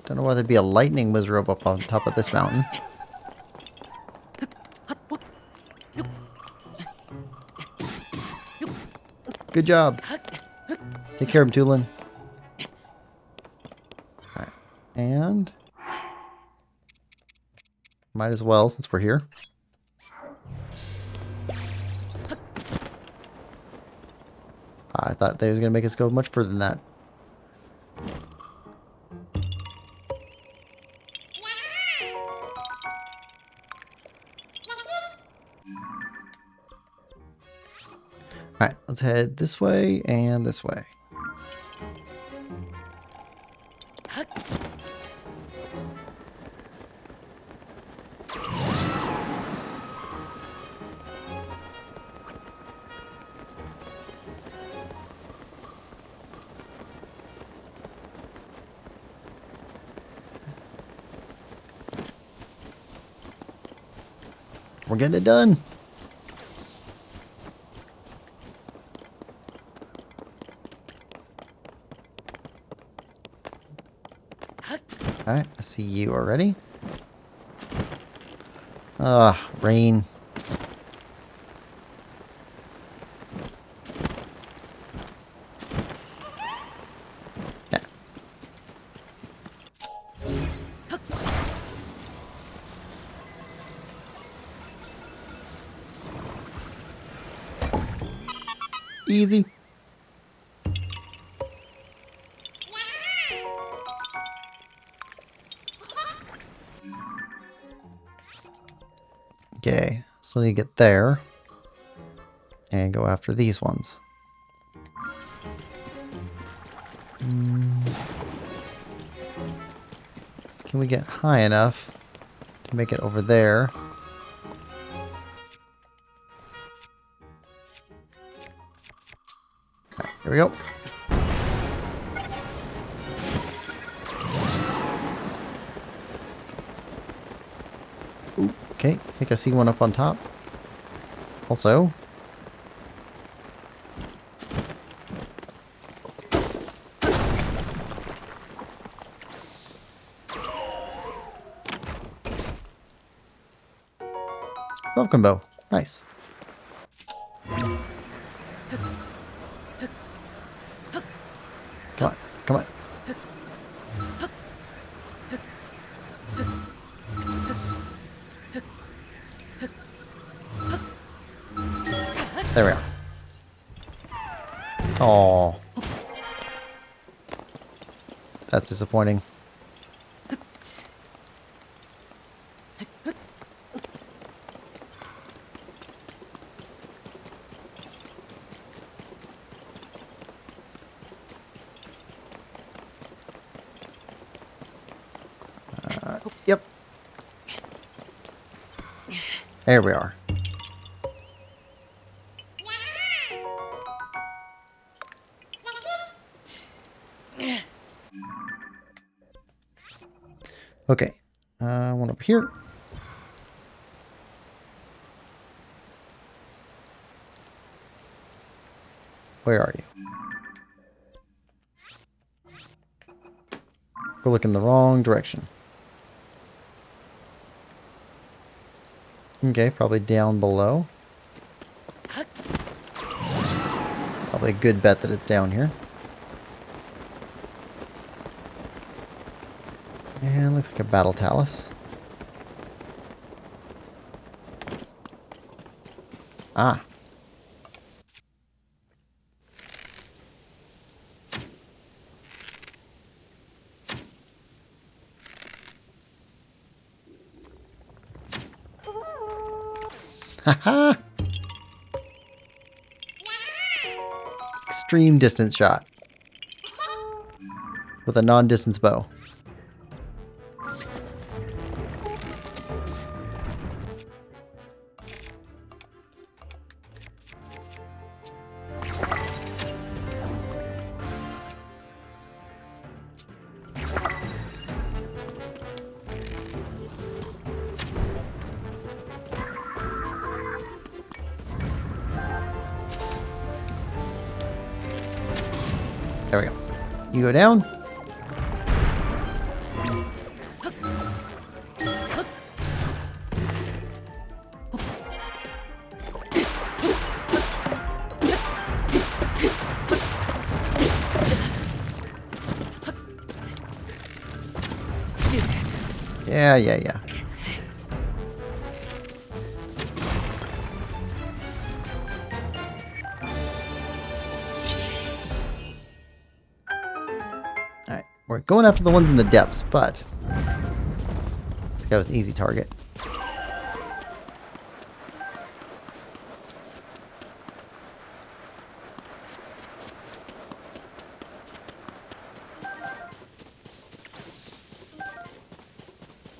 [SPEAKER 1] Don't know why there'd be a lightning Wizrobe up on top of this mountain. Good job. Take care of him, Tulin. Alright. And might as well, since we're here. I thought they was going to make us go much further than that. Alright, let's head this way and this way. We're getting it done. Alright, I see you already. Ah, rain. Yeah. Easy. Okay, so you get there and go after these ones. Can we get high enough to make it over there? Alright, here we go. Ooh, okay, I think I see one up on top. Also, welcome bow. Nice. Come on, come on. There we are. Oh, that's disappointing. Yep. There we are. Okay. One over here. Where are you? We're looking the wrong direction. Okay, probably down below. Probably a good bet that it's down here. And looks like a battle Talus. Ah. Haha. Extreme distance shot. With a non-distance bow. There we go. You go down. Yeah. We're going after the ones in the depths, but this guy was an easy target.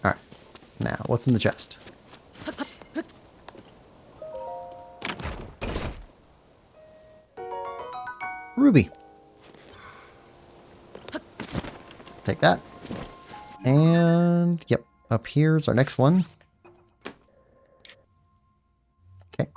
[SPEAKER 1] Alright. Now, what's in the chest? Ruby. Take that. And, yep, up here's our next one. Okay.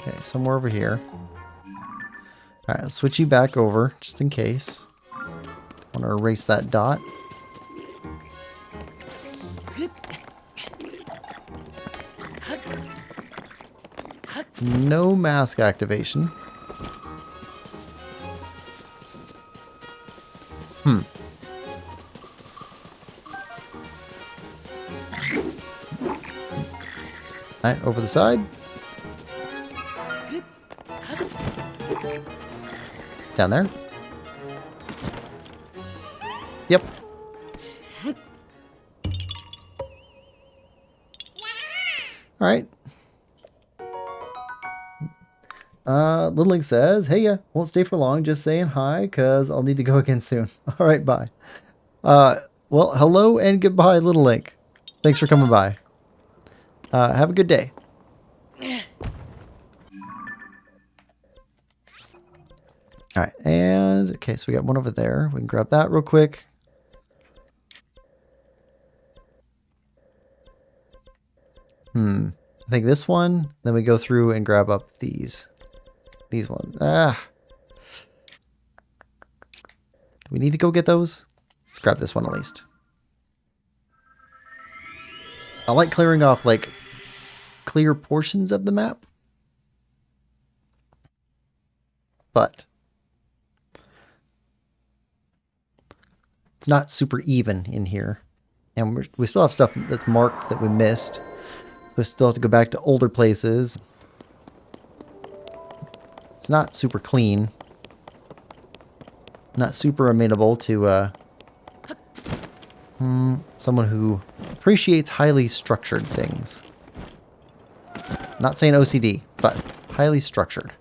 [SPEAKER 1] Okay, somewhere over here. Alright, let's switch you back over, just in case. I want to erase that dot. No mask activation. Alright, over the side. Down there. Yep. Alright. Little Link says, hey, won't stay for long, just saying hi, cause I'll need to go again soon. Alright, bye. Well, hello and goodbye, Little Link. Thanks for coming by. Have a good day. Alright, and okay, so we got one over there. We can grab that real quick. I think this one, then we go through and grab up these. These ones. Do we need to go get those? Let's grab this one at least. I like clearing off, like, clear portions of the map. But it's not super even in here. And we still have stuff that's marked that we missed. So we still have to go back to older places. It's not super clean. Not super amenable to someone who appreciates highly structured things. Not saying OCD, but highly structured.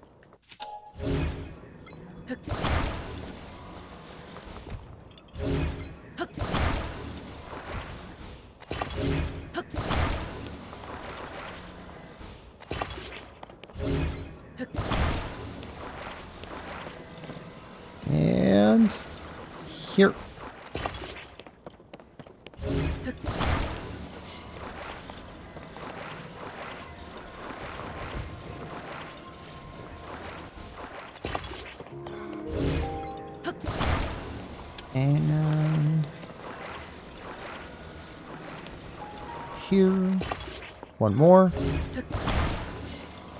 [SPEAKER 1] And here. And here. One more.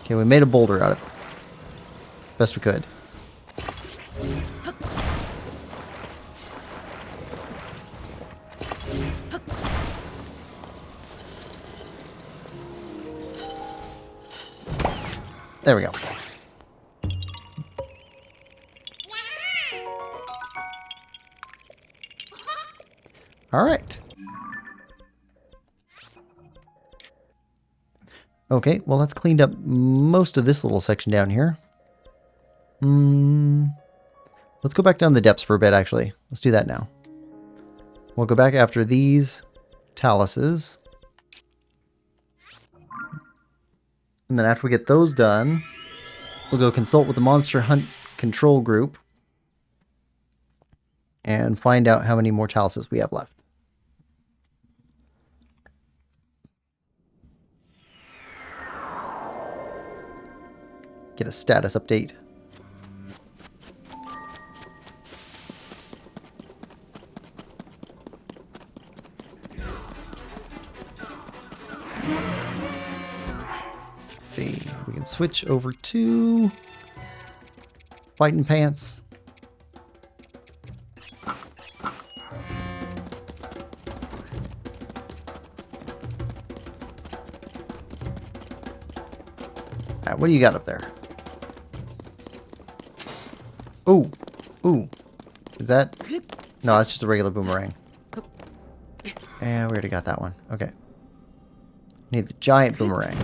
[SPEAKER 1] Okay, we made a boulder out of it. Best we could. There we go. All right. Okay, well, that's cleaned up most of this little section down here. Let's go back down the depths for a bit, actually. Let's do that now. We'll go back after these taluses. And then after we get those done, we'll go consult with the Monster Hunt Control Group and find out how many more taluses we have left. Get a status update. switch over to fighting pants. Alright, what do you got up there? Ooh. Ooh. Is that... No, that's just a regular boomerang. And we already got that one. Okay. Need the giant boomerang.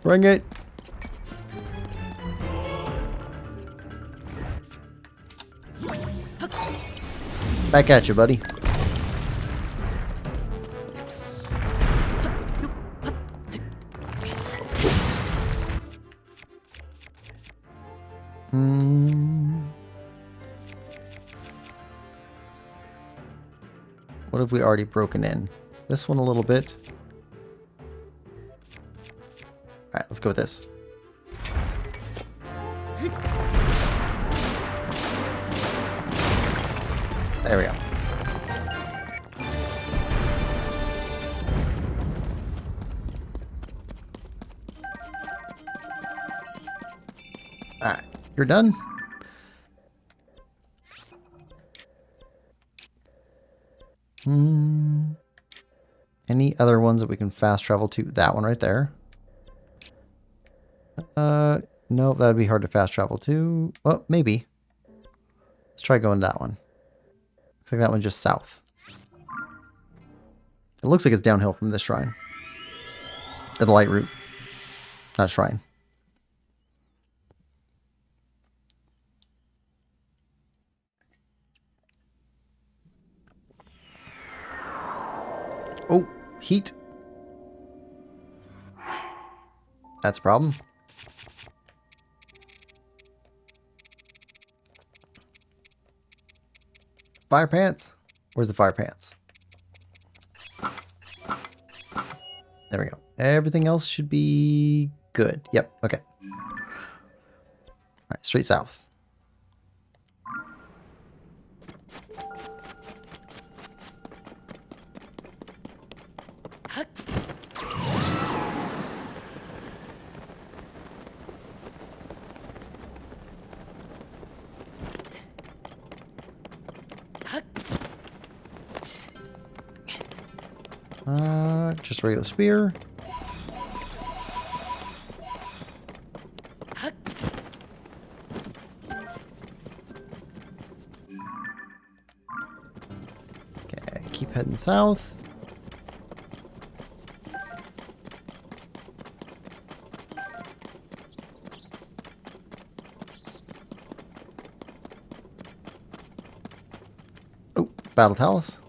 [SPEAKER 1] Bring it. Back at you, buddy. What have we already broken in? This one a little bit. Alright, let's go with this. There we go. Alright, you're done? Any other ones that we can fast travel to? That one right there. No, that'd be hard to fast travel to. Well, maybe. Let's try going to that one. Looks like that one's just south. It looks like it's downhill from this shrine. Or the light route. Not shrine. Oh, heat. That's a problem. Fire pants. Where's the fire pants? There we go. Everything else should be good. Yep. Okay. All right. Straight south. Just a regular spear. Okay, keep heading south. Oh, Battle Talus.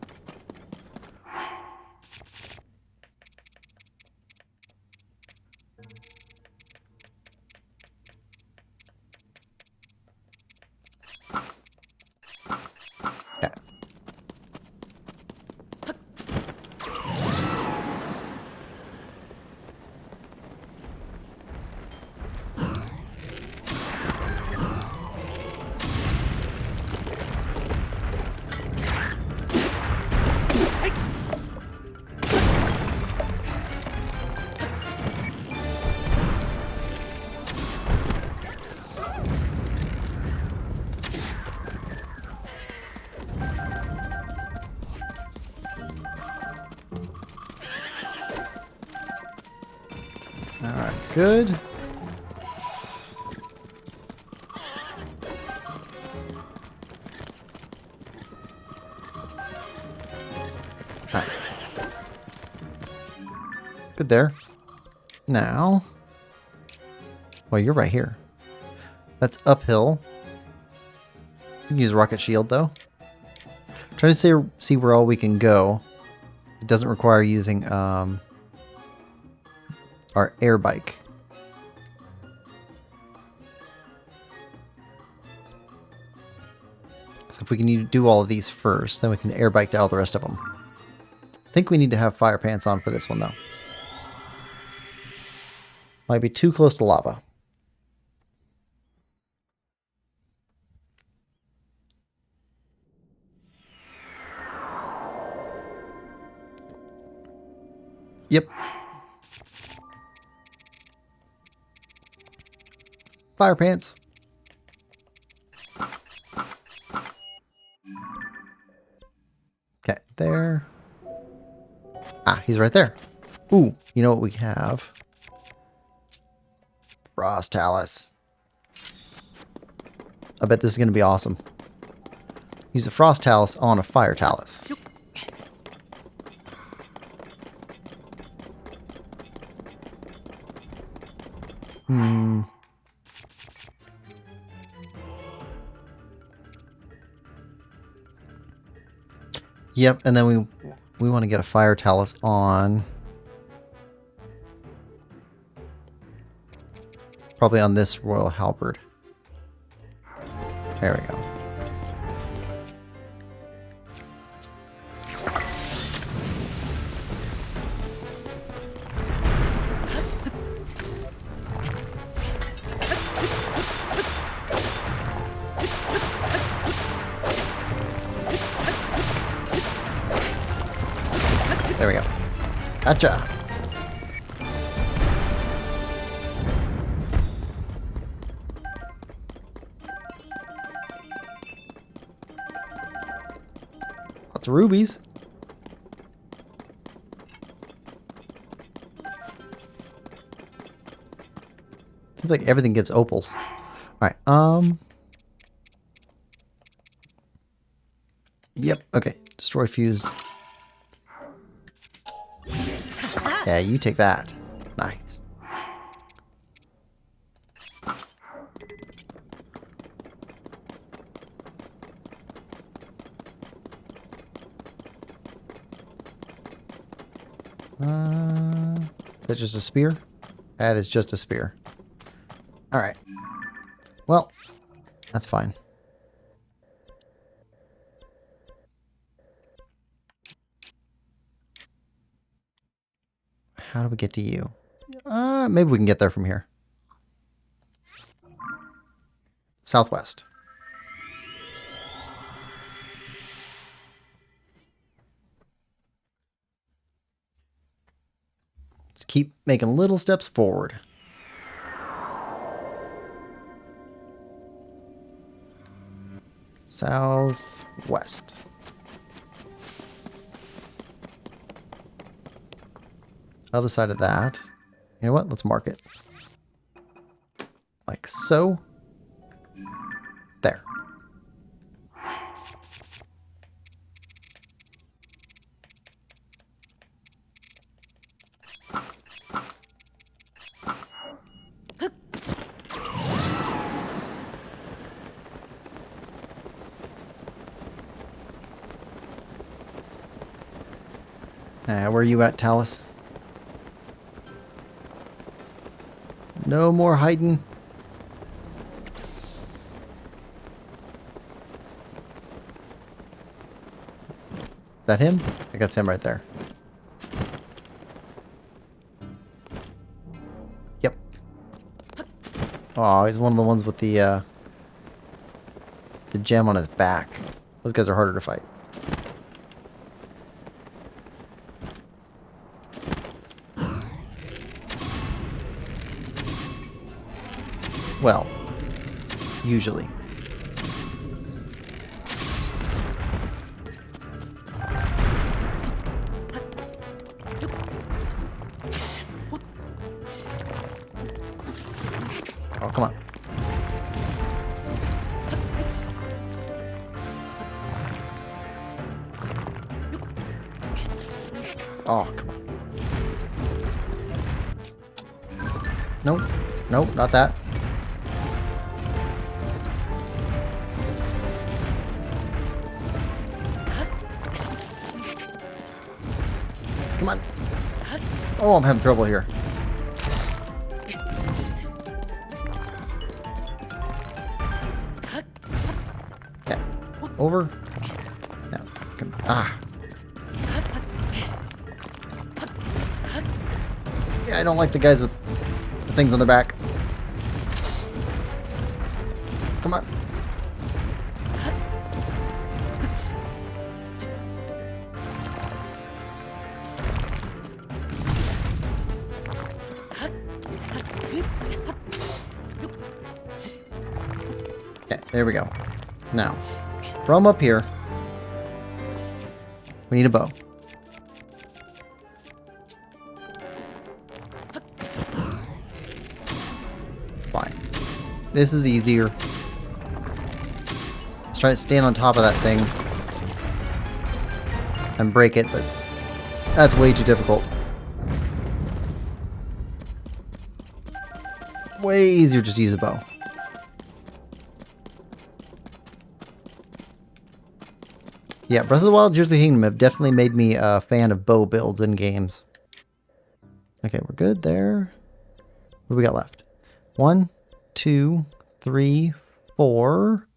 [SPEAKER 1] Alright, good. Alright. Good there. Now... Well, you're right here. That's uphill. We can use a rocket shield, though. Try to see where all we can go. It doesn't require using our air bike. So if we can do all of these first, then we can air bike to all the rest of them. I think we need to have fire pants on for this one, though. Might be too close to lava. Yep. Fire pants. Okay, there. Ah, he's right there. Ooh, you know what we have? Frost Talus. I bet this is going to be awesome. Use a Frost Talus on a Fire Talus. Yep, and then we want to get a Fire Talus on... Probably on this Royal Halberd. There we go. There we go. Gotcha. Lots of rubies. Seems like everything gives opals. Alright, Yep, okay. Destroy fused. Yeah, you take that. Nice. Is that just a spear? That is just a spear. Alright. Well, that's fine. How do we get to you? Maybe we can get there from here. Southwest. Just keep making little steps forward. Southwest. Other side of that. You know what? Let's mark it. Like so. There. Where are you at, Talus? No more hiding. Is that him? I think that's him right there. Yep. Oh, he's one of the ones with the gem on his back. Those guys are harder to fight. Well, usually. Oh, come on. Oh, come on. Nope. Nope, not that. Come on. Oh, I'm having trouble here. Yeah. Over. No. Come. Ah. Yeah, I don't like the guys with the things on their back. Come on. Okay, there we go. Now, from up here, we need a bow. Fine. This is easier. Let's try to stand on top of that thing and break it, but that's way too difficult. Way easier just to use a bow. Yeah, Breath of the Wild, Tears of the Kingdom have definitely made me a fan of bow builds in games. Okay, we're good there. What do we got left? 1, 2, 3, 4.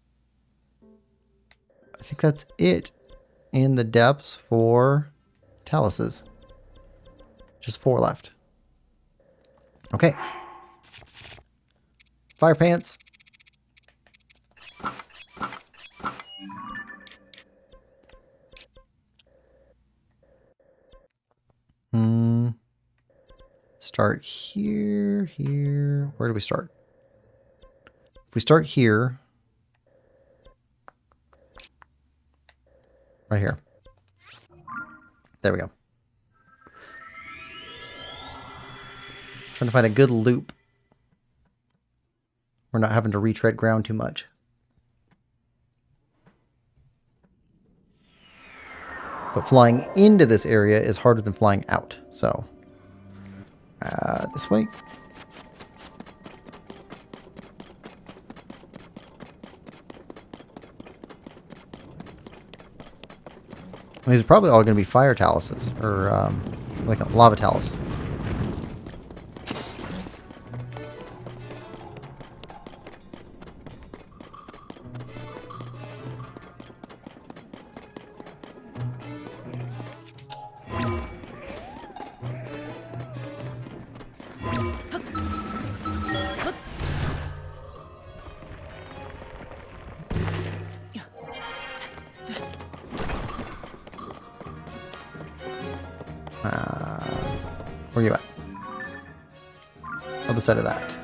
[SPEAKER 1] I think that's it in the depths for Taluses. Just 4 left. Okay. Fire pants. Start here, here. Where do we start? If we start here, right here. There we go. Trying to find a good loop. We're not having to retread ground too much. But flying into this area is harder than flying out. So, this way. These are probably all going to be fire taluses, or like a lava talus. Where you at? Other side of that.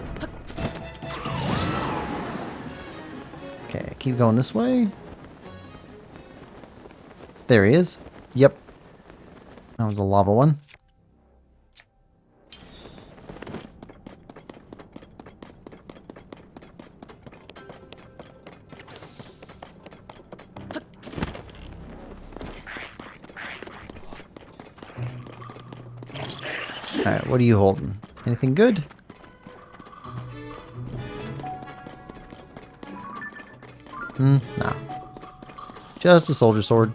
[SPEAKER 1] Okay, keep going this way. There he is. Yep. That was a lava one. Alright, what are you holding? Anything good? No. Just a soldier sword.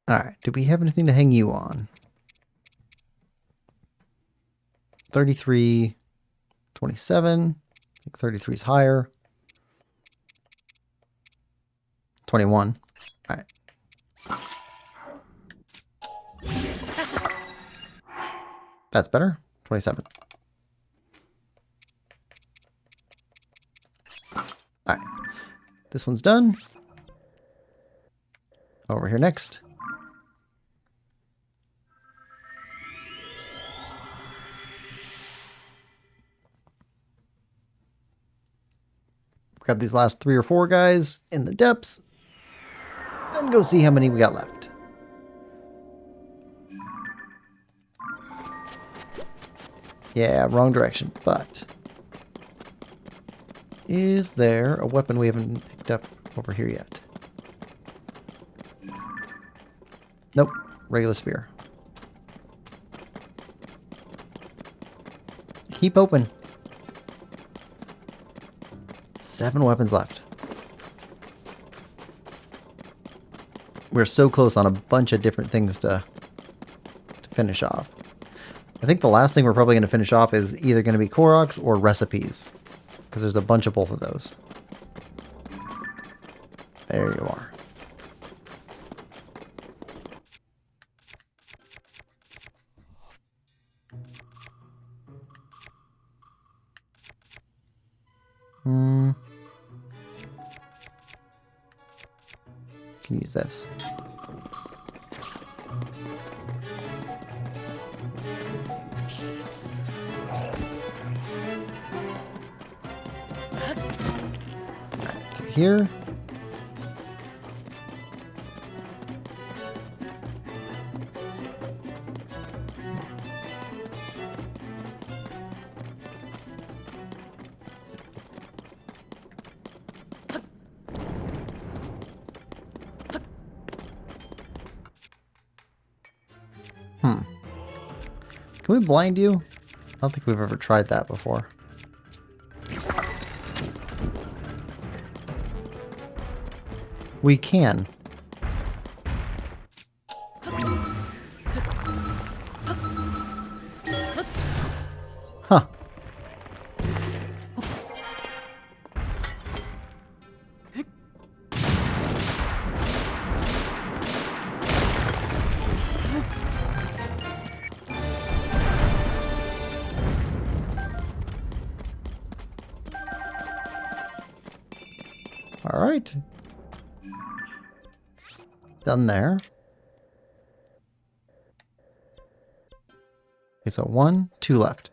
[SPEAKER 1] Alright, do we have anything to hang you on? 33, 27. I think 33 is higher. 21. Alright. That's better. 27. Alright. This one's done. Over here next. Grab these last 3 or 4 guys in the depths. Then go see how many we got left. Yeah, wrong direction, but... Is there a weapon we haven't picked up over here yet. Nope. Regular spear. Keep open. 7 weapons left. We're so close on a bunch of different things to finish off. I think the last thing we're probably going to finish off is either going to be Koroks or recipes. Because there's a bunch of both of those. There you are. Can use this. Alright, through here. Can we blind you? I don't think we've ever tried that before. We can. Huh. All right. Done there. Okay, so 1, 2 left.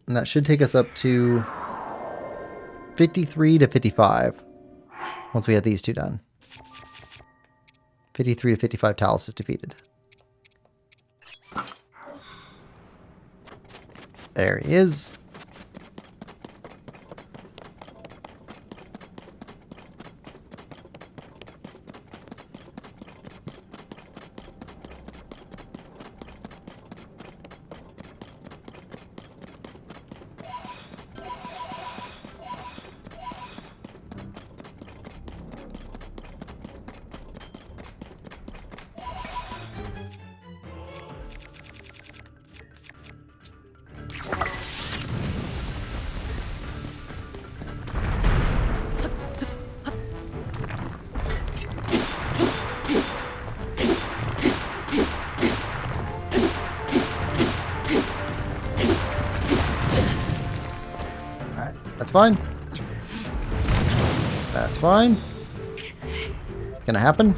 [SPEAKER 1] And that should take us up to 53 to 55 once we have these two done. 53 to 55 Talus is defeated. There he is. That's fine. That's fine. It's gonna happen.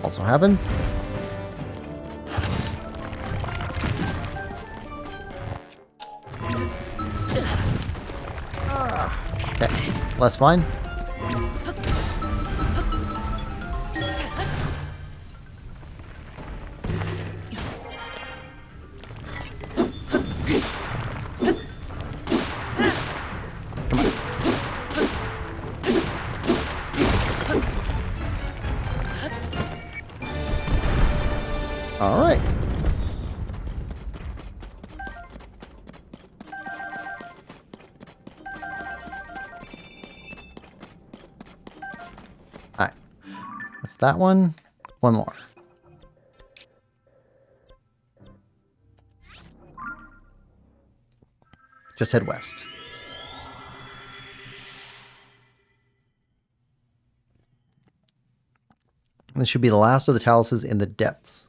[SPEAKER 1] Also happens. Okay, that's fine. All right. All right. That's that one. One more. Just head west. And this should be the last of the taluses in the depths.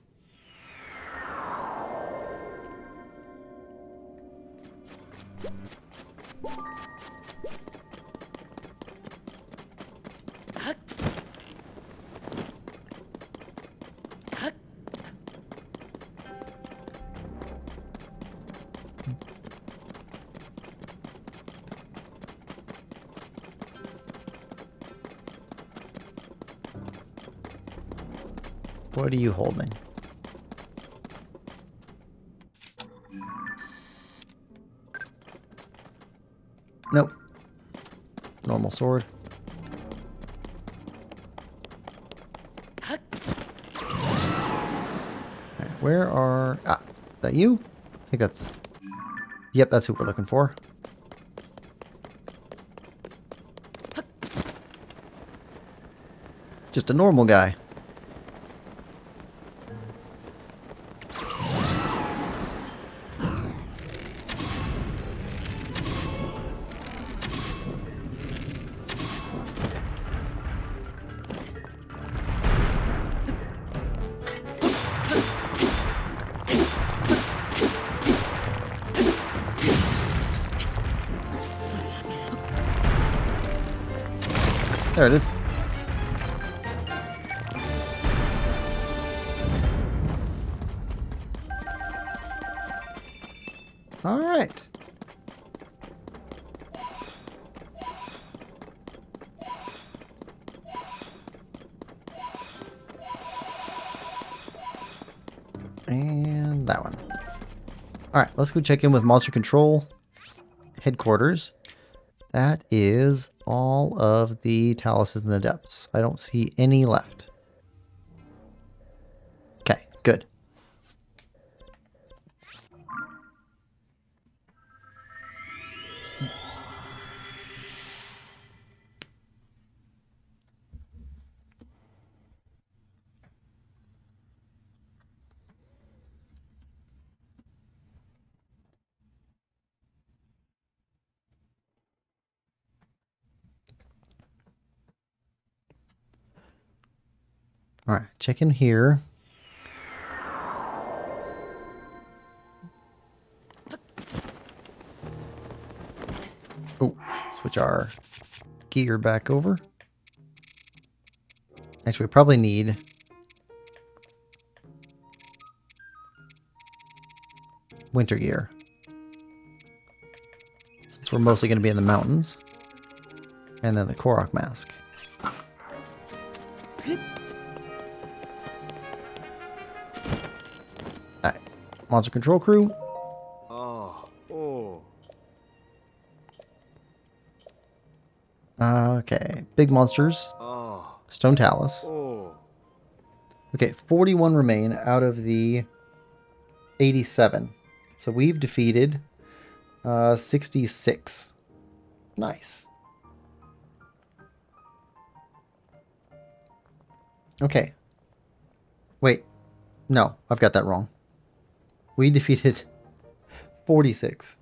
[SPEAKER 1] What are you holding? Nope. Normal sword. Okay, where are... Ah, is that you? I think that's... Yep, that's who we're looking for. Just a normal guy. There it is. All right. And that one. All right, let's go check in with Monster Control headquarters. That is all of the Taluses in the depths. I don't see any left. Okay, good. All right, check in here. Oh, switch our gear back over. Actually, we probably need winter gear, since we're mostly going to be in the mountains. And then the Korok mask. Alright, Monster Control crew.
[SPEAKER 2] Oh. Oh.
[SPEAKER 1] Okay, big monsters.
[SPEAKER 2] Oh.
[SPEAKER 1] Stone Talus.
[SPEAKER 2] Oh.
[SPEAKER 1] Okay, 41 remain out of the 87. So we've defeated 66. Nice. Okay. Wait. No, I've got that wrong. We defeated 46.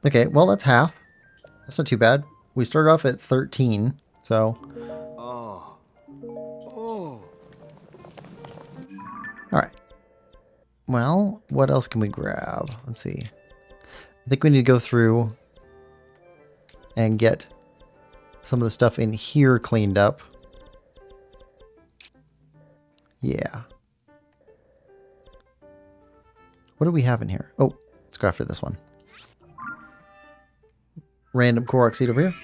[SPEAKER 1] Okay, well, that's half. That's not too bad. We started off at 13, so...
[SPEAKER 2] Oh. Oh.
[SPEAKER 1] Alright. Well, what else can we grab? Let's see. I think we need to go through and get some of the stuff in here cleaned up. Yeah. What do we have in here? Oh, let's go after this one. Random Korok seed over here.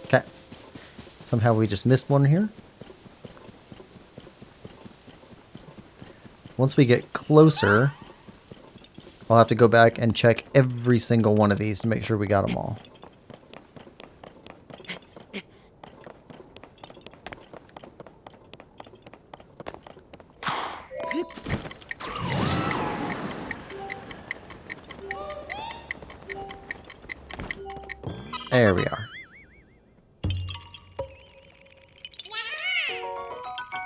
[SPEAKER 1] Okay. Somehow we just missed one here. Once we get closer, I'll have to go back and check every single one of these to make sure we got them all. There we are.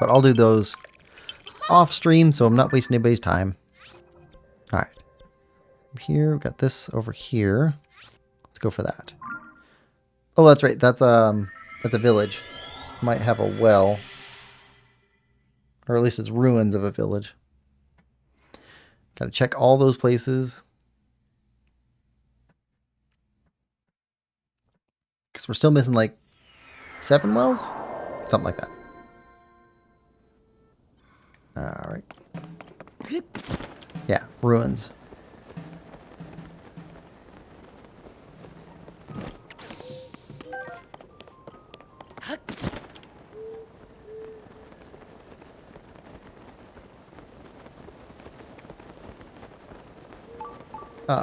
[SPEAKER 1] But I'll do those off stream, so I'm not wasting anybody's time. Alright. Here, we've got this over here. Let's go for that. Oh, that's right. That's a village. Might have a well. Or at least it's ruins of a village. Gotta check all those places. Because we're still missing like 7 wells? Something like that. Alright. Yeah, ruins.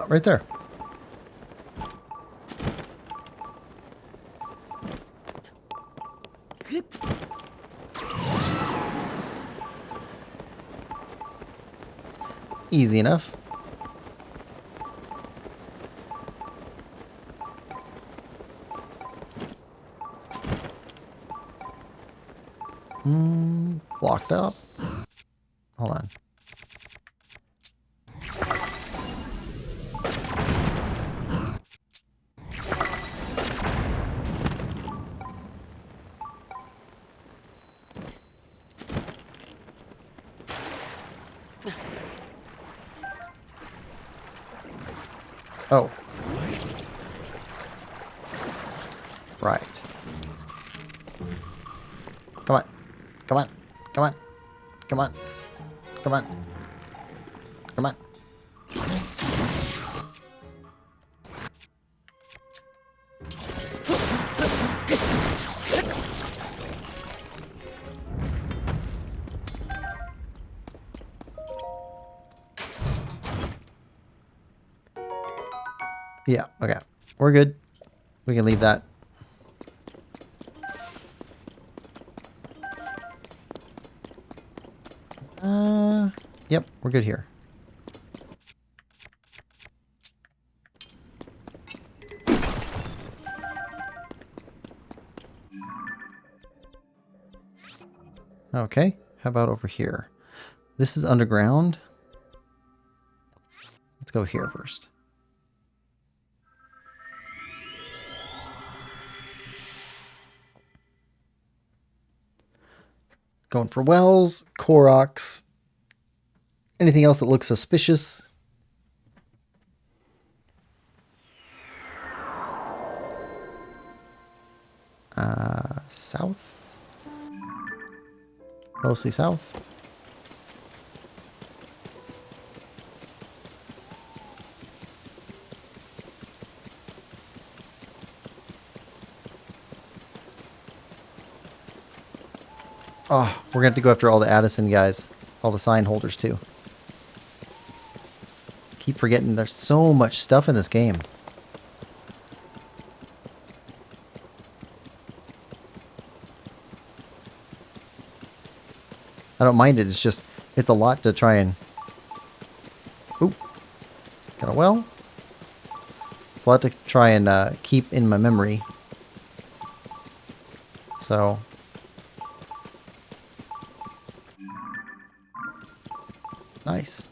[SPEAKER 1] Right there. Easy enough. Blocked up. Hold on. Oh. Right. Come on. Come on. Come on. Come on. Come on. Come on. Yeah, okay. We're good. We can leave that. Yep, we're good here. Okay, how about over here? This is underground. Let's go here first. Going for wells, Koroks, anything else that looks suspicious. South? Mostly south. Oh, we're going to have to go after all the Addison guys. All the sign holders, too. Keep forgetting there's so much stuff in this game. I don't mind it. It's just, it's a lot to try and... Oop. Got a well. It's a lot to try and keep in my memory. So... Nice.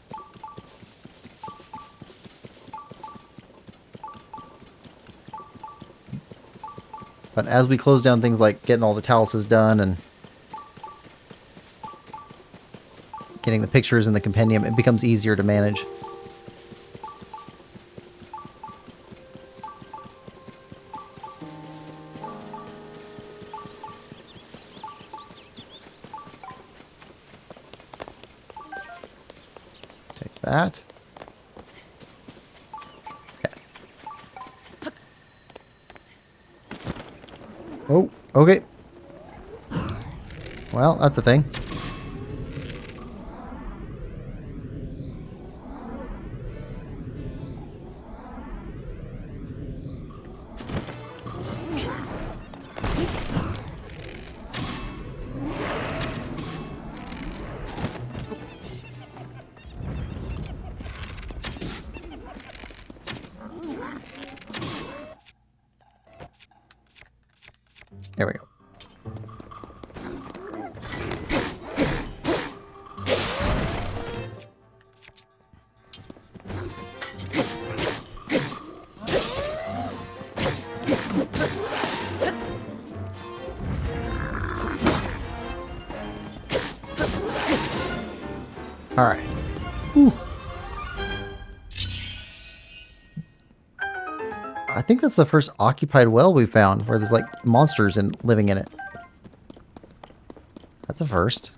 [SPEAKER 1] But as we close down things like getting all the Taluses done and getting the pictures in the compendium, it becomes easier to manage. Take that. Okay. Oh, okay. Well, that's a thing. There we go. I think that's the first occupied well we found where there's like monsters living in it. That's a first.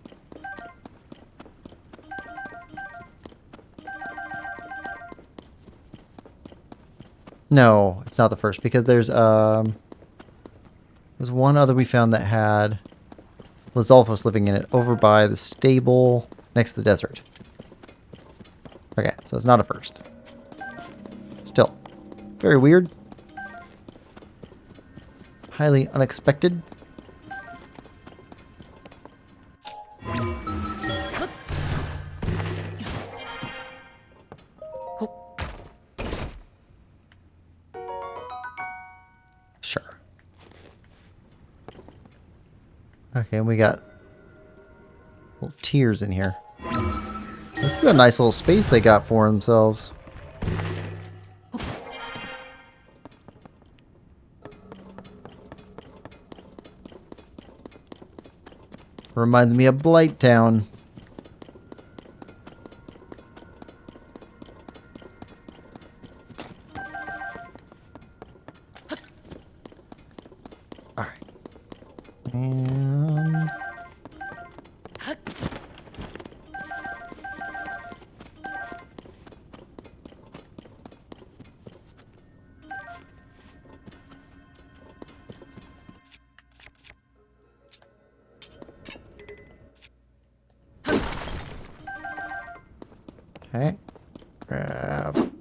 [SPEAKER 1] No, it's not the first because there's one other we found that had Lizalfos living in it over by the stable next to the desert. Okay, so it's not a first. Still, very weird. Highly unexpected. Sure. Okay, we got little tiers in here. This is a nice little space they got for themselves. Reminds me of Blight Town. Alright. And... okay. Grab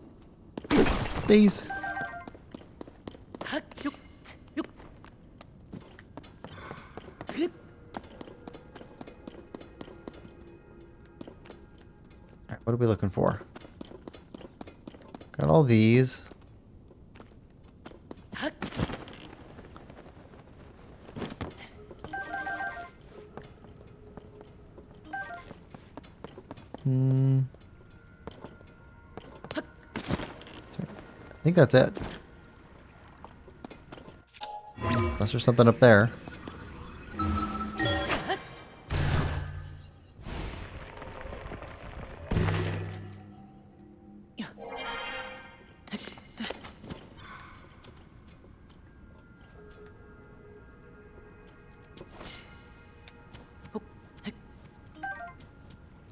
[SPEAKER 1] these. Alright, what are we looking for? Got all these. I think that's it. Unless there's something up there.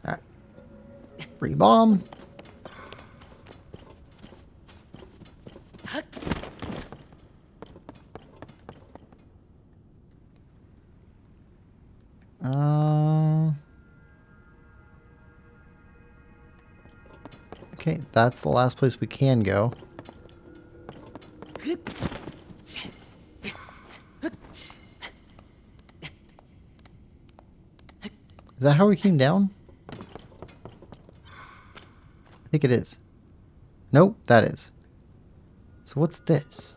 [SPEAKER 1] Alright. Free bomb. Okay, that's the last place we can go. Is that how we came down? I think it is. Nope, that is. So what's this?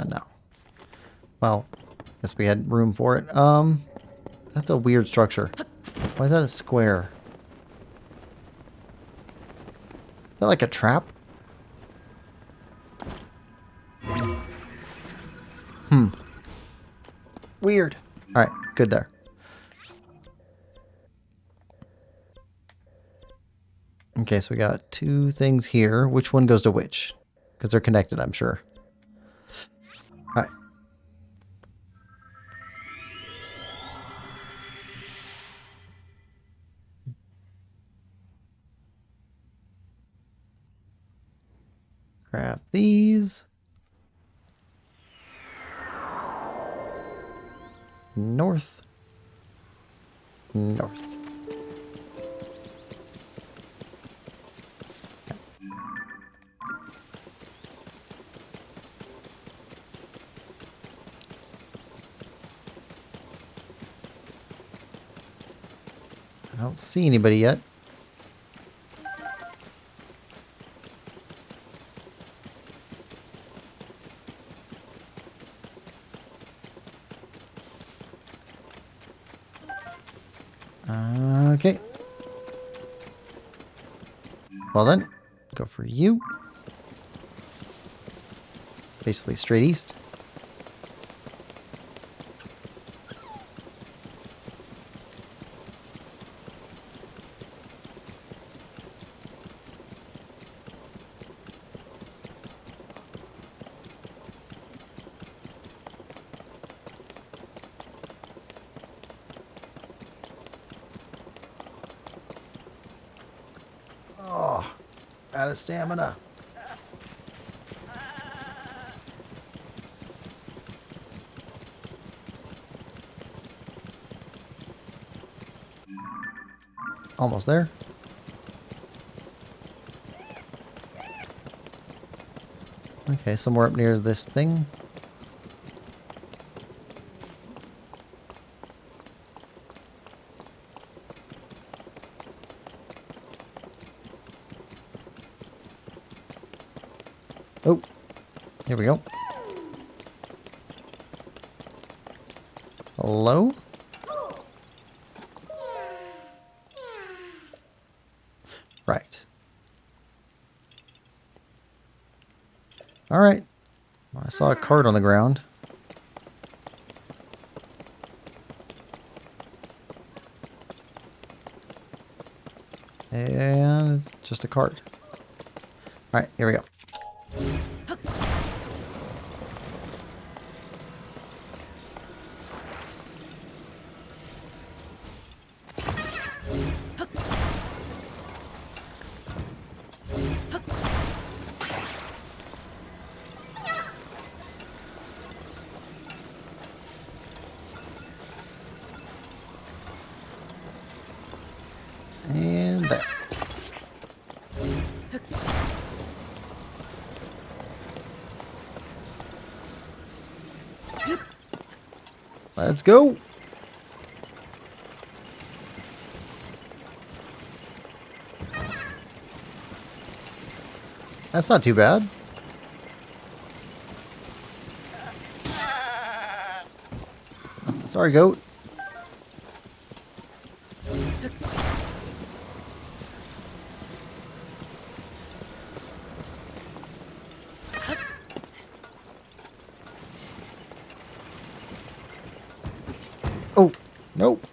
[SPEAKER 1] No. Well, guess we had room for it. That's a weird structure. Why is that a square? Is that like a trap? Weird. Alright, good there. Okay, so we got two things here. Which one goes to which? Because they're connected, I'm sure. Alright. Grab these. North. North. I don't see anybody yet. Okay. Well then, go for you. Basically straight east. Out of stamina. Almost there. Okay, somewhere up near this thing. Oh, here we go. Hello? Right. Alright. I saw a card on the ground. And just a card. Alright, here we go. And there. Let's go. That's not too bad. Sorry, goat. Oh, nope.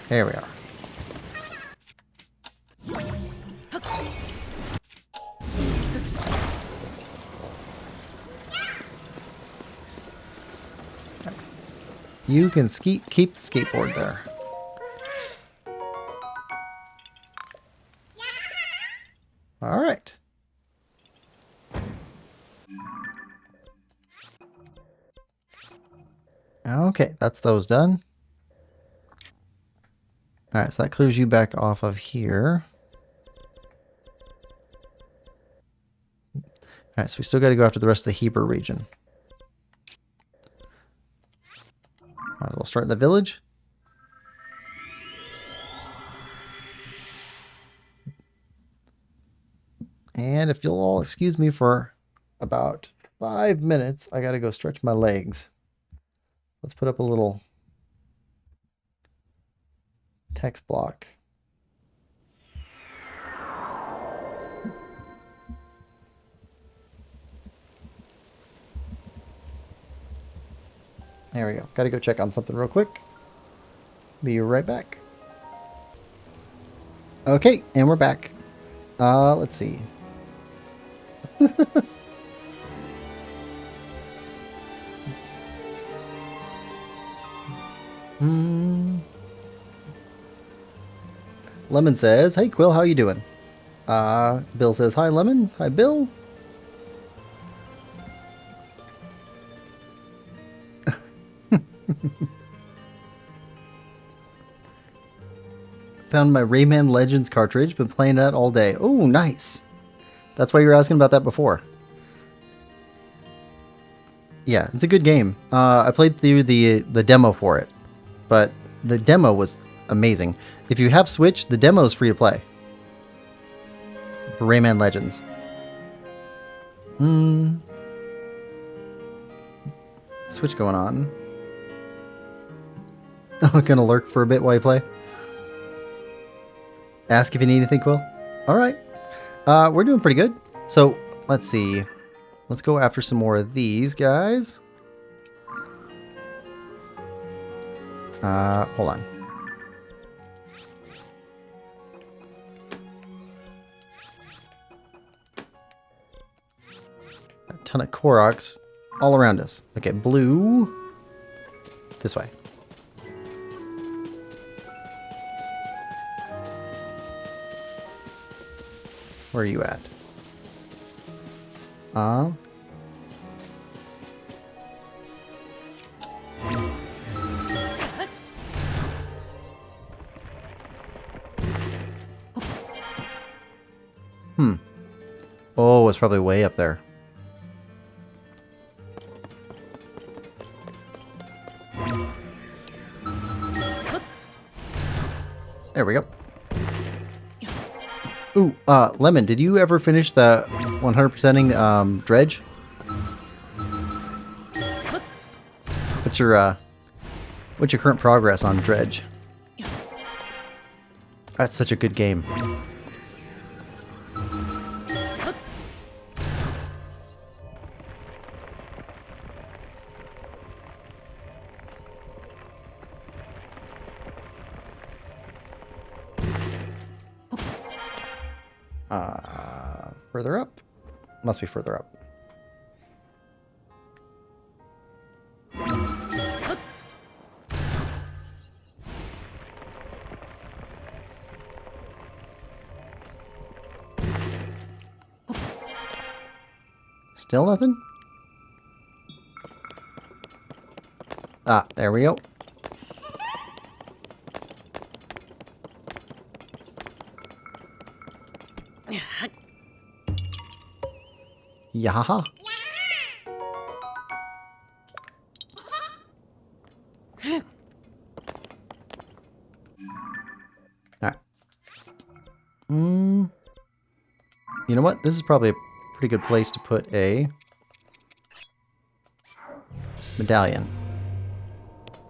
[SPEAKER 1] There we are. You can keep the skateboard there. All right. Okay, that's those done. All right, so that clears you back off of here. All right, so we still got to go after the rest of the Heber region. Might as well start in the village. And if you'll all excuse me for about 5 minutes, I got to go stretch my legs. Let's put up a little text block. There we go. Got to go check on something real quick. Be right back. Okay, and we're back. Let's see. Lemon says, "Hey Quill, how you doing?" Bill says, "Hi Lemon." Hi Bill. Found my Rayman Legends cartridge. Been playing that all day. Oh, nice. That's why you were asking about that before. Yeah, it's a good game. I played through the demo for it, but the demo was amazing. If you have Switch, the demo is free to play. For Rayman Legends. Switch going on. I'm gonna lurk for a bit while you play. Ask if you need anything, Quill. Alright. We're doing pretty good. So, let's see. Let's go after some more of these guys. Hold on. ton of Koroks all around us. Okay, blue. This way. Where are you at? Oh, it's probably way up there. There we go. Ooh, Lemon, did you ever finish the 100%ing dredge? What's your current progress on dredge? That's such a good game. Further up? Must be further up. Still nothing? Ah, there we go. Yahaha. Alright. You know what? This is probably a pretty good place to put a medallion.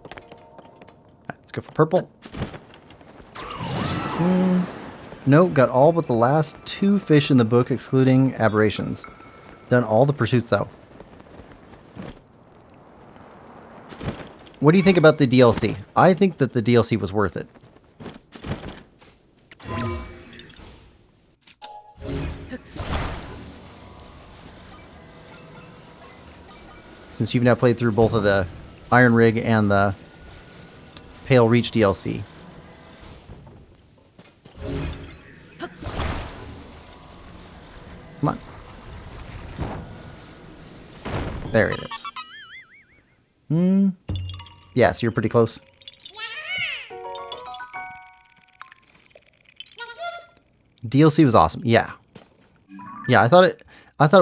[SPEAKER 1] Alright, let's go for purple. Nope, got all but the last 2 fish in the book, excluding aberrations. Done all the pursuits, though. What do you think about the DLC? I think that the DLC was worth it. Since you've now played through both of the Iron Rig and the Pale Reach DLC. Come on. There it is. Yeah, so you're pretty close. DLC was awesome. Yeah. Yeah, I thought it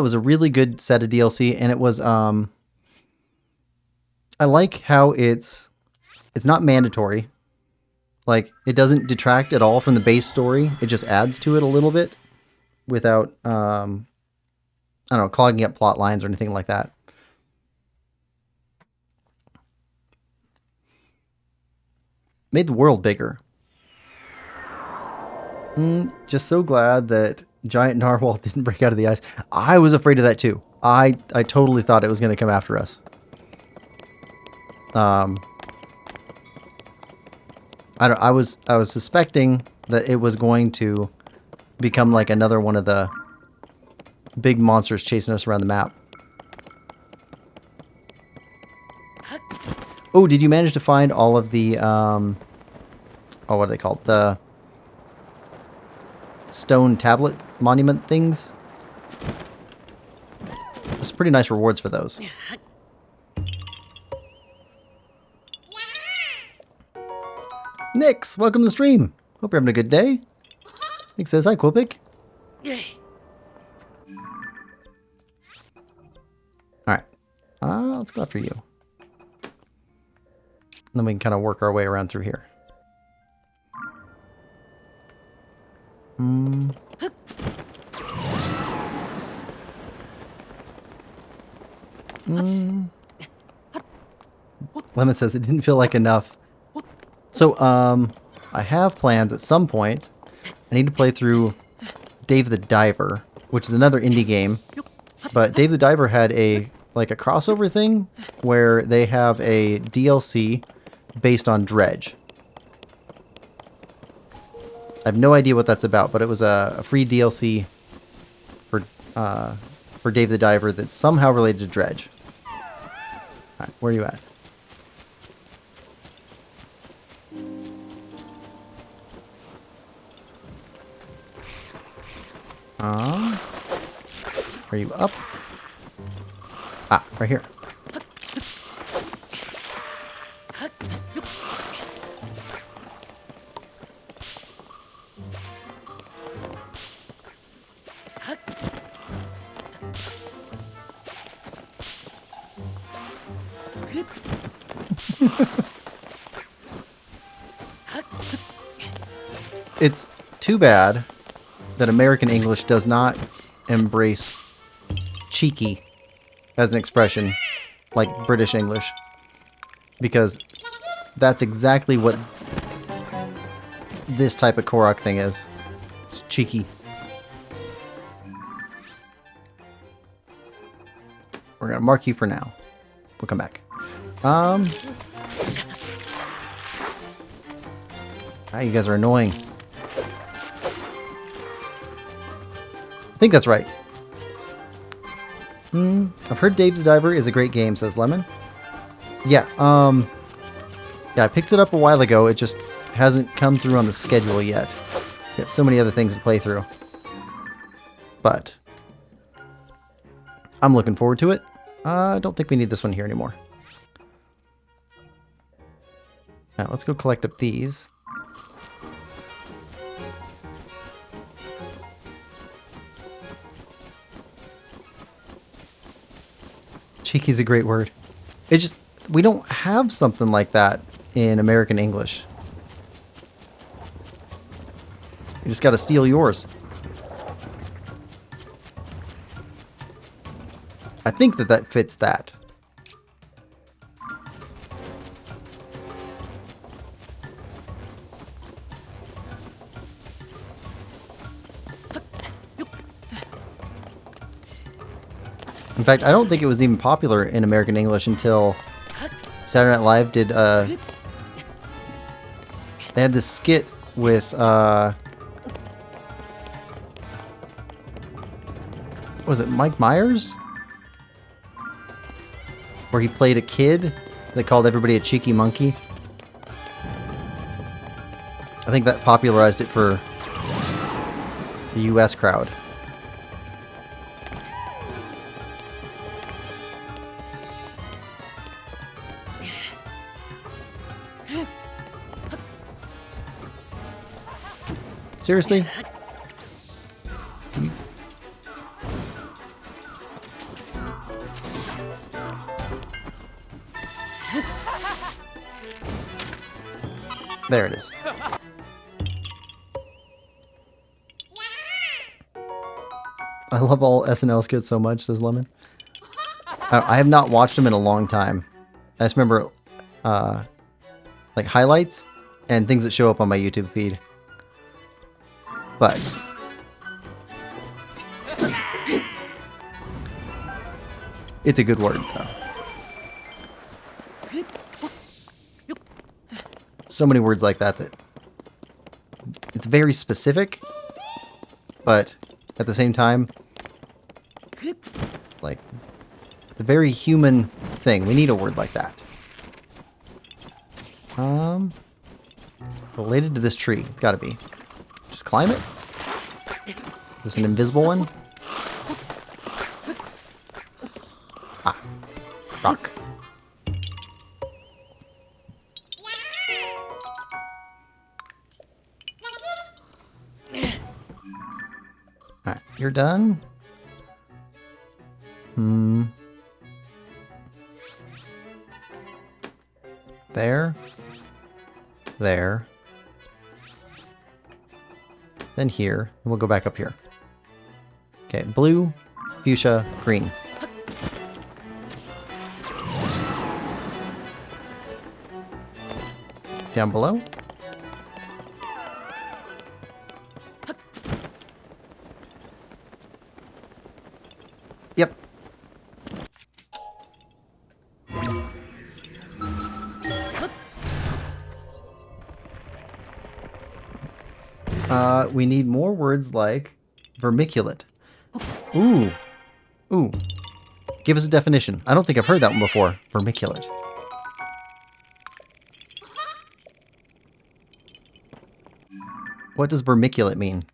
[SPEAKER 1] was a really good set of DLC, and it was I like how it's not mandatory. Like, it doesn't detract at all from the base story. It just adds to it a little bit without I don't know, clogging up plot lines or anything like that. Made the world bigger. Just so glad that giant narwhal didn't break out of the ice. I was afraid of that too. I totally thought it was going to come after us. I was suspecting that it was going to become like another one of the big monsters chasing us around the map. Oh, did you manage to find all of the oh, what are they called? The stone tablet monument things? There's pretty nice rewards for those. Nix, welcome to the stream. Hope you're having a good day. Nick says, hi, Quillpig. Alright. Let's go after you. And then we can kind of work our way around through here. Lemon says it didn't feel like enough. So, I have plans at some point. I need to play through Dave the Diver, which is another indie game. But Dave the Diver had a crossover thing where they have a DLC based on Dredge. I have no idea what that's about, but it was a free DLC for for Dave the Diver that's somehow related to Dredge. Alright, where are you at? Are you up? Ah, right here. It's too bad that American English does not embrace cheeky as an expression like British English, because that's exactly what this type of Korok thing is. It's cheeky. We're gonna mark you for now. We'll come back. Ah, you guys are annoying. I think that's right. I've heard Dave the Diver is a great game, says Lemon. Yeah, yeah, I picked it up a while ago. It just hasn't come through on the schedule yet. Got so many other things to play through. But I'm looking forward to it. I don't think we need this one here anymore. Now, let's go collect up these. Cheeky's a great word. It's just, we don't have something like that in American English. You just gotta steal yours. I think that that fits that. In fact, I don't think it was even popular in American English until Saturday Night Live did, they had this skit with, was it Mike Myers? Where he played a kid that called everybody a cheeky monkey. I think that popularized it for the US crowd. Seriously? There it is. I love all SNL skits so much, says Lemon. I have not watched them in a long time. I just remember like highlights and things that show up on my YouTube feed. But it's a good word, though. So many words like that it's very specific, but at the same time, like, it's a very human thing. We need a word like that. Related to this tree, it's gotta be. Just climb it? Is this an invisible one? Ah. Rock. Alright, you're done? There. There. Then here, and we'll go back up here. Okay, blue, fuchsia, green. Down below. Yep. We need more words like vermiculate. Ooh. Ooh. Give us a definition. I don't think I've heard that one before. Vermiculate. What does vermiculate mean?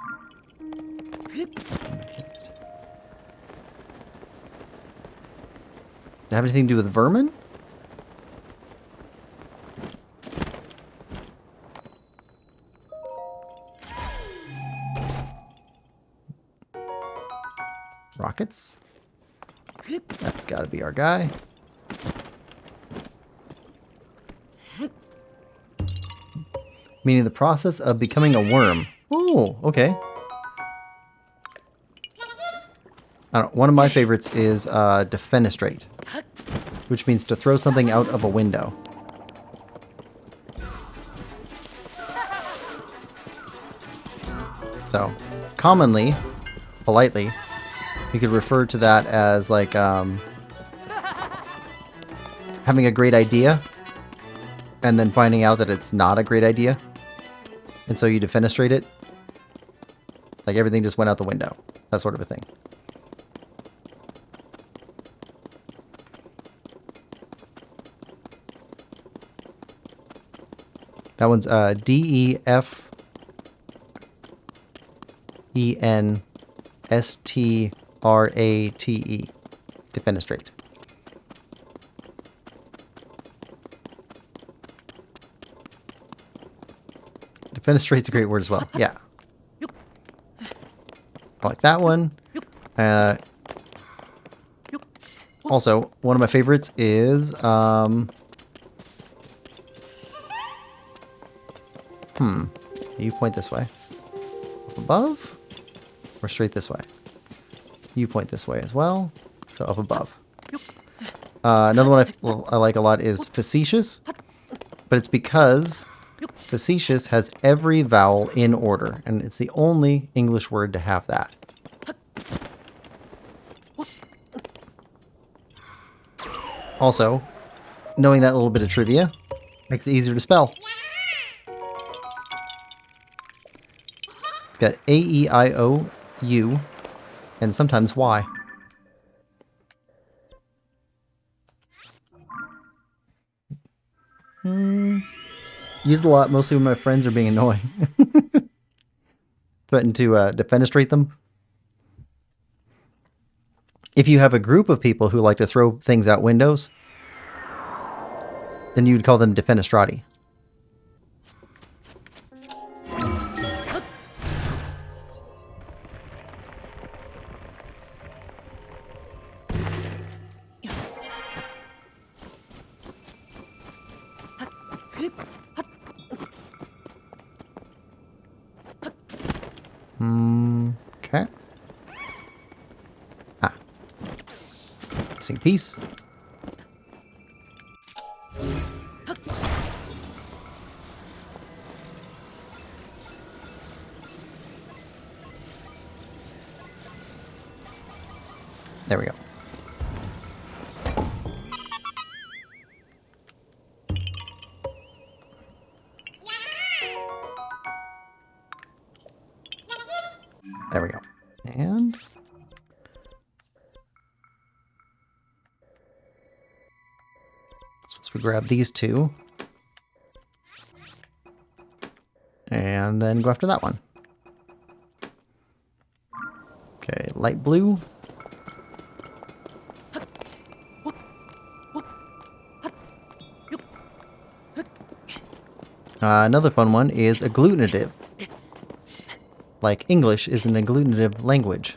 [SPEAKER 1] Vermiculate. Does it have anything to do with vermin? Rockets? That's gotta be our guy. Meaning the process of becoming a worm. Oh, okay. I don't, one of my favorites is defenestrate, which means to throw something out of a window. So, commonly, politely, you could refer to that as like having a great idea and then finding out that it's not a great idea. And so you defenestrate it. Like everything just went out the window. That sort of a thing. That one's D-E-F-E-N-S-T-R-A-T-E. Defenestrate. Defenestrate's a great word as well. Yeah. I like that one. Also, one of my favorites is you point this way. Up above? Or straight this way? You point this way as well. So up above. Another one I like a lot is facetious. But it's because facetious has every vowel in order. And it's the only English word to have that. Also, knowing that little bit of trivia makes it easier to spell. It's got A-E-I-O-U and sometimes Y. Used a lot, mostly when my friends are being annoying. Threaten to defenestrate them. If you have a group of people who like to throw things out windows, then you would call them defenestrati. Okay. Ah. Missing piece. There we go. There we go. And so we grab these two. And then go after that one. Okay, light blue. Another fun one is agglutinative. Like English is an agglutinative language,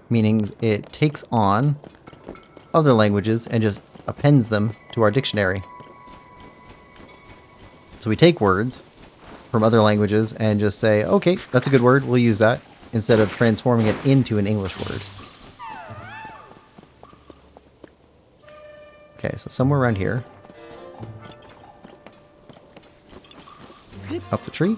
[SPEAKER 1] meaning it takes on other languages and just appends them to our dictionary. So we take words from other languages and just say, okay, that's a good word, we'll use that, instead of transforming it into an English word. Okay, so somewhere around here. Up the tree.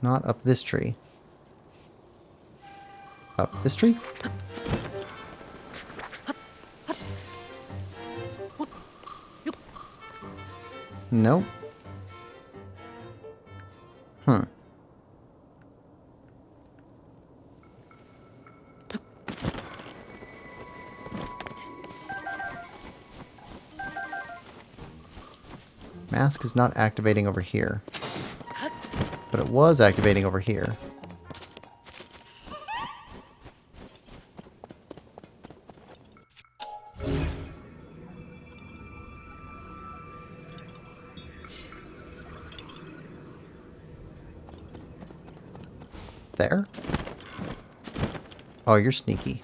[SPEAKER 1] Not up this tree. Up this tree? No. Mask is not activating over here. But it was activating over here. There? Oh, you're sneaky.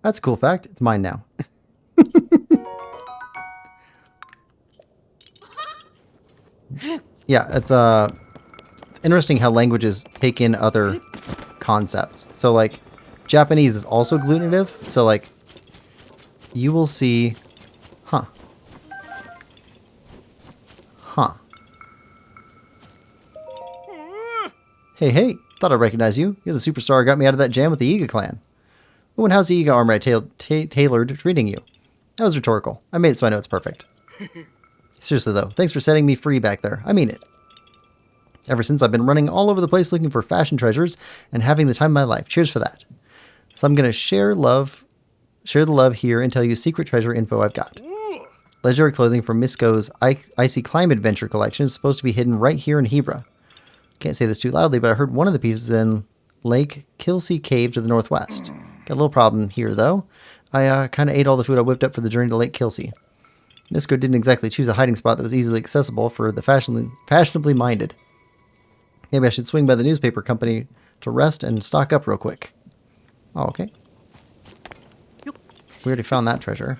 [SPEAKER 1] That's a cool fact. It's mine now. Yeah, it's interesting how languages take in other concepts. So like Japanese is also agglutinative. So like you will see huh. Hey, thought I recognized you. You're the superstar who got me out of that jam with the Iga clan. Oh, and how's the Iga armor I tailored treating you? That was rhetorical. I made it so I know it's perfect. Seriously though, thanks for setting me free back there. I mean it. Ever since I've been running all over the place looking for fashion treasures and having the time of my life. Cheers for that. So I'm gonna share the love here and tell you secret treasure info I've got. Legendary clothing from Misko's Icy Climb Adventure collection is supposed to be hidden right here in Hebra. Can't say this too loudly, but I heard one of the pieces in Lake Kilsey Cave to the northwest. Got a little problem here, though. I kind of ate all the food I whipped up for the journey to Lake Kilsey. Misko didn't exactly choose a hiding spot that was easily accessible for the fashionably minded. Maybe I should swing by the newspaper company to rest and stock up real quick. Oh, okay. We already found that treasure.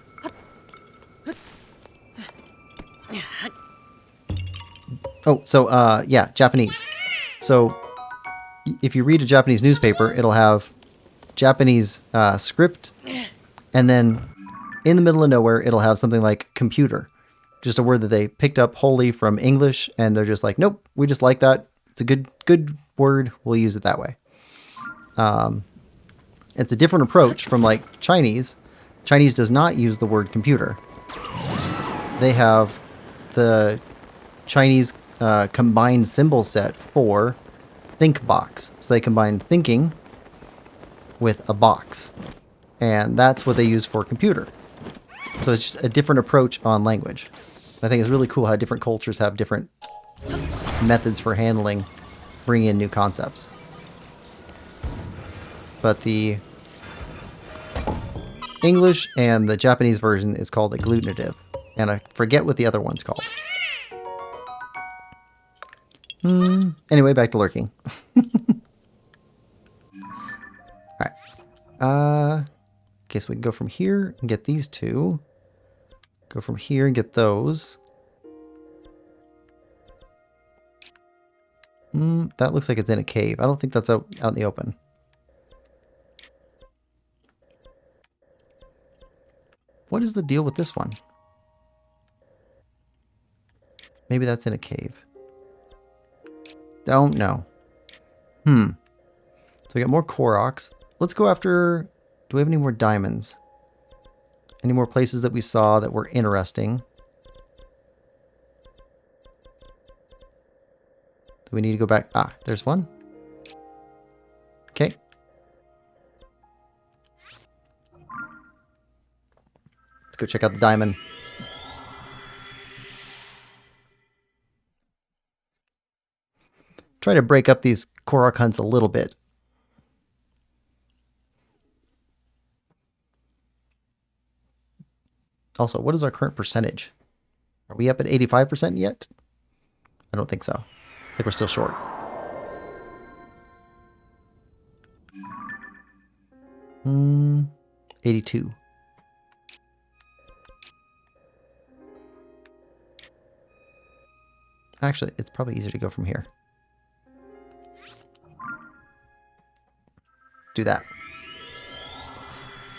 [SPEAKER 1] Oh, so, yeah, Japanese. So, if you read a Japanese newspaper, it'll have Japanese script, and then in the middle of nowhere, it'll have something like computer. Just a word that they picked up wholly from English, and they're just like, nope, we just like that. It's a good word. We'll use it that way. It's a different approach from, like, Chinese. Chinese does not use the word computer. They have the Chinese combined symbol set for think box. So they combine thinking with a box. And that's what they use for computer. So it's just a different approach on language. I think it's really cool how different cultures have different methods for handling, bringing in new concepts. But the English and the Japanese version is called agglutinative. And I forget what the other one's called. Anyway, back to lurking. Alright. Okay, so we can go from here and get these two. Go from here and get those. That looks like it's in a cave. I don't think that's out in the open. What is the deal with this one? Maybe that's in a cave. Don't know. So we got more Koroks. Let's go after... Do we have any more diamonds? Any more places that we saw that were interesting? Do we need to go back? Ah, there's one. Okay. Let's go check out the diamond. Try to break up these Korok hunts a little bit. Also, what is our current percentage? Are we up at 85% yet? I don't think so. I think we're still short. Hmm. 82. Actually, it's probably easier to go from here. Do that.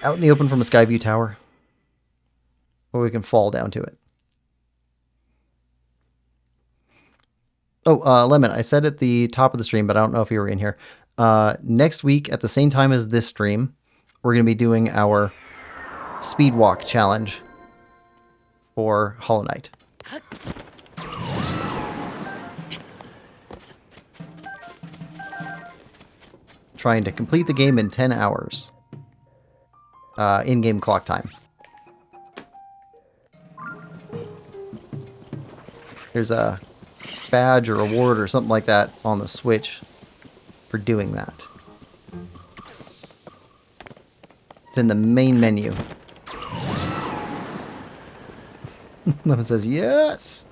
[SPEAKER 1] Out in the open from a sky view tower. Or we can fall down to it. Oh, Lemon, I said at the top of the stream, but I don't know if you were in here. Next week, at the same time as this stream, we're going to be doing our speed walk challenge for Hollow Knight. Trying to complete the game in 10 hours. in-game clock time. There's a badge or reward or something like that on the Switch for doing that. It's in the main menu. Lemon says yes.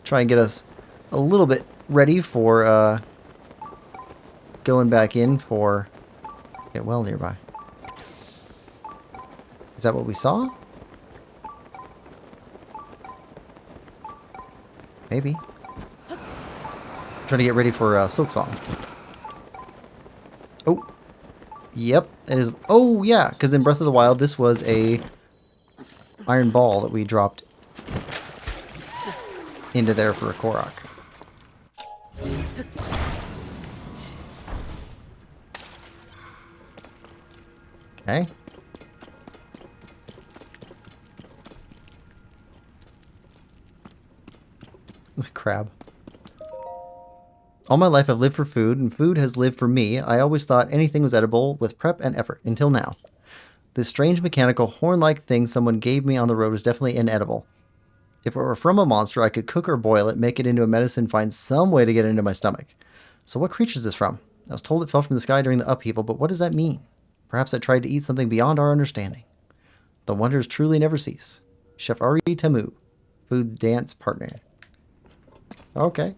[SPEAKER 1] Try and get us a little bit ready for going back in for get well nearby. Is that what we saw? Maybe. Trying to get ready for Silk Song. Oh. Yep. It is. Oh, yeah. Because in Breath of the Wild, this was a iron ball that we dropped into there for a Korok. Okay. It's a crab. All my life I've lived for food, and food has lived for me. I always thought anything was edible with prep and effort, until now. This strange mechanical horn-like thing someone gave me on the road was definitely inedible. If it were from a monster, I could cook or boil it, make it into a medicine, find some way to get it into my stomach. So what creature is this from? I was told it fell from the sky during the upheaval, but what does that mean? Perhaps I tried to eat something beyond our understanding. The wonders truly never cease. Chef Ari Temu, food dance partner. Okay.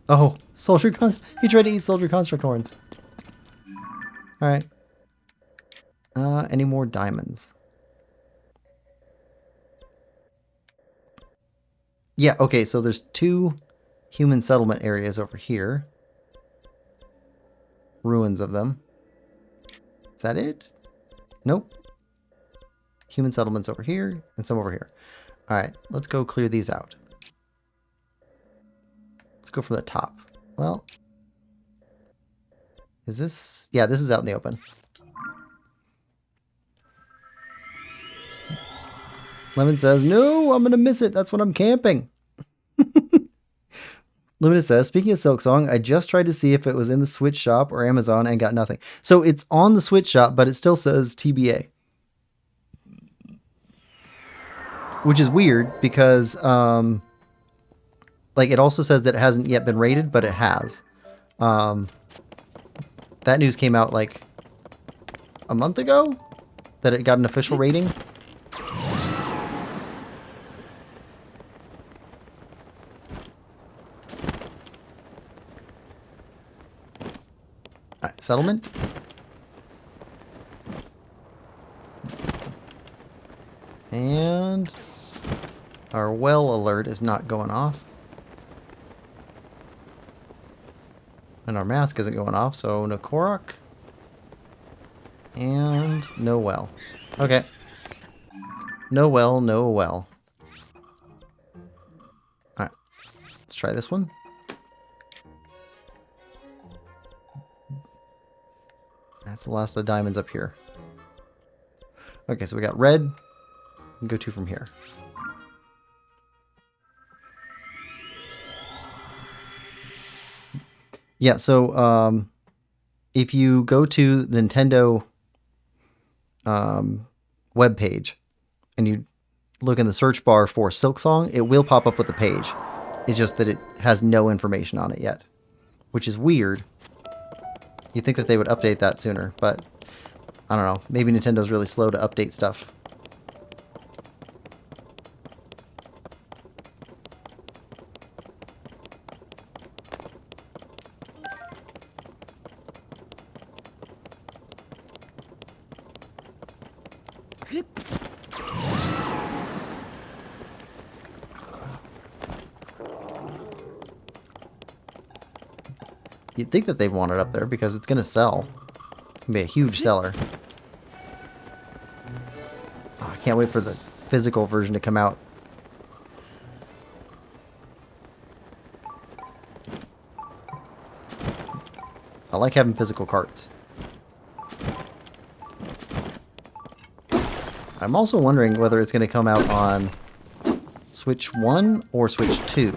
[SPEAKER 1] Oh, soldier construct. He tried to eat soldier construct horns. Alright. Any more diamonds? Yeah, okay, so there's 2 human settlement areas over here. Ruins of them. Is that it? Nope. Human settlements over here, and some over here. Alright, let's go clear these out. Let's go from the top. Well, is this... Yeah, this is out in the open. Lemon says, no, I'm going to miss it. That's when I'm camping. Lemon says, speaking of Silk Song, I just tried to see if it was in the Switch shop or Amazon and got nothing. So it's on the Switch shop, but it still says TBA. Which is weird because, like, it also says that it hasn't yet been rated, but it has. That news came out, like, a month ago? That it got an official rating? Alright, settlement. And our well alert is not going off. And our mask isn't going off, so no Korok. And no well. Okay. No well, no well. Alright. Let's try this one. That's the last of the diamonds up here. Okay, so we got red. We can go 2 from here. Yeah, so if you go to the Nintendo web page and you look in the search bar for Silk Song, it will pop up with the page. It's just that it has no information on it yet, which is weird. You'd think that they would update that sooner, but I don't know. Maybe Nintendo's really slow to update stuff. You'd think that they'd want it up there because it's going to sell. It's going to be a huge seller. Oh, I can't wait for the physical version to come out. I like having physical carts. I'm also wondering whether it's going to come out on Switch 1 or Switch 2.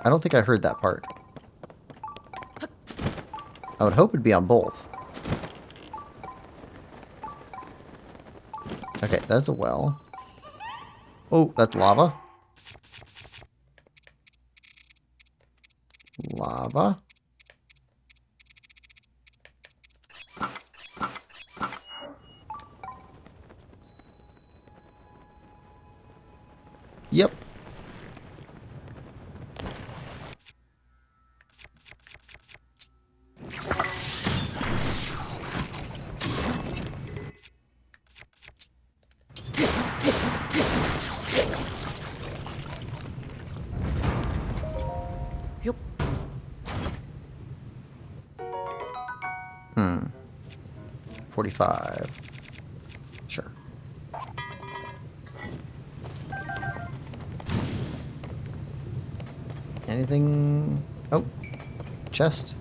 [SPEAKER 1] I don't think I heard that part. I would hope it'd be on both. there's a well. Oh, that's lava. Lava. Yep.
[SPEAKER 2] Yup.
[SPEAKER 1] 45. Sure. Anything? Oh, chest.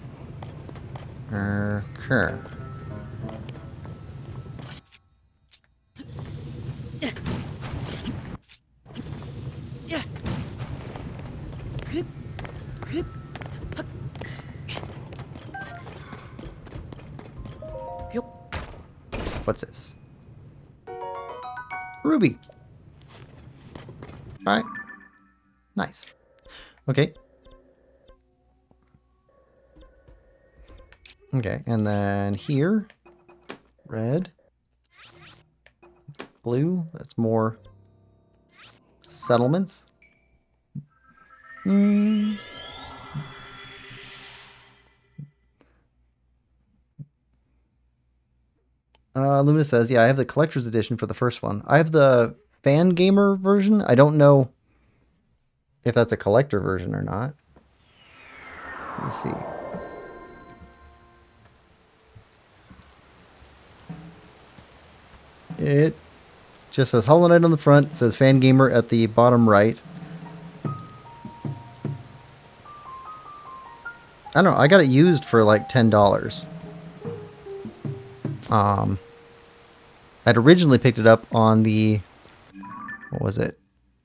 [SPEAKER 1] Okay.
[SPEAKER 2] Yup.
[SPEAKER 1] What's this? Ruby. All right. Nice. Okay. Okay, and then here, red, blue. That's more settlements. Luna says, yeah, I have the collector's edition for the first one. I have the fan gamer version. I don't know if that's a collector version or not. Let's see. It just says Hollow Knight on the front. It says fan gamer at the bottom right. I don't know. I got it used for like $10. I'd originally picked it up on the, what was it?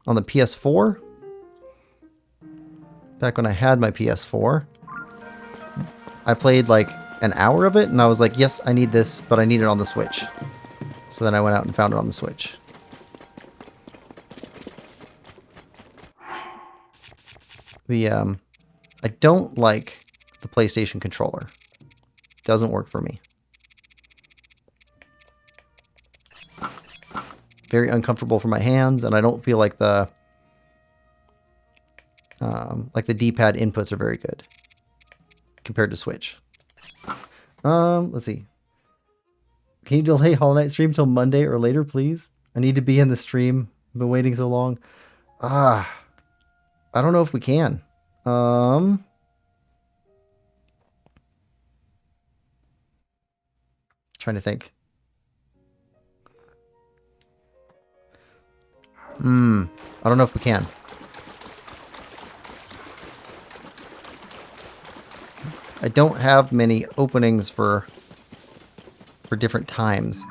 [SPEAKER 1] On the PS4. Back when I had my PS4. I played like an hour of it and I was like, yes, I need this, but I need it on the Switch. So then I went out and found it on the Switch. I don't like the PlayStation controller. Doesn't work for me. Very uncomfortable for my hands, and I don't feel like the D-pad inputs are very good compared to Switch. Let's see. Can you delay Hollow Knight stream till Monday or later, please? I need to be in the stream. I've been waiting so long. I don't know if we can. Trying to think. I don't know if we can. I don't have many openings for different times.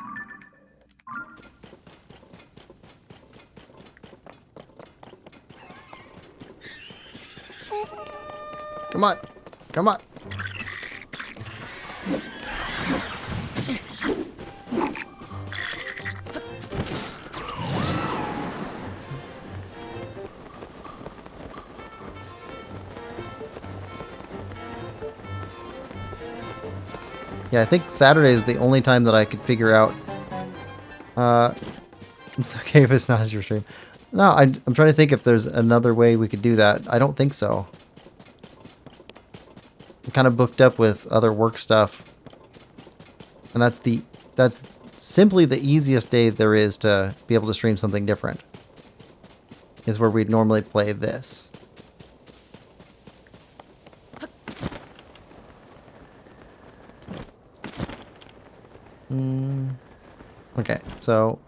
[SPEAKER 1] Come on. Come on. Yeah, I think Saturday is the only time that I could figure out. It's okay if it's not your stream. No, I'm trying to think if there's another way we could do that. I don't think so. I'm kind of booked up with other work stuff. And that's simply the easiest day there is to be able to stream something different. Is where we'd normally play this. Okay, so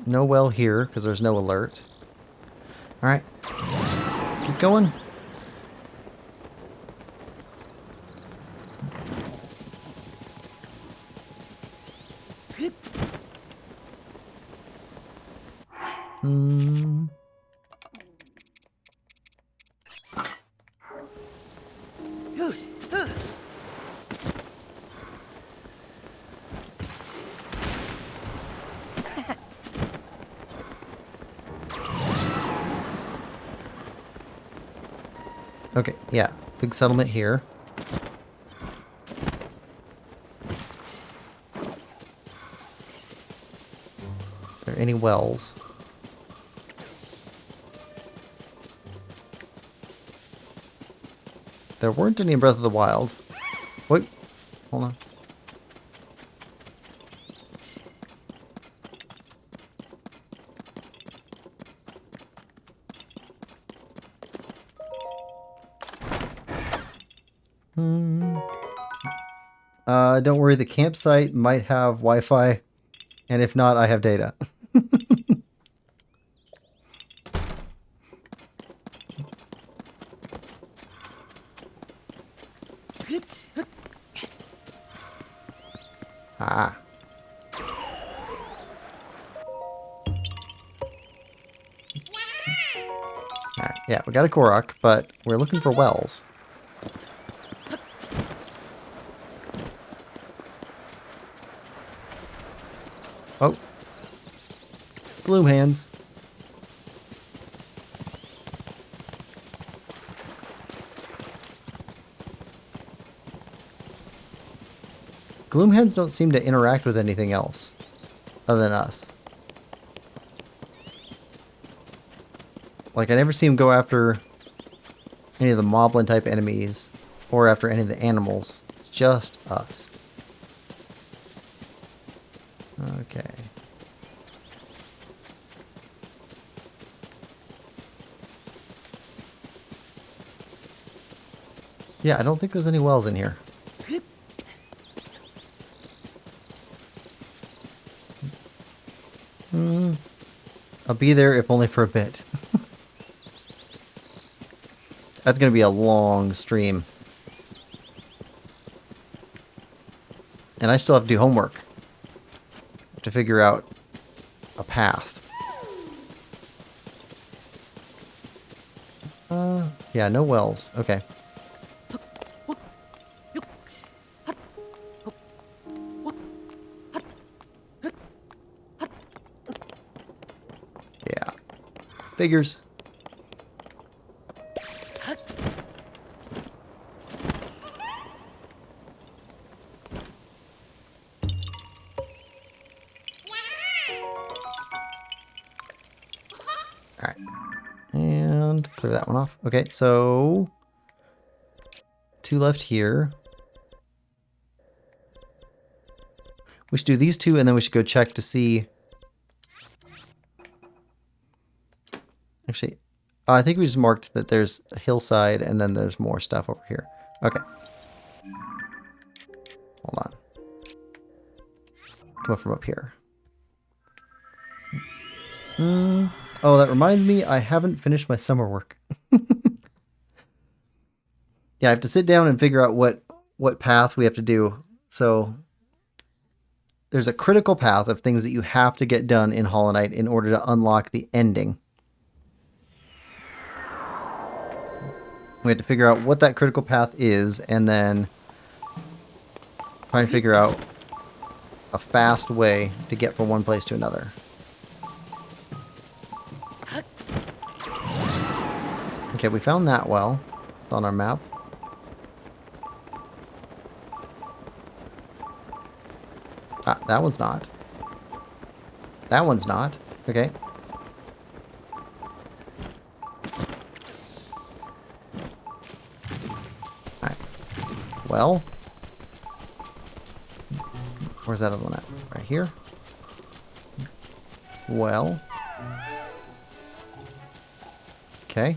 [SPEAKER 1] no well here because there's no alert. All right, keep going. Okay, yeah. Big settlement here. Are there any wells? There weren't any in Breath of the Wild. Wait, hold on. Don't worry, the campsite might have Wi-Fi, and if not, I have data. Ah. Alright, yeah, we got a Korok, but we're looking for wells. Oh. Gloom hands. Gloom hands don't seem to interact with anything else other than us. Like, I never see them go after any of the moblin type enemies or after any of the animals. It's just us. Okay. Yeah, I don't think there's any wells in here. I'll be there if only for a bit. That's going to be a long stream. And I still have to do homework. To figure out a path. Yeah, no wells. Okay. Yeah. Figures. Alright. And clear that one off. Okay, so 2 left here. We should do these 2 and then we should go check to see. Actually, I think we just marked that there's a hillside and then there's more stuff over here. Okay. Hold on. Come up from up here. Oh, that reminds me, I haven't finished my summer work. Yeah, I have to sit down and figure out what path we have to do. So there's a critical path of things that you have to get done in Hollow Knight in order to unlock the ending. We have to figure out what that critical path is and then try and figure out a fast way to get from one place to another. Okay, we found that well. It's on our map. Ah, that one's not. That one's not. Okay. Alright. Well. Where's that other one at? Right here? Well. Okay.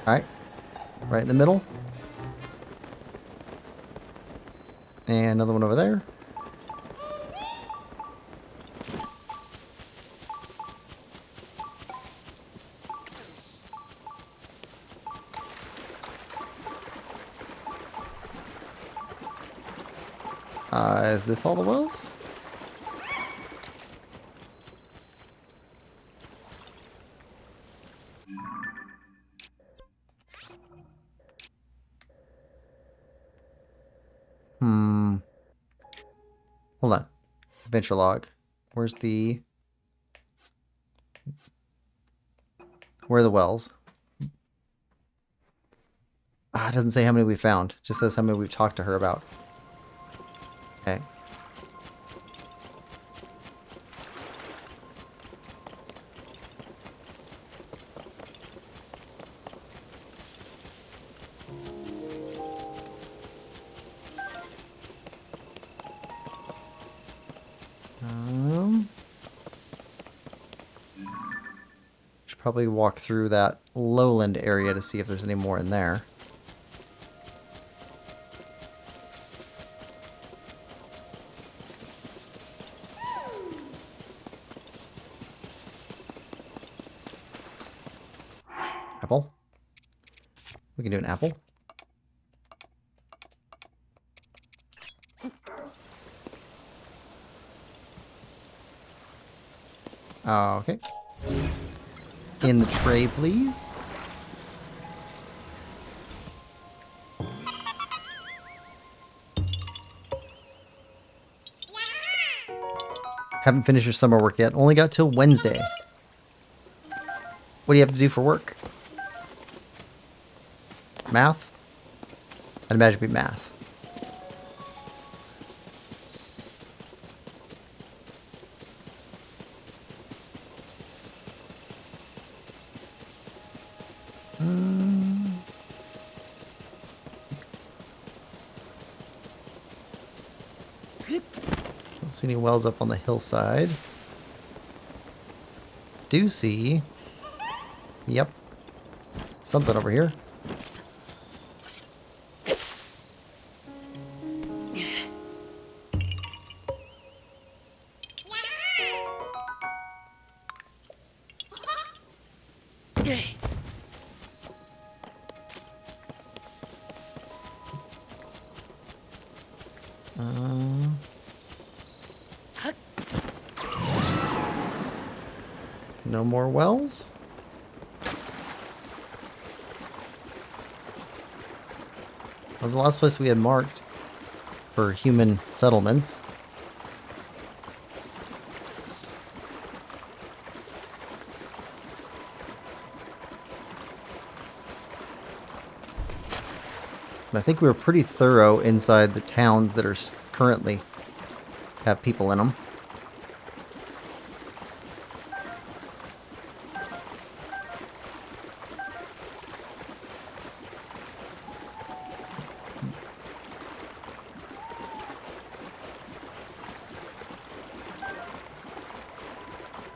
[SPEAKER 1] Alright. Right in the middle. And another one over there. Is this all the wells? Hold on. Adventure log. Where's the... Where are the wells? Ah, it doesn't say how many we found. It just says how many we've talked to her about. Okay. Should probably walk through that lowland area to see if there's any more in there. Apple. We can do an apple. Okay. In the tray, please. Haven't finished your summer work yet. Only got till Wednesday. What do you have to do for work? Math? I'd imagine it'd be math. Don't see any wells up on the hillside. Do see... Yep. Something over here. No more wells? That was the last place we had marked for human settlements. And I think we were pretty thorough inside the towns that are currently have people in them.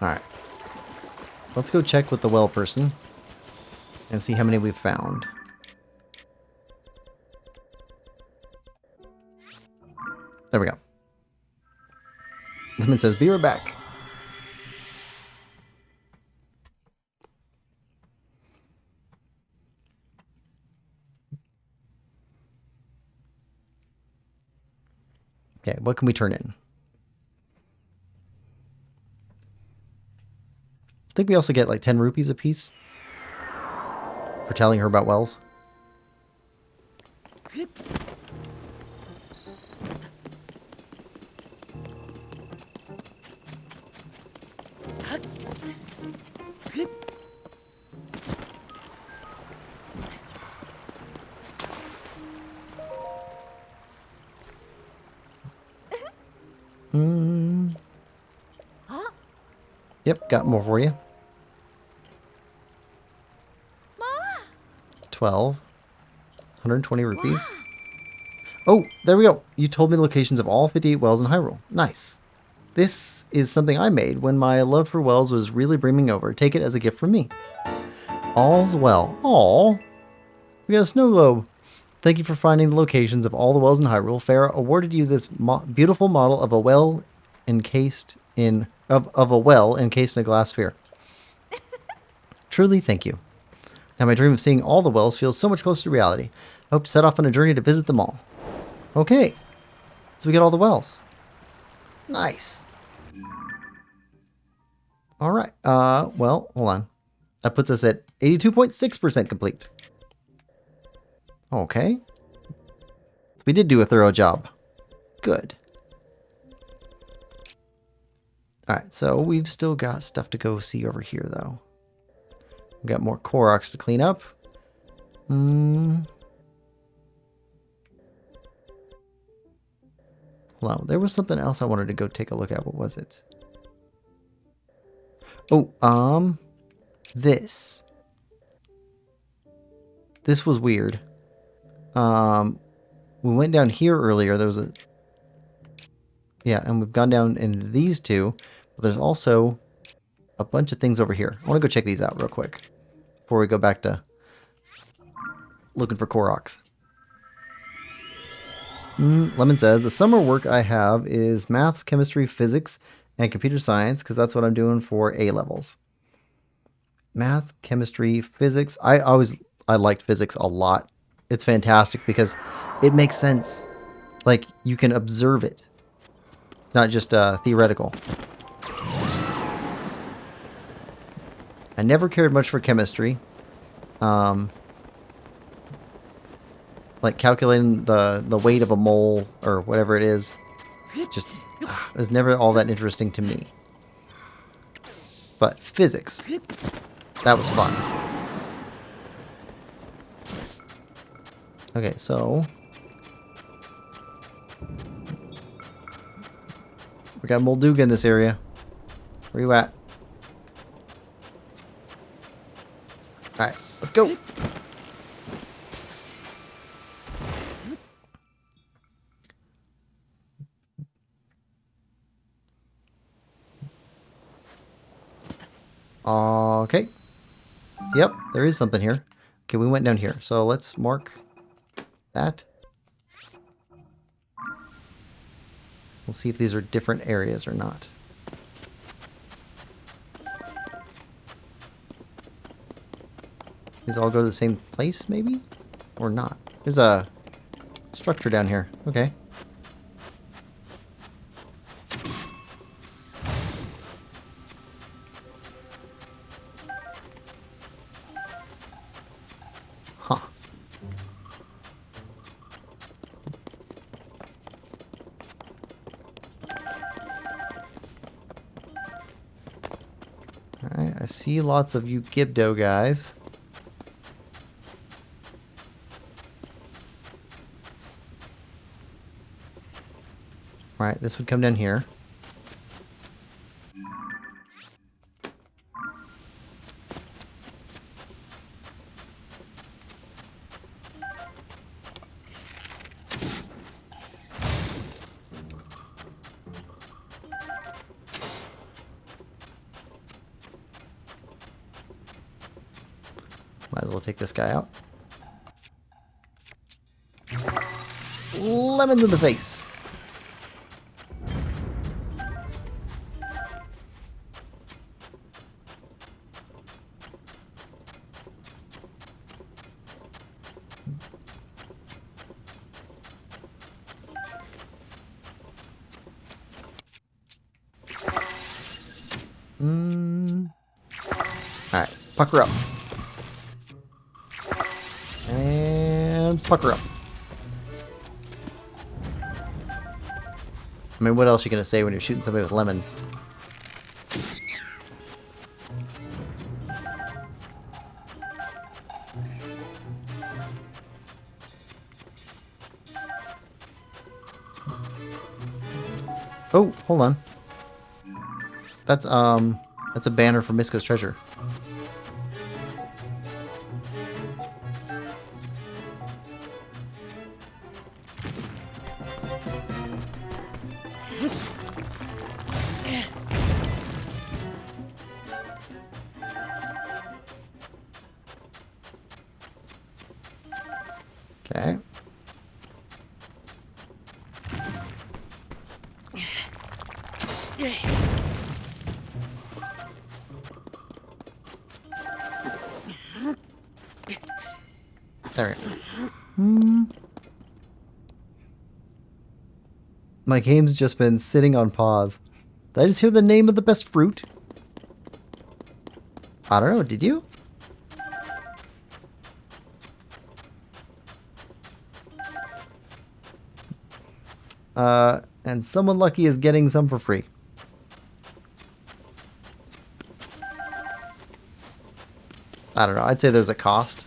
[SPEAKER 1] Alright. Let's go check with the well person and see how many we've found. There we go. Lemon says, be right back. Okay, what can we turn in? I think we also get like 10 rupees a piece for telling her about wells. Yep, got more for you. 12. 120 rupees. Oh, there we go. You told me the locations of all 58 wells in Hyrule. Nice. This is something I made when my love for wells was really brimming over. Take it as a gift from me. All's well. Aw. We got a snow globe. Thank you for finding the locations of all the wells in Hyrule. Farah awarded you this beautiful model of a well encased in a well encased in a glass sphere. Truly, thank you. Now my dream of seeing all the wells feels so much closer to reality. I hope to set off on a journey to visit them all. Okay. So we got all the wells. Nice. Alright. Well, hold on. That puts us at 82.6% complete. Okay. So we did do a thorough job. Good. Alright, so we've still got stuff to go see over here, though. We've got more Koroks to clean up. Hold on, there was something else I wanted to go take a look at. What was it? Oh, this. This was weird. We went down here earlier. There was a... Yeah, and we've gone down in these two. But there's also a bunch of things over here. I want to go check these out real quick before we go back to looking for Koroks. Lemon says, the summer work I have is maths, chemistry, physics, and computer science, because that's what I'm doing for A levels. Math, chemistry, physics. I liked physics a lot. It's fantastic because it makes sense. Like, you can observe it. It's not just theoretical. I never cared much for chemistry. Like calculating the weight of a mole or whatever it is, just it was never all that interesting to me. But physics, that was fun. Okay, so we got Molduga in this area. Where you at? Alright, let's go. Okay. Yep, there is something here. Okay, we went down here. So let's mark that. We'll see if these are different areas or not. These all go to the same place, maybe? Or not? There's a structure down here. Okay. Huh. Alright, I see lots of you Gibdo guys. Alright, this would come down here. Might as well take this guy out. Lemons in the face. Alright, pucker up. And pucker up. I mean, what else are you going to say when you're shooting somebody with lemons? Oh, hold on. That's a banner for Misko's treasure. Okay. There we go. My game's just been sitting on pause. Did I just hear the name of the best fruit? I don't know, did you? And someone lucky is getting some for free. I don't know. I'd say there's a cost.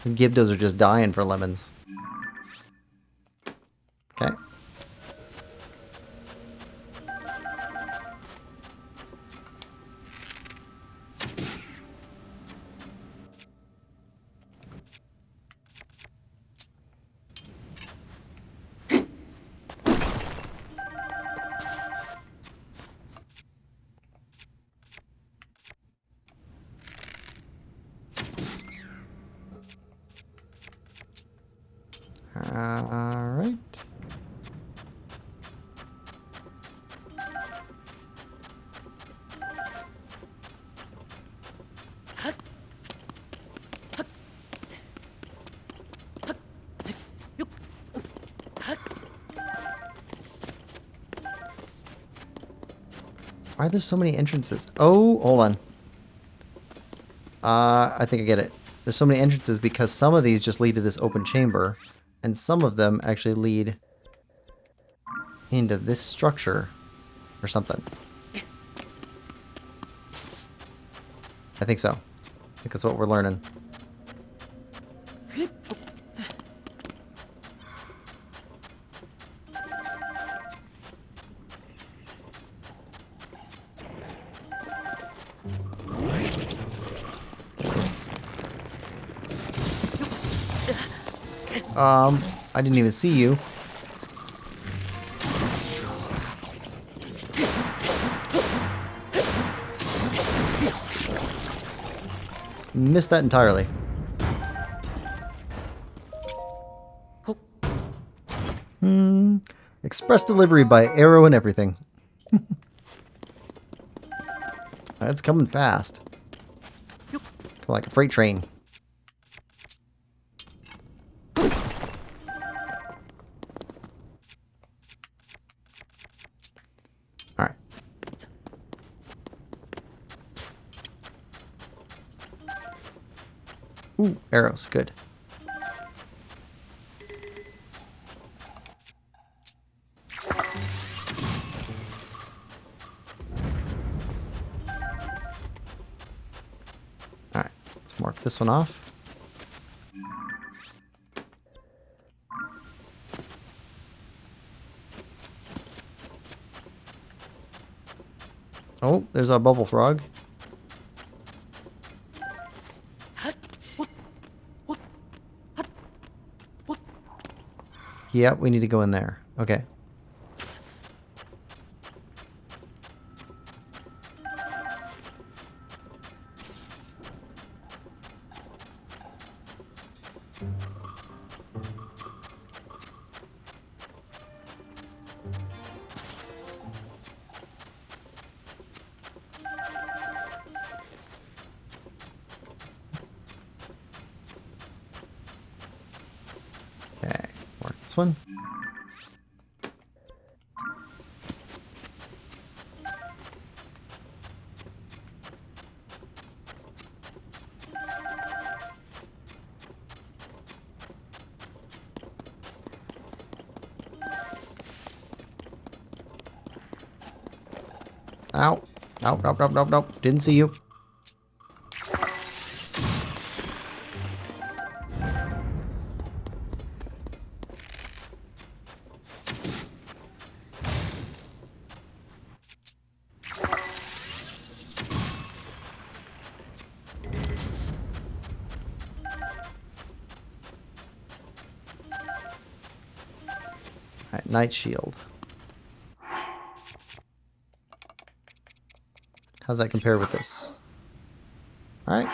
[SPEAKER 1] Gibdos are just dying for lemons. Okay. All right. Why are there so many entrances? Oh, hold on. I think I get it. There's so many entrances because some of these just lead to this open chamber, and some of them actually lead into this structure or something. I think so. I think that's what we're learning. I didn't even see you. Missed that entirely. Express delivery by arrow and everything. It's coming fast. Like a freight train. Alright. Ooh, arrows, good. Alright, let's mark this one off. Oh, there's our bubble frog. Yep, we need to go in there. Okay. Okay, mark this one. Ow. Nope, nope, nope, nope, nope. Didn't see you. Alright, Night Shield. How's that compare with this? Alright.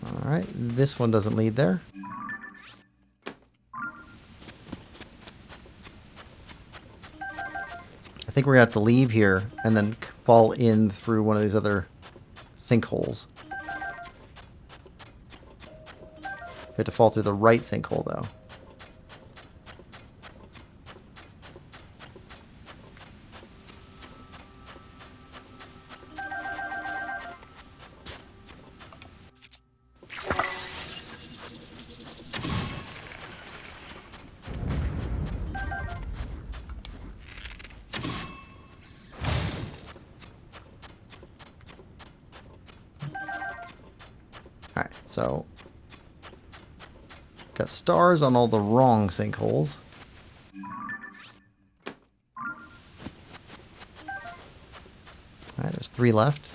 [SPEAKER 1] Alright, this one doesn't lead there. I think we're gonna have to leave here and then fall in through one of these other sinkholes. We have to fall through the right sinkhole, though. Alright, so got stars on all the wrong sinkholes. Alright, there's 3 left.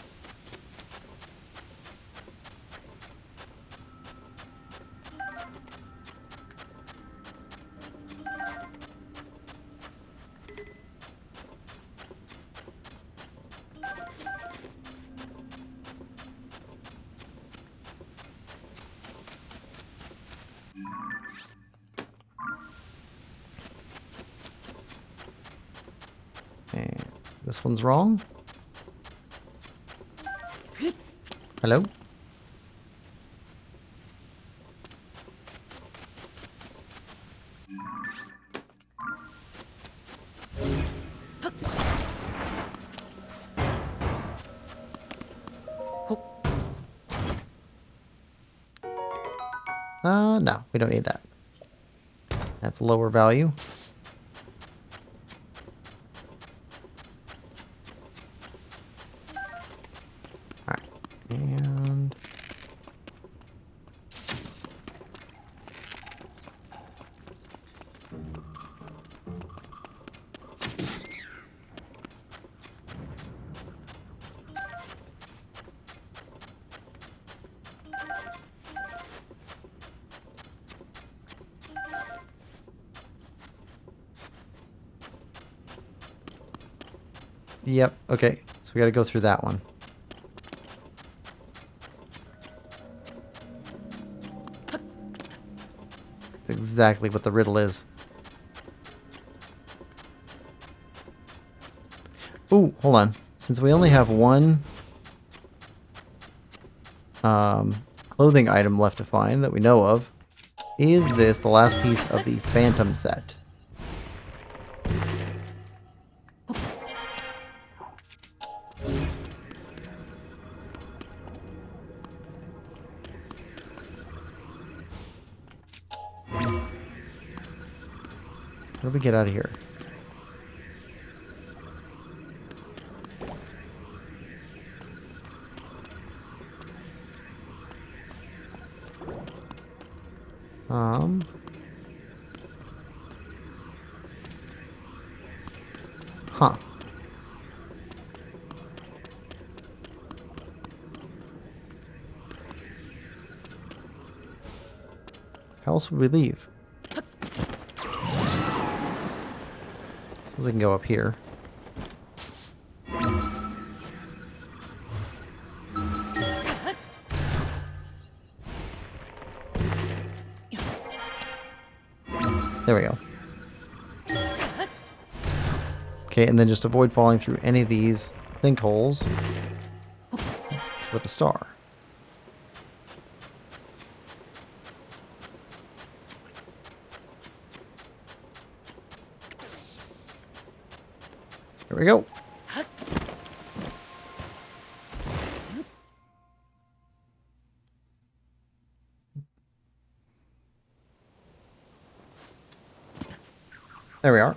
[SPEAKER 1] And this one's wrong. Hello? No, we don't need that. That's lower value. Alright, and... Yep, okay. So we gotta go through that one. That's exactly what the riddle is. Ooh, hold on. Since we only have one clothing item left to find that we know of, is this the last piece of the Phantom set? How do we get out of here? Huh. How else would we leave? We can go up here. There we go. Okay, and then just avoid falling through any of these sinkholes with a star. Here we go. There we are.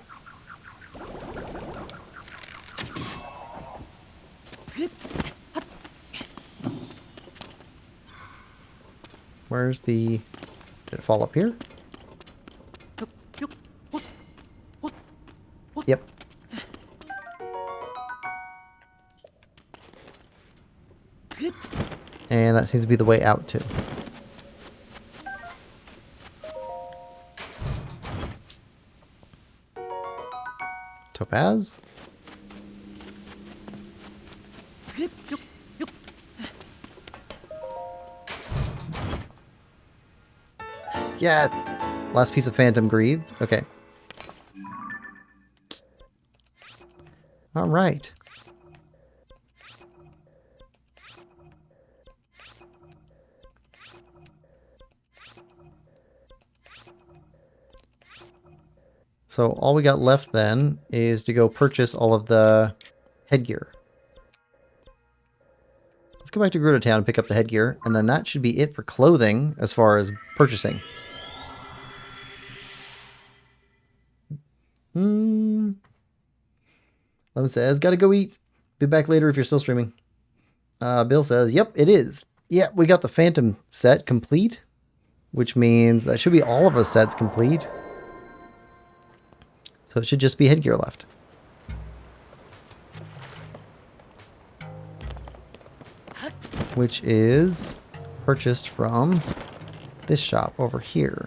[SPEAKER 1] Where's the... Did it fall up here? Yep. And that seems to be the way out too. Topaz? Yes! Last piece of Phantom Greave. Okay. Alright. So all we got left then is to go purchase all of the headgear. Let's go back to Gerudo Town and pick up the headgear, and then that should be it for clothing as far as purchasing. Lemon says, gotta go eat. Be back later if you're still streaming. Bill says, yep, it is. Yeah, we got the Phantom set complete, which means that should be all of our sets complete. So it should just be headgear left. Which is purchased from this shop over here.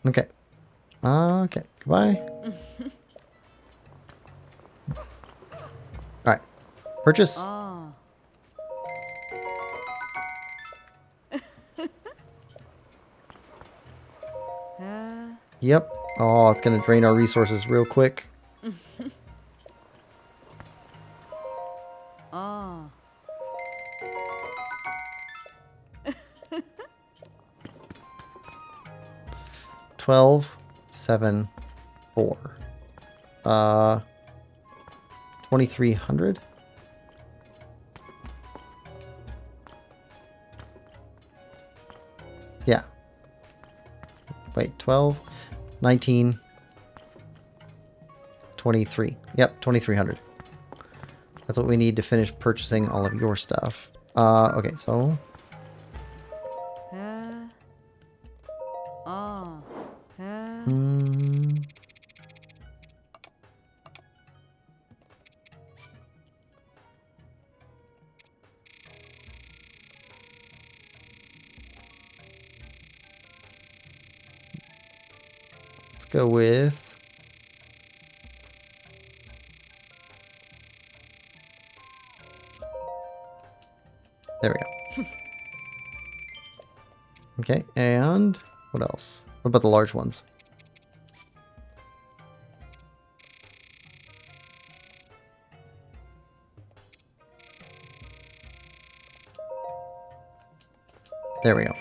[SPEAKER 1] Okay. Okay. Goodbye. Alright. Purchase.
[SPEAKER 3] Oh.
[SPEAKER 1] Yep. Oh, it's going to drain our resources real quick.
[SPEAKER 3] Oh.
[SPEAKER 1] 12, 7, 4. 2,300? Yeah. Wait, 12, 19, 23. Yep, 2,300. That's what we need to finish purchasing all of your stuff. Okay, so...
[SPEAKER 3] Oh.
[SPEAKER 1] Let's go with... There we go. Okay, and what else? What about the large ones? There we go.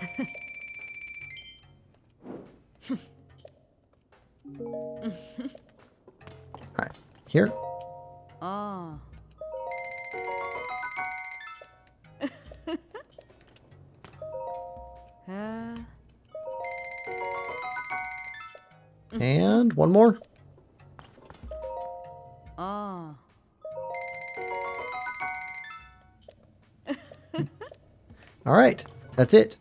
[SPEAKER 1] Alright, here.
[SPEAKER 3] Oh.
[SPEAKER 1] And one more.
[SPEAKER 3] Oh.
[SPEAKER 1] Alright, that's it.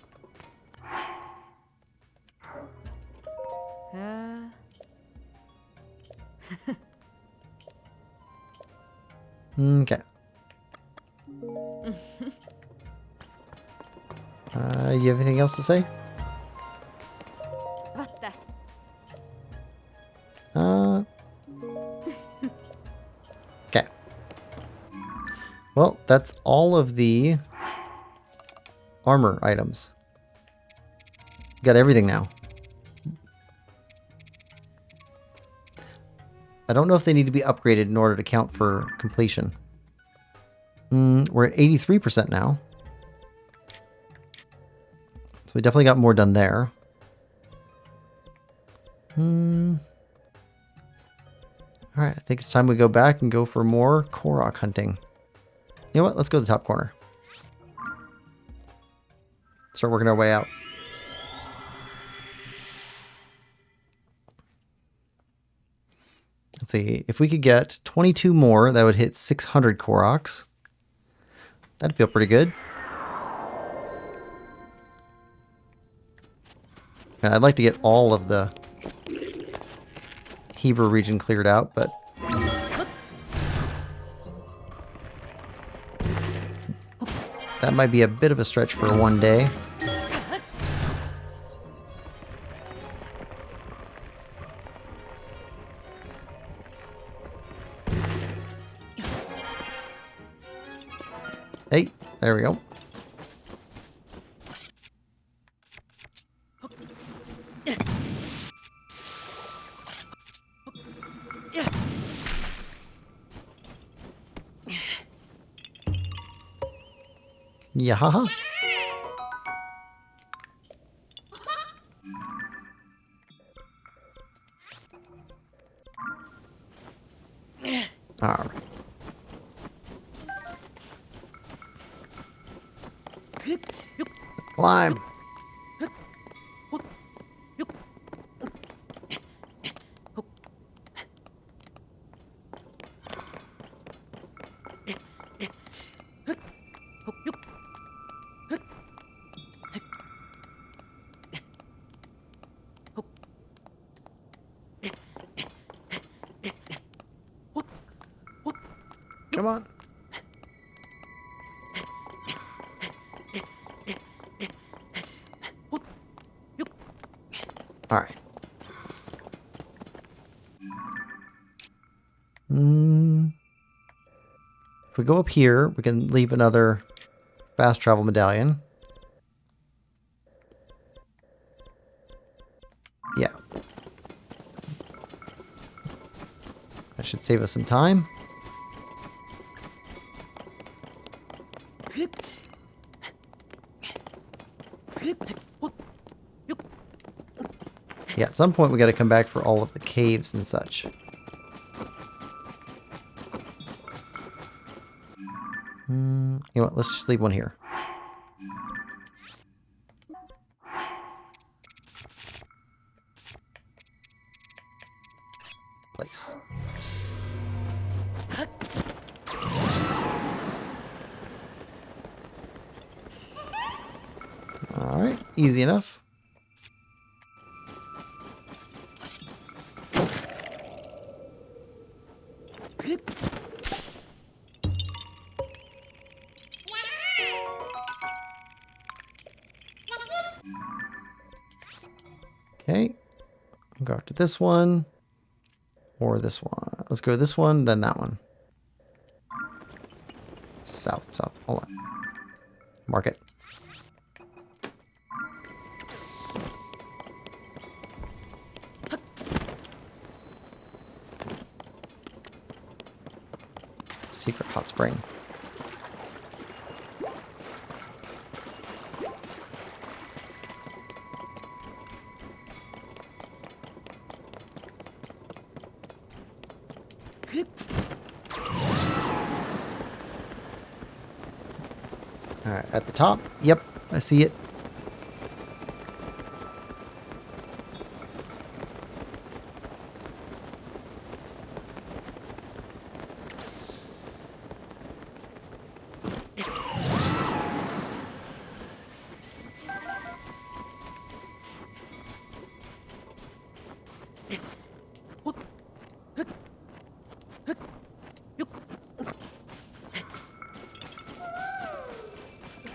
[SPEAKER 1] Okay. You have anything else to say?
[SPEAKER 3] What the?
[SPEAKER 1] Okay. Well, that's all of the armor items. Got everything now. I don't know if they need to be upgraded in order to count for completion. We're at 83% now. So we definitely got more done there. Alright, I think it's time we go back and go for more Korok hunting. You know what? Let's go to the top corner. Start working our way out. Let's see. If we could get 22 more, that would hit 600 Koroks. That'd feel pretty good. And I'd like to get all of the Heber region cleared out, but that might be a bit of a stretch for one day. Hey, there we go. Yeah. All right. Climb. Come on. All right. If we go up here, we can leave another fast travel medallion. Yeah. That should save us some time. Yeah, at some point we got to come back for all of the caves and such. You know what? Let's just leave one here. Place. All right, easy enough. Okay, go to this one or this one. Let's go this one, then that one. South. Hold on. Mark it. Secret hot spring. All right, at the top. Yep, I see it.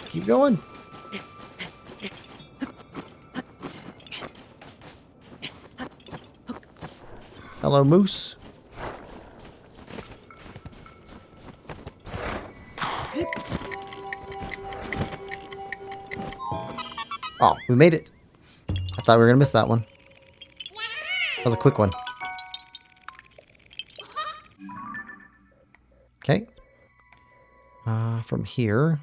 [SPEAKER 1] Keep going. Hello, moose. Oh, we made it. I thought we were going to miss that one. That was a quick one. Okay. From here.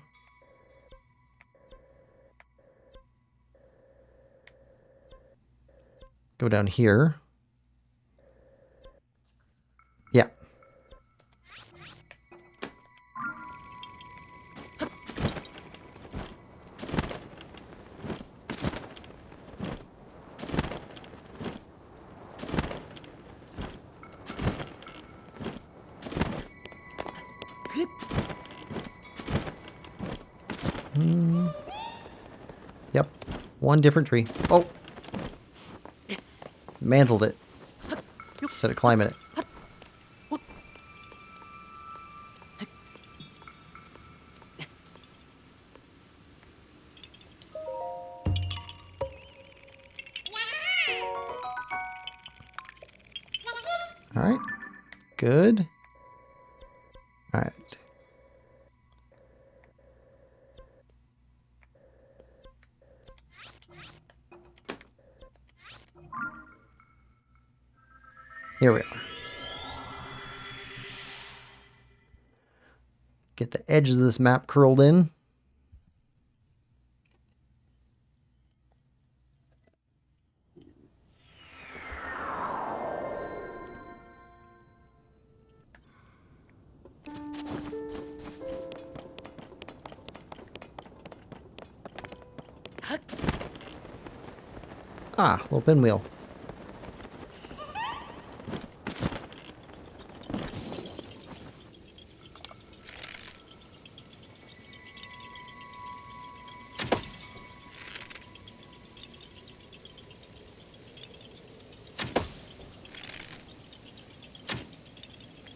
[SPEAKER 1] Go down here. Yeah. Yep. One different tree. Oh. Mantled it. Instead of climbing it. Alright. Good. Alright. Here we are. Get the edges of this map curled in. Ah, little pinwheel.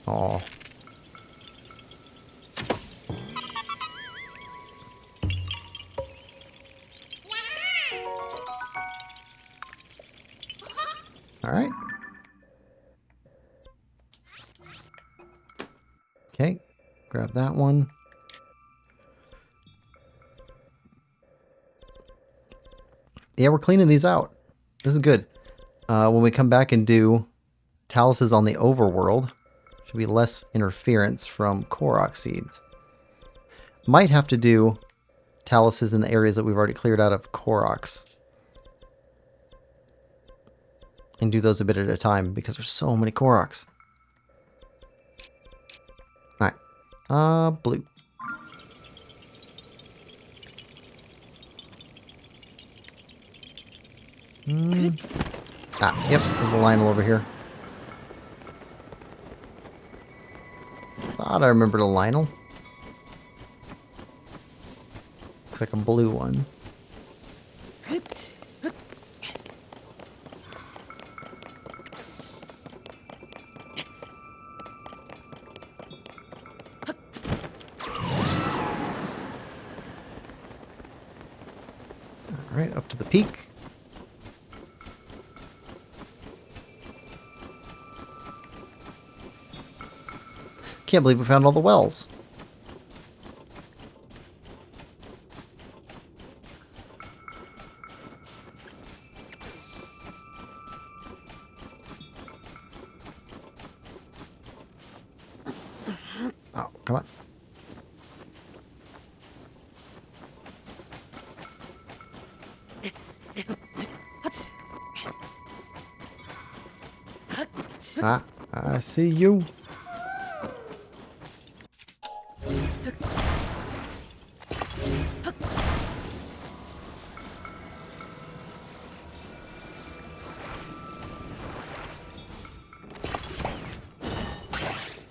[SPEAKER 1] Oh. Alright. Okay. Grab that one. Yeah, we're cleaning these out. This is good. When we come back and do Taluses on the overworld, should be less interference from Korok seeds. Might have to do Taluses in the areas that we've already cleared out of Koroks. And do those a bit at a time because there's so many Koroks. Alright. Blue. Yep, there's a Lionel over here. Thought I remembered a Lionel. Looks like a blue one. Alright, up to the peak. Can't believe we found all the wells. Oh, come on. I see you.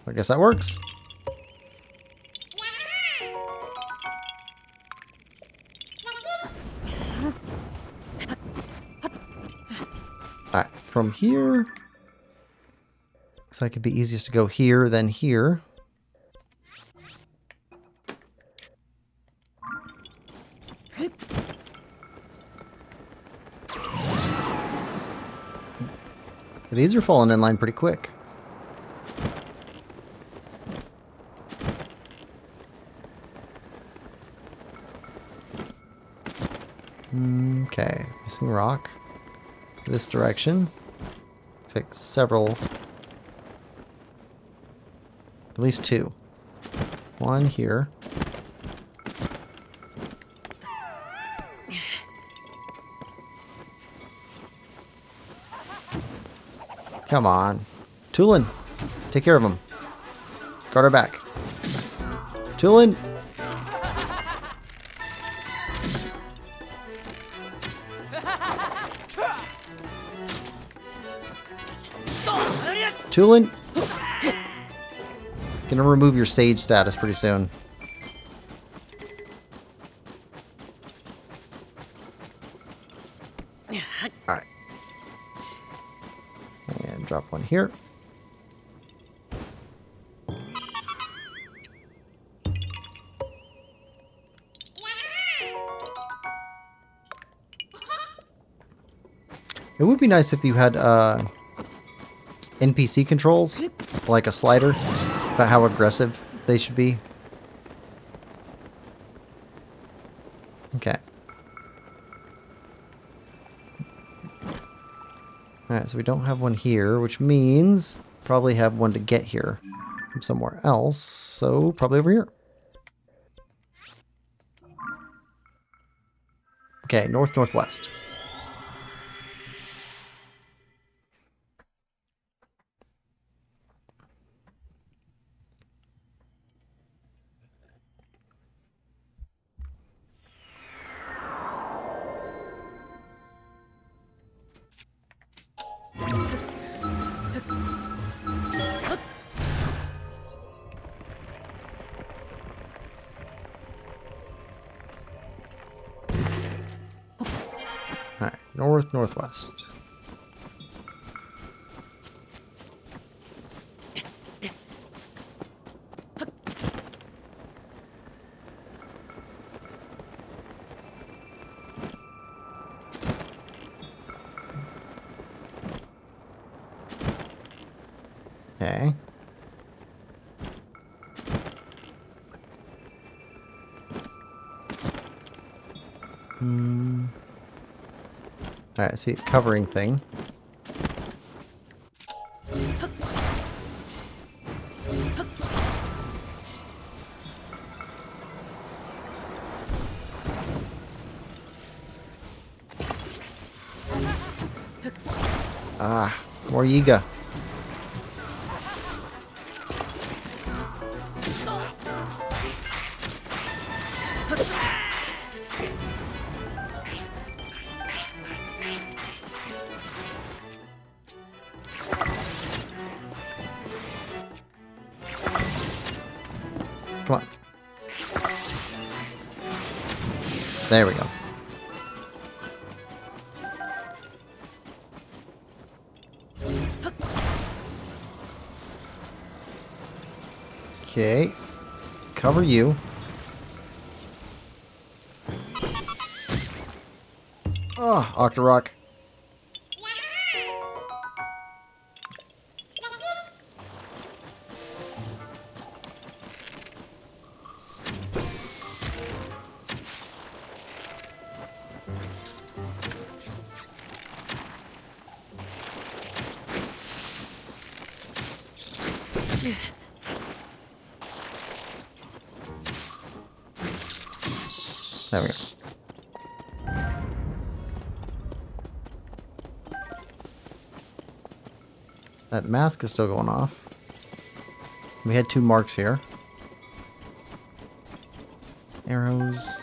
[SPEAKER 1] I guess that works. Alright, from here... Looks like it'd be easiest to go here than here. These are falling in line pretty quick. Okay, missing rock. This direction. Looks like several. At least two. One here. Come on. Tulin, take care of him. Guard our back. Tulin! Tulin! Gonna remove your sage status pretty soon. Alright. And drop one here. It would be nice if you had NPC controls, like a slider, about how aggressive they should be. Okay. Alright, so we don't have one here, which means probably have one to get here from somewhere else, so probably over here. Okay, north-northwest. Alright, north-northwest. Okay. Alright, see, covering thing. Ah, more Yiga. Come on. There we go. Okay. Cover you. Oh, Octorok. There we go. That mask is still going off. We had 2 marks here. Arrows.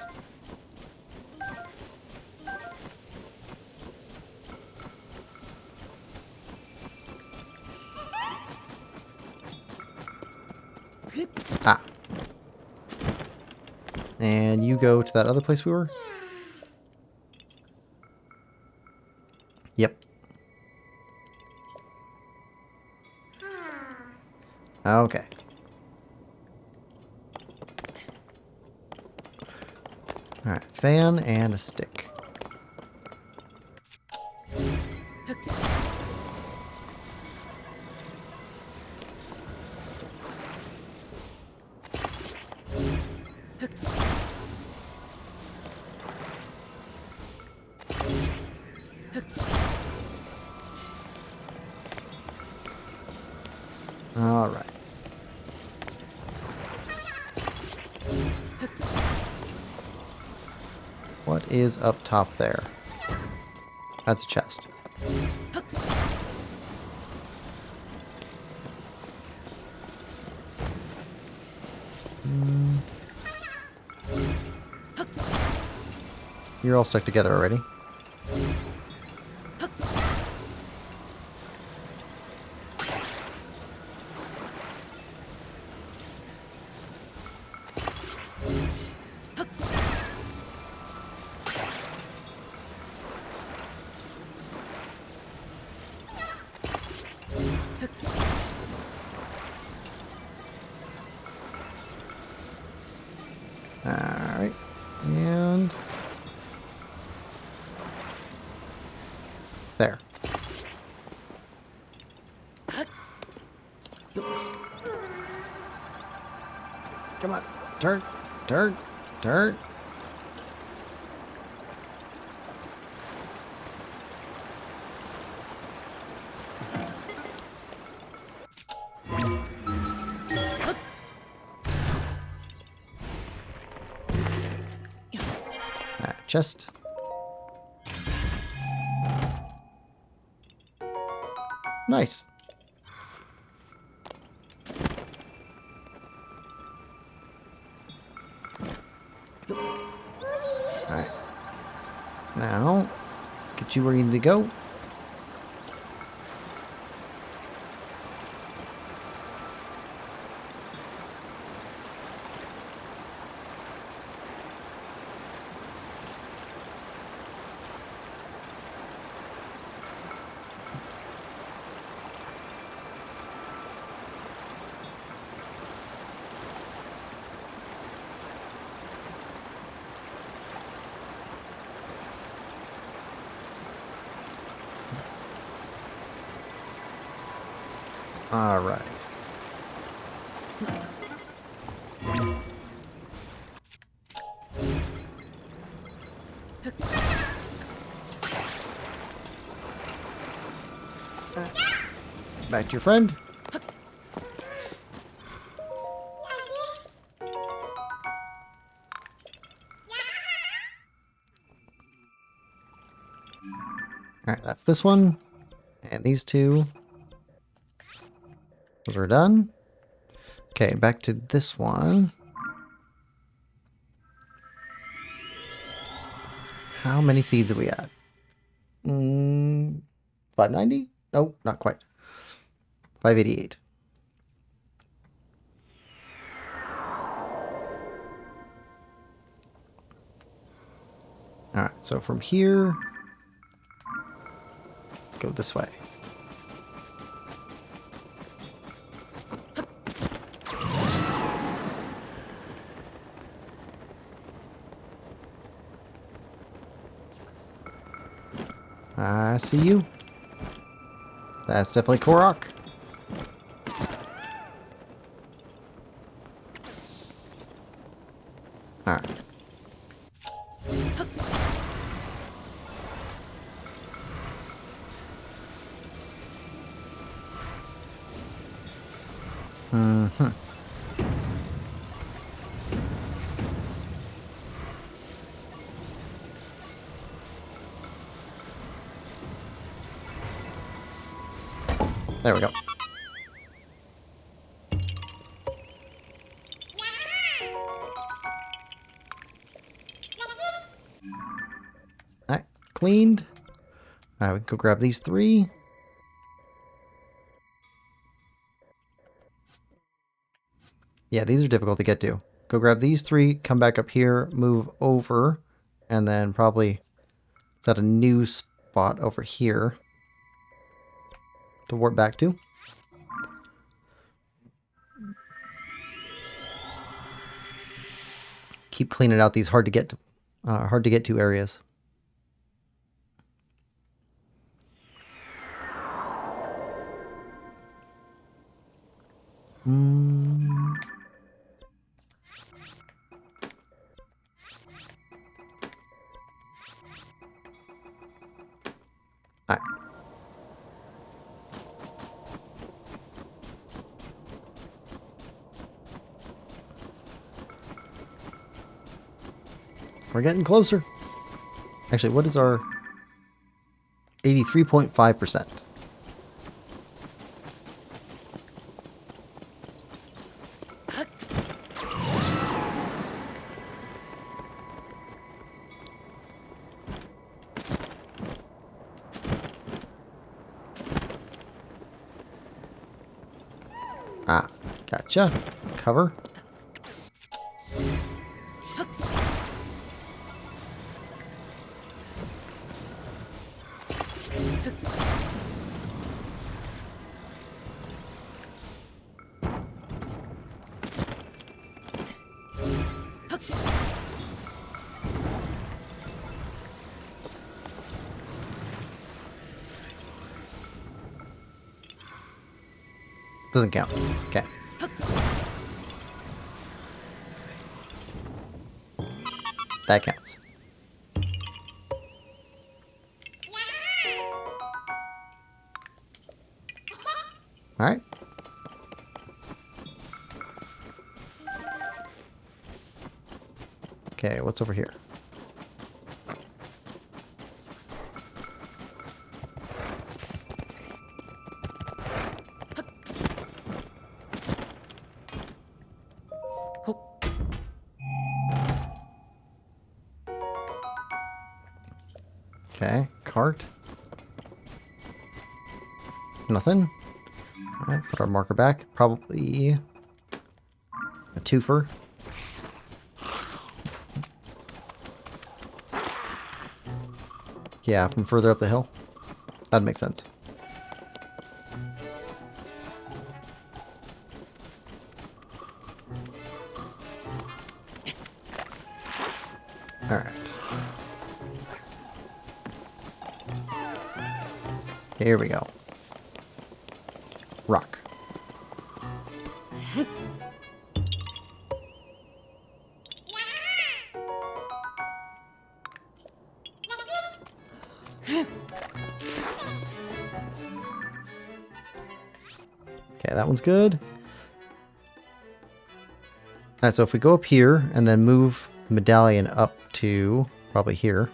[SPEAKER 1] Ah. And you go to that other place we were? Yep. Okay. Alright, fan and a stick. Alright. What is up top there? That's a chest. You're all stuck together already. Alright. And there. Come on. Turn. Turn. Turn. Chest. Nice. Alright. Now, let's get you where you need to go. All right. Back to your friend. Alright, that's this one. And these two. Those are done. Okay, back to this one. How many seeds are we at? 590? Nope, not quite. 588. Alright, so from here, go this way. I see you. That's definitely Korok. Alright. Mm-hmm. There we go. Alright, cleaned. Alright, we can go grab these three. Yeah, these are difficult to get to. Go grab these three, come back up here, move over, and then probably set a new spot over here to warp back to. Keep cleaning out these hard to get to areas. Alright. We're getting closer. Actually, what is our 83.5%? Ah, gotcha. Cover. Doesn't count. Okay. That counts. Alright. Okay, what's over here? Okay, cart. Nothing. Alright, put our marker back. Probably a twofer. Yeah, from further up the hill. That'd make sense. Alright. Here we go. Rock. Okay, that one's good. Alright, so if we go up here and then move the medallion up to probably here.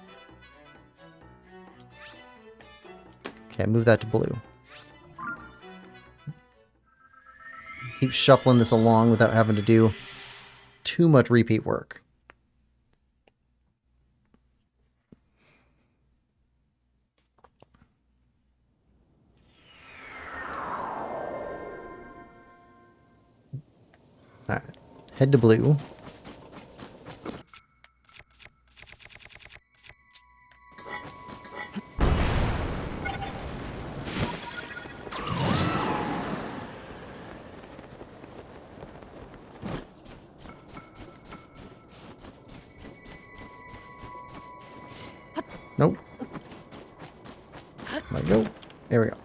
[SPEAKER 1] Okay, move that to blue. Keep shuffling this along without having to do too much repeat work. Alright, head to blue. Nope. Let go. There we go.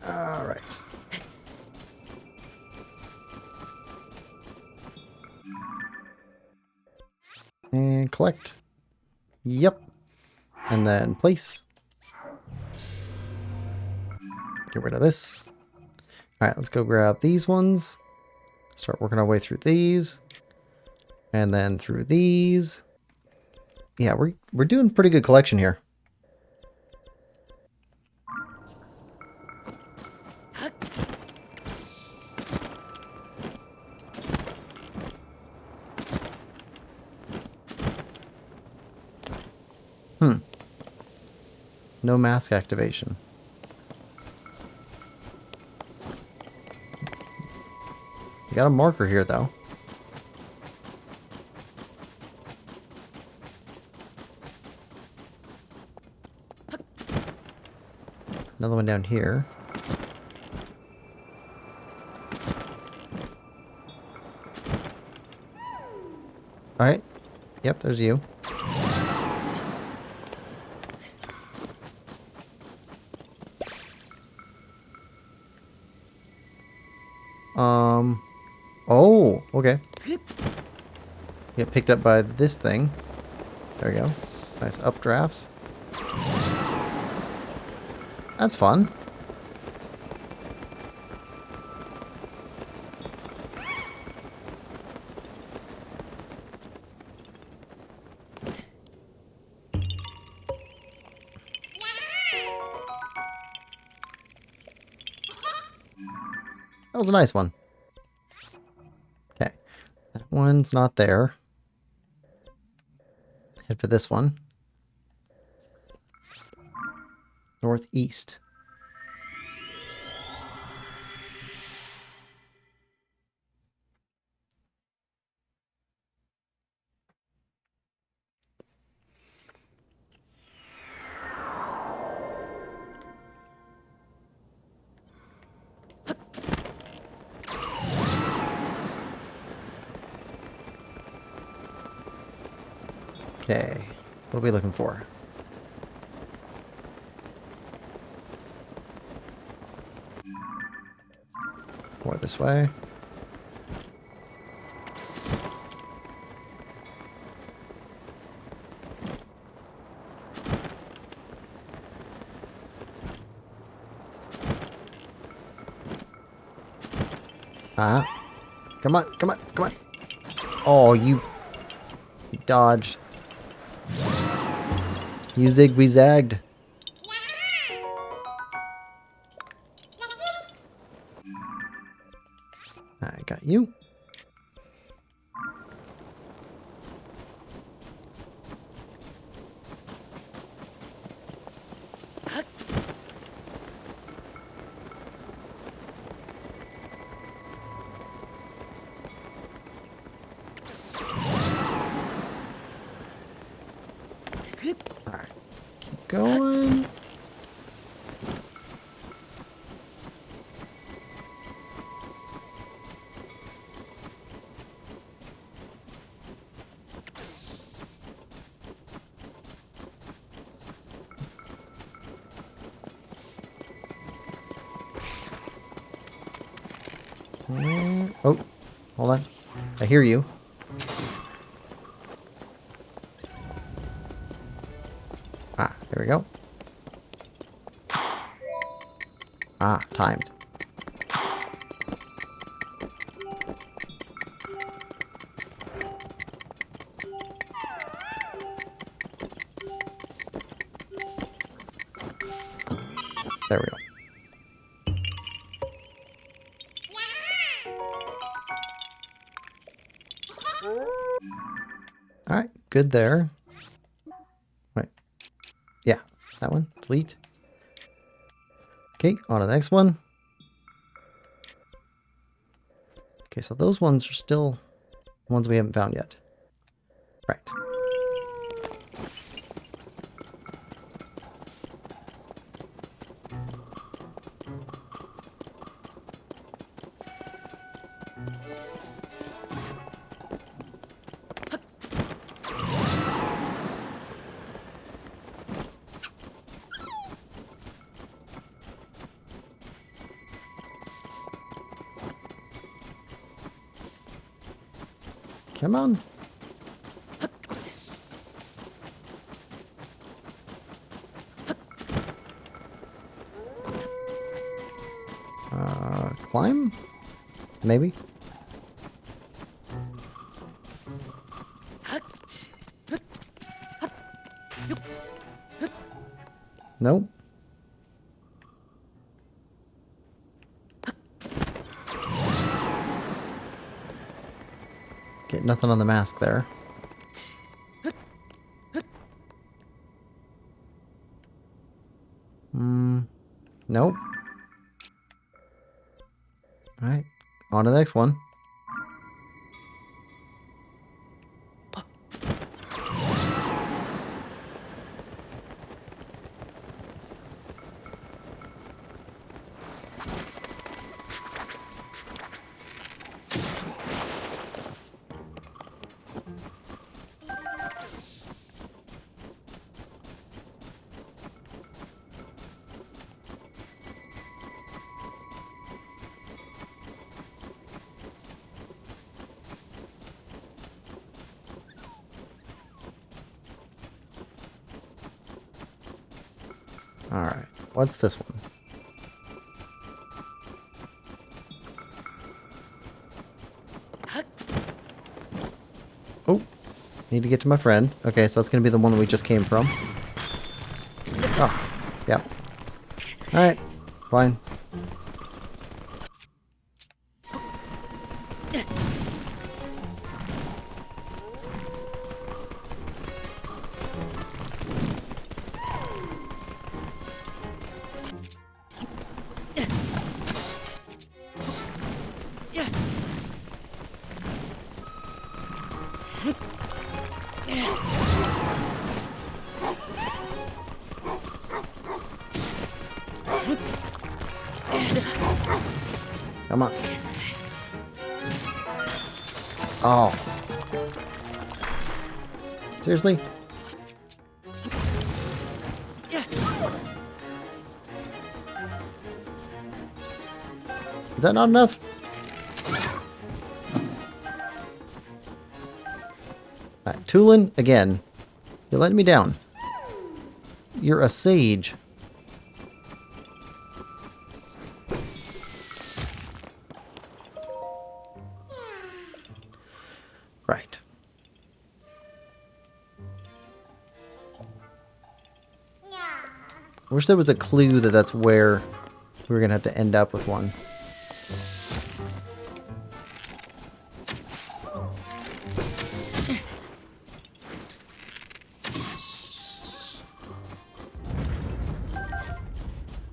[SPEAKER 1] All right. And collect. Yep. And then place. Get rid of this. All right, let's go grab these ones. Start working our way through these. And then through these. Yeah, we're doing pretty good collection here. No mask activation. We got a marker here, though. Another one down here. Alright. Yep, there's you. Oh, okay. Get picked up by this thing. There we go. Nice updrafts. That's fun. That was a nice one. Okay. That one's not there. Head for this one. Northeast. Okay. What are we looking for? More this way. Come on, come on, come on. Oh, you dodged. You zigged, we zagged. I got you. going. Oh, hold on. I hear you. Ah, there we go. Ah, timed. There we go. Alright, good there. Right. Yeah, that one. Delete. Okay, on to the next one. Okay, so those ones are still ones we haven't found yet. Right. Come on. Climb? Maybe? Nope. Get nothing on the mask there. Nope. Alright, on to the next one. Alright, what's this one? Oh, need to get to my friend. Okay, so that's going to be the one that we just came from. Oh, yeah. Alright, fine. Come on. Oh. Seriously? Is that not enough? Alright, Tulin, again. You're letting me down. You're a sage. Right. I wish there was a clue that that's where we were going to have to end up with one.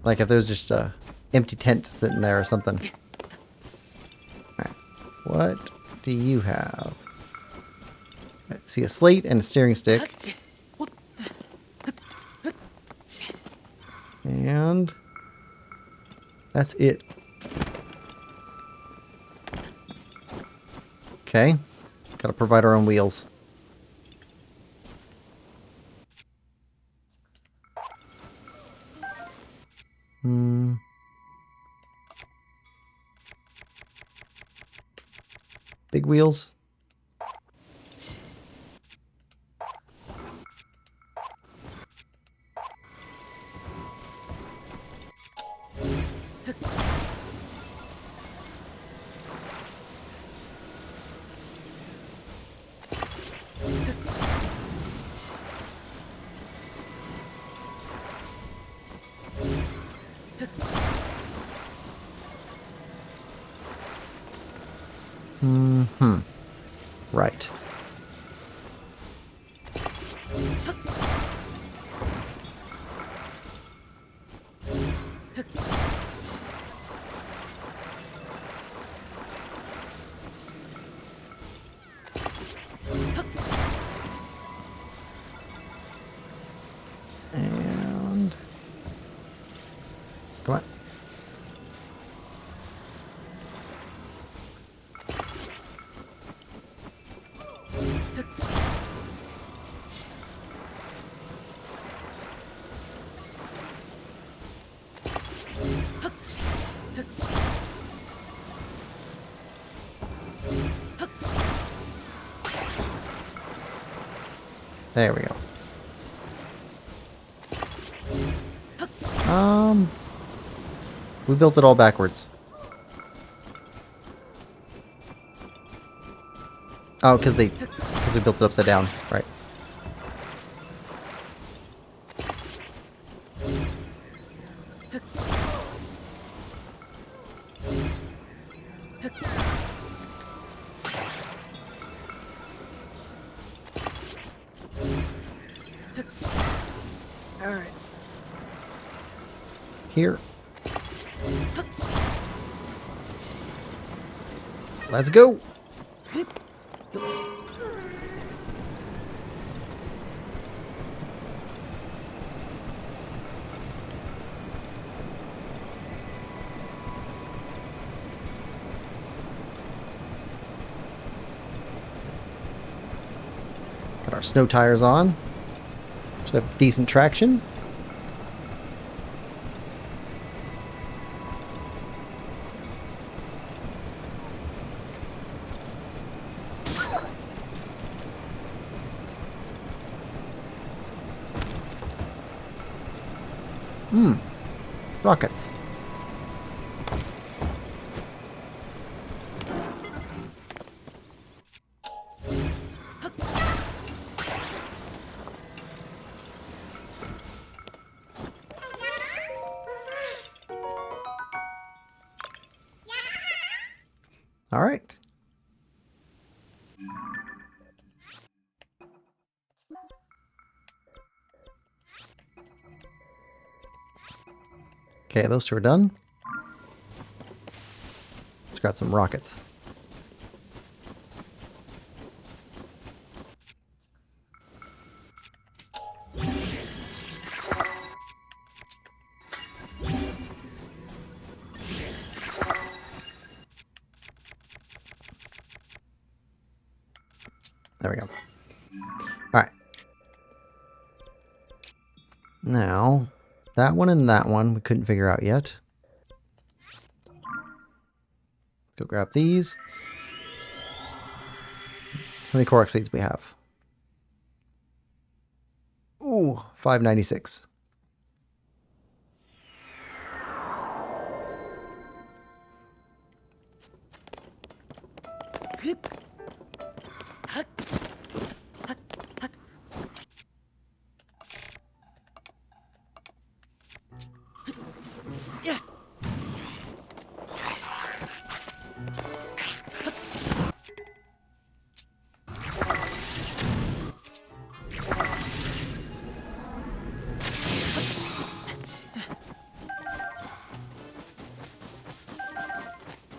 [SPEAKER 1] Like if there's just a empty tent sitting there or something. Alright. What do you have? I see a slate and a steering stick. And that's it. Okay. Gotta provide our own wheels. Big wheels. Right. And come on. There we go. We built it all backwards. Oh, because we built it upside down, right? All right. Here. Let's go. Got our snow tires on. Should have decent traction. Rockets. All right. Okay, those two are done. Let's grab some rockets. There we go. All right. Now, that one and that one we couldn't figure out yet. Go grab these. How many Korok seeds we have? Ooh, 596.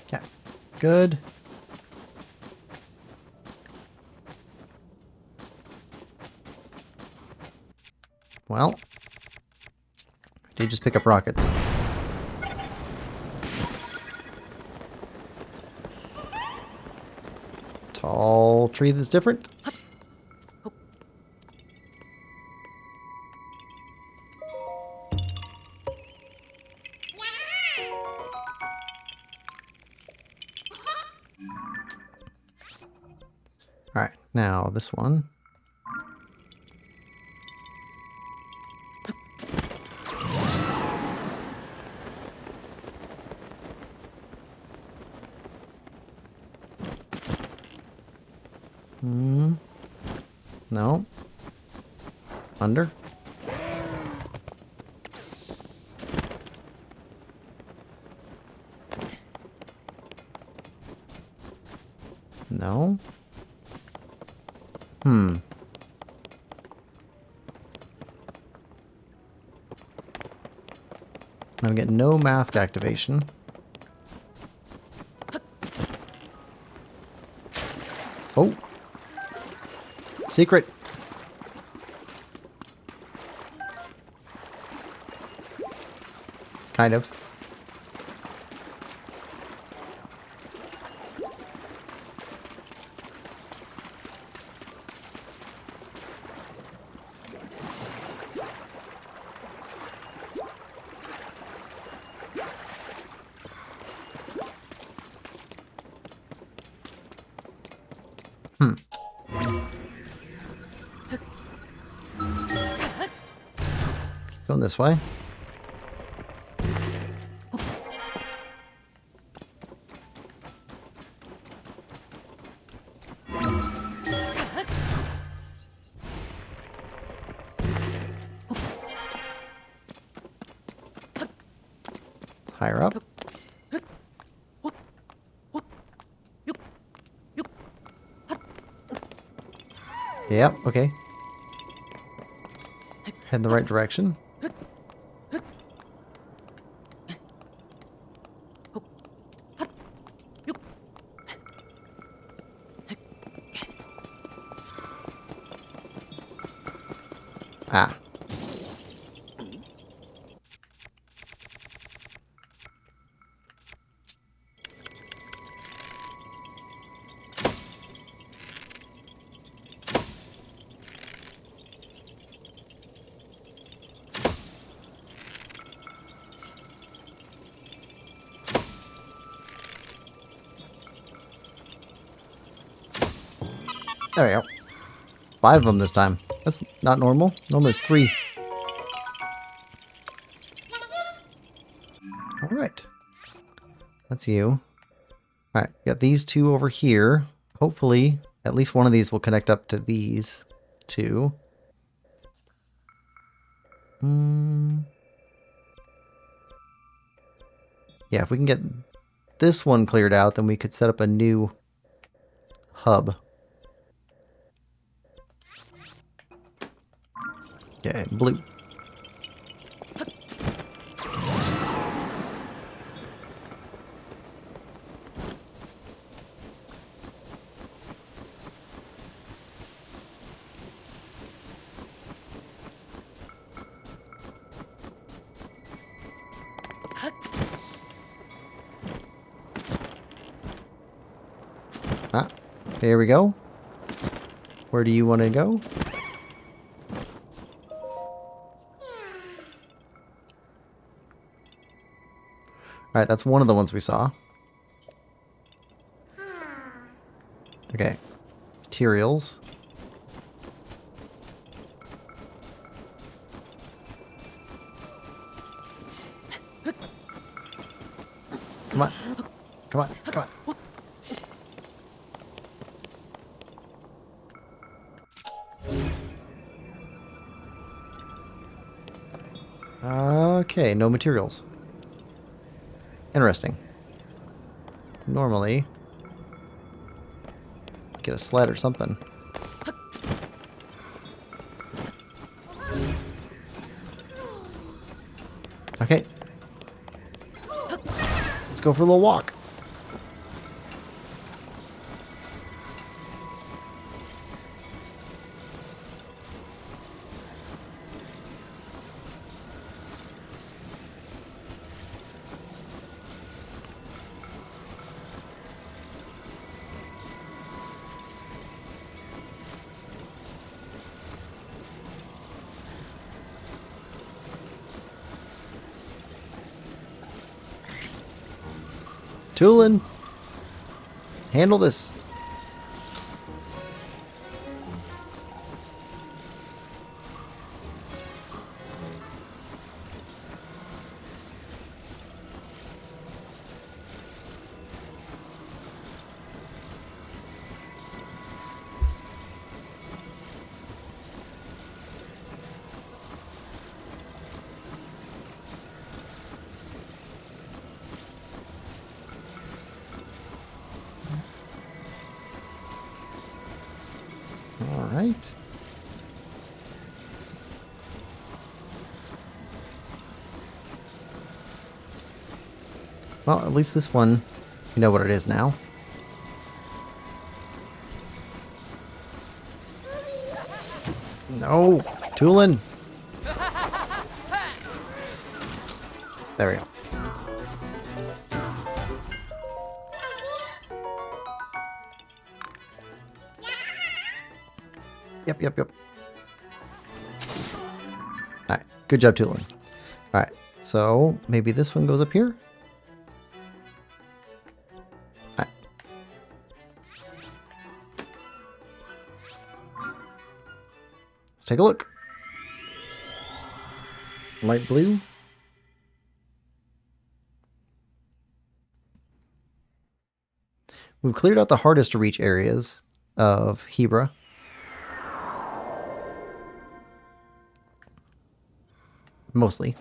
[SPEAKER 1] Okay, good. Well, I did just pick up rockets. Tall tree that's different. Alright, now this one. No. Under. No. I'm getting no mask activation. Oh. Secret. Kind of. Going this way. Higher up. Yep, okay. Head in the right direction. Ah. There we go. 5 of them this time. That's not normal. Normally it's 3. Alright. That's you. Alright, got these 2 over here. Hopefully, at least one of these will connect up to these 2. Yeah, if we can get this one cleared out, then we could set up a new hub. Okay, blue. Ah, there we go. Where do you want to go? Alright, that's one of the ones we saw. Okay. Materials. Come on. Come on. Come on. Okay, no materials. Interesting. Normally, get a sled or something. Okay. Let's go for a little walk. Tulin, handle this. All right. Well, at least this one, you know what it is now. No, Tulin. There we go. Yep. Alright, good job, Tulin. Alright, so maybe this one goes up here? Alright. Let's take a look. Light blue. We've cleared out the hardest to reach areas of Hebra. Mostly.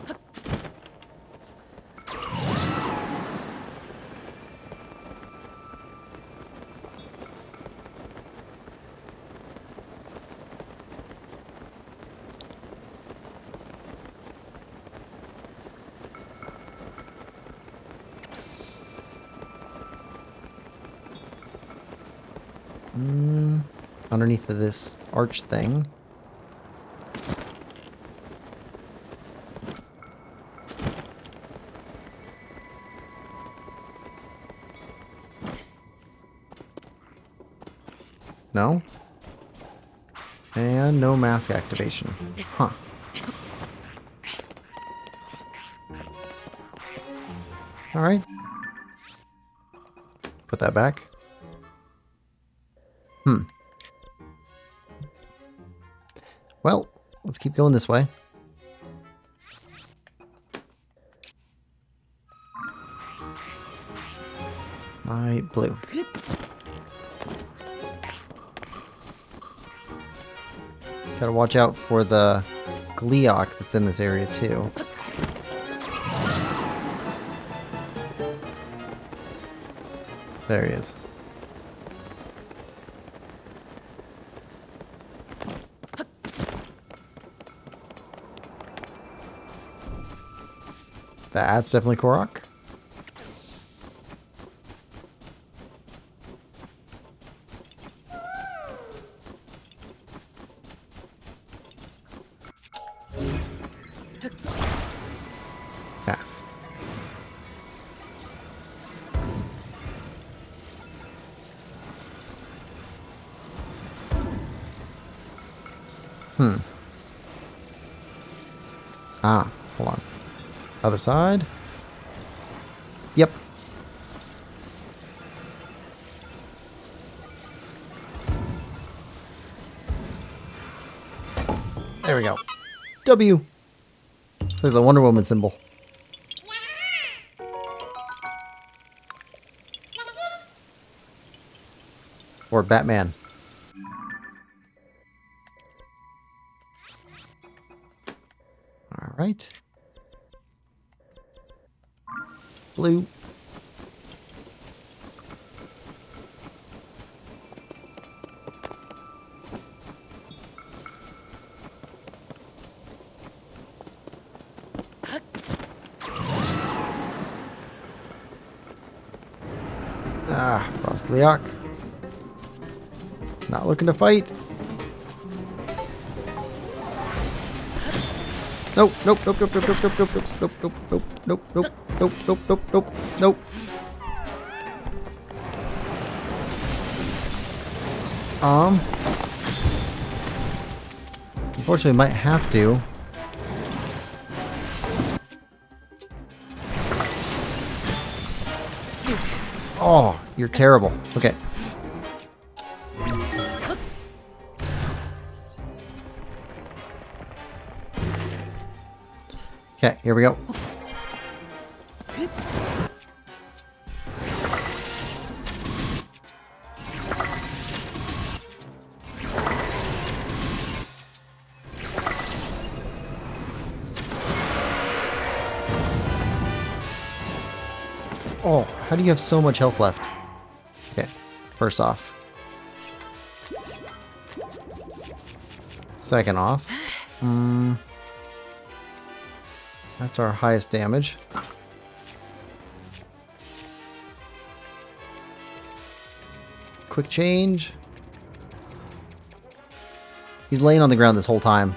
[SPEAKER 1] Underneath of this arch thing. No? And no mask activation. Huh. Alright. Put that back. Well, let's keep going this way. Light blue. Gotta watch out for the Gleeok that's in this area too. There he is. That's definitely Korok. Yeah. Ah, hold on. Other side. Yep. There we go. W. It's like the Wonder Woman symbol. Or Batman. All right. Blue. Ah, Frost Leok. Not looking to fight. Nope, nope, nope, nope, nope, nope, nope, nope, nope, nope, nope, nope, nope, nope, nope, nope, nope, nope. Unfortunately, might have to. Oh, you're terrible. Okay. Okay, here we go. Oh, how do you have so much health left? Okay, first off. Second off. That's our highest damage. Quick change. He's laying on the ground this whole time.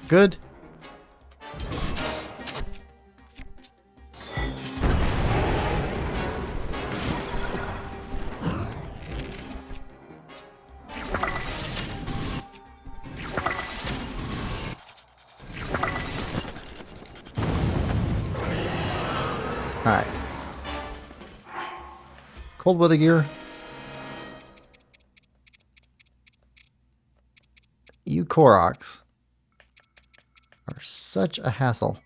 [SPEAKER 1] Good. Alright. Cold weather gear. You Koroks are such a hassle.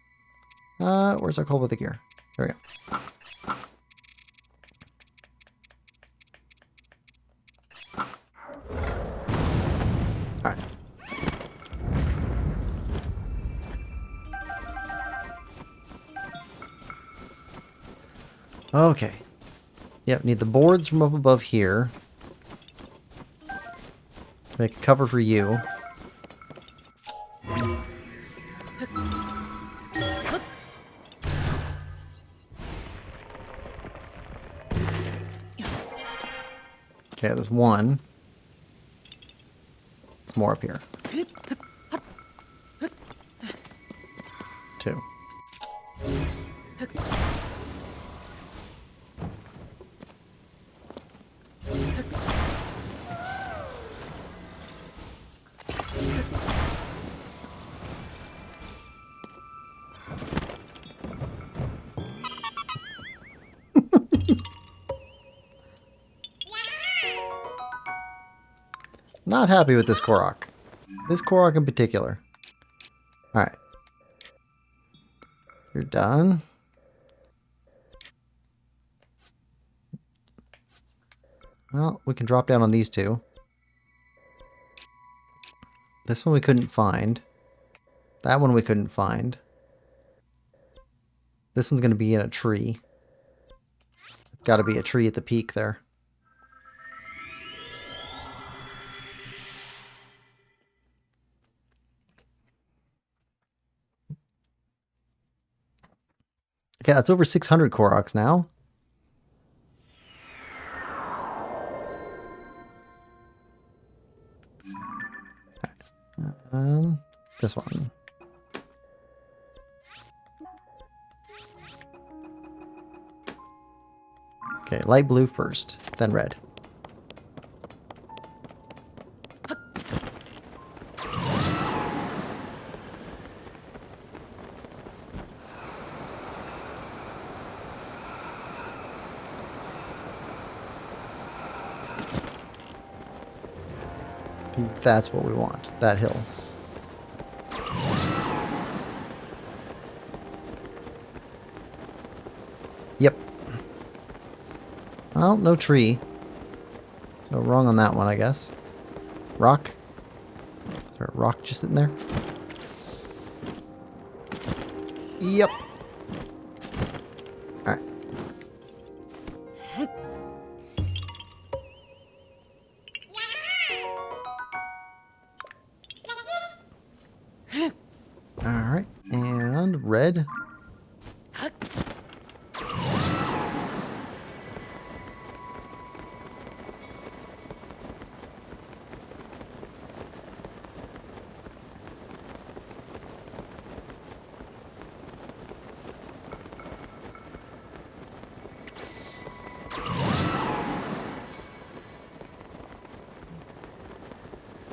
[SPEAKER 1] Where's our cold weather gear? There we go. Alright. Okay. Yep, need the boards from up above here. Make a cover for you. Okay, there's one. There's more up here. Two. Not happy with this Korok. This Korok in particular. Alright. You're done. Well, we can drop down on these two. This one we couldn't find. That one we couldn't find. This one's going to be in a tree. It's got to be a tree at the peak there. Okay, that's over 600 Koroks now. This one. Okay, light blue first, then red. That's what we want, that hill. Yep. Well, no tree. So wrong on that one, I guess. Rock. Is there a rock just sitting there? Yep. Alright. side.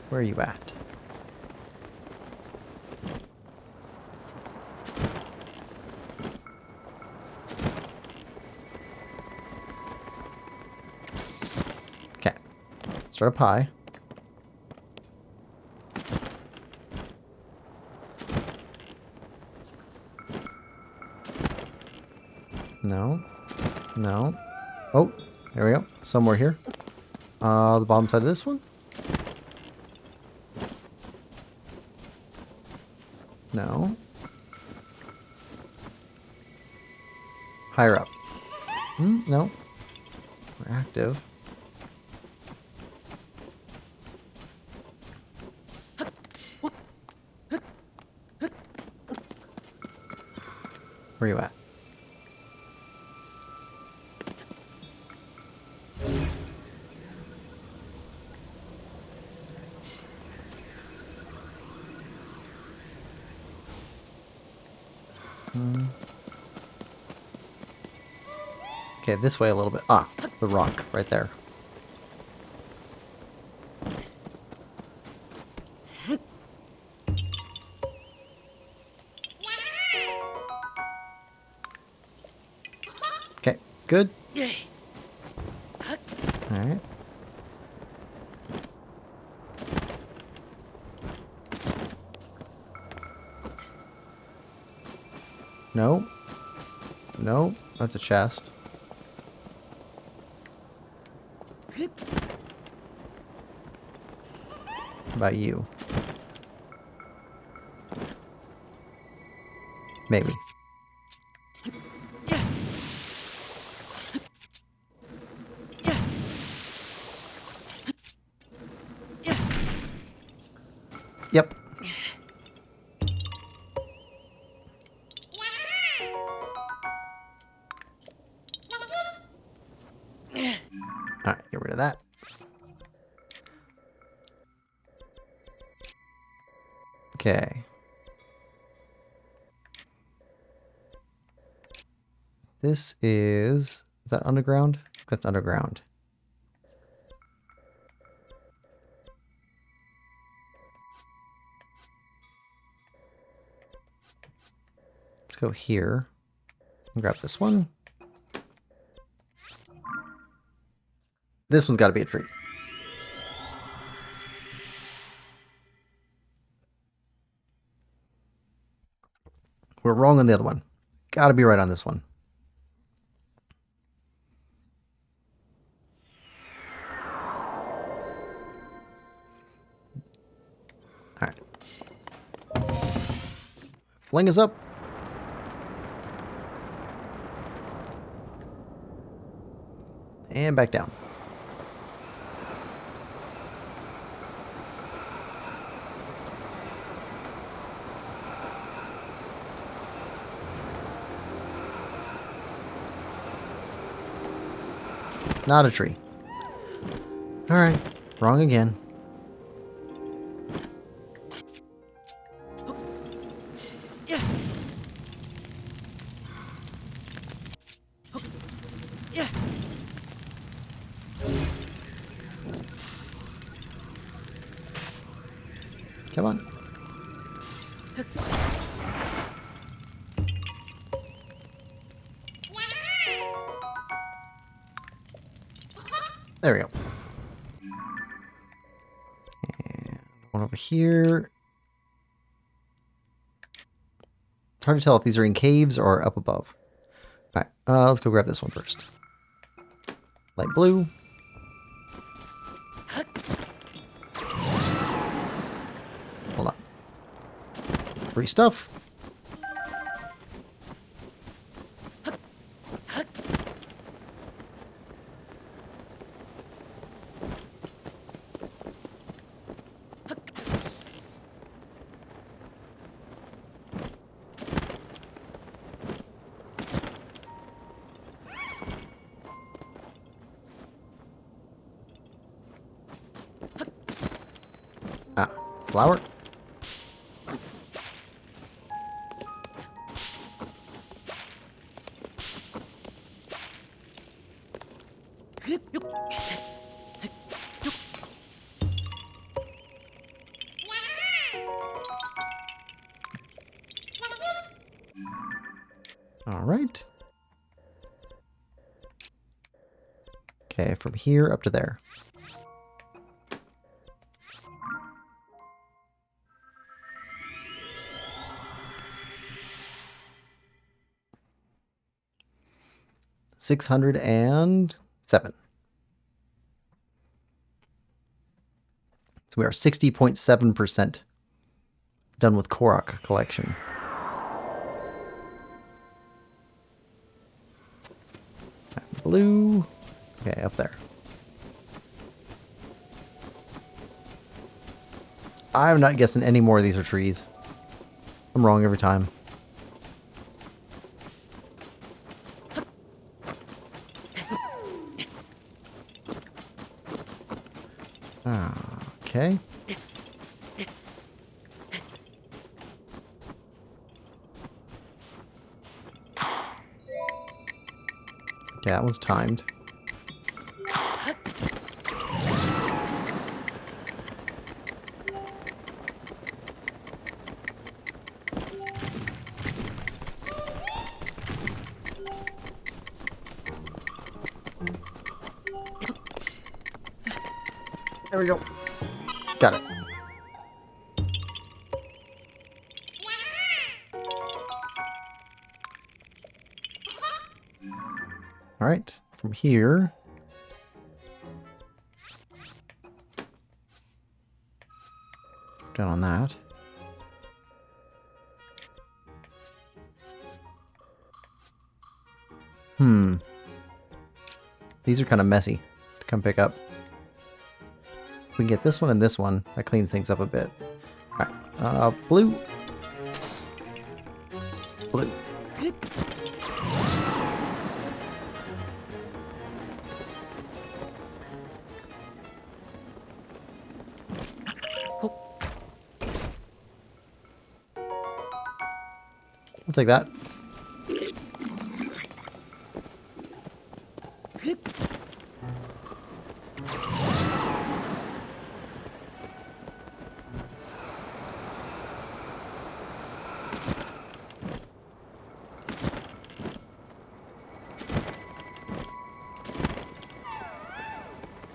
[SPEAKER 1] Where are you at? Okay. Start up high. No. No. Oh, there we go. Somewhere here. The bottom side of this one? No. Higher up. No. We're active. Where are you at? Okay, this way a little bit. Ah, the rock right there. Okay, good. Alright. No. No, that's a chest. How about you? Maybe. Yep. Alright, get rid of that. Okay. This is that underground? That's underground. Let's go here and grab this one. This one's got to be a tree. We're wrong on the other one. Got to be right on this one. All right. Fling us up. And back down. Not a tree. Alright, wrong again. Come on. There we go. And one over here. It's hard to tell if these are in caves or up above. Alright, let's go grab this one first. Light blue. Hold on. Free stuff. Flower. All right. Okay, from here up to there. $607. So we are 60.7% done with Korok collection. Blue. Okay, up there. I'm not guessing any more of these are trees. I'm wrong every time. Okay. Okay, that one's timed. There we go. Got it. All right, from here. Down on that. These are kind of messy to come pick up. If we can get this one and this one, that cleans things up a bit. All right, blue. Blue. I'll take that.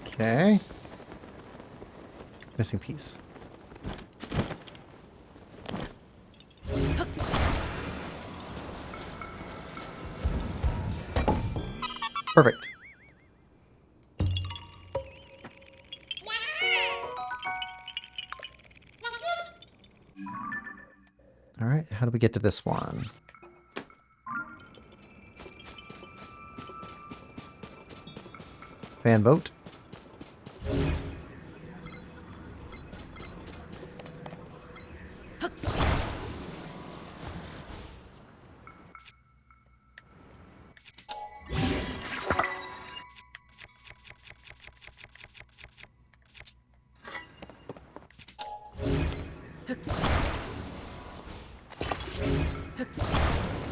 [SPEAKER 1] Okay. Missing piece. Perfect. All right, how do we get to this one? Fan boat.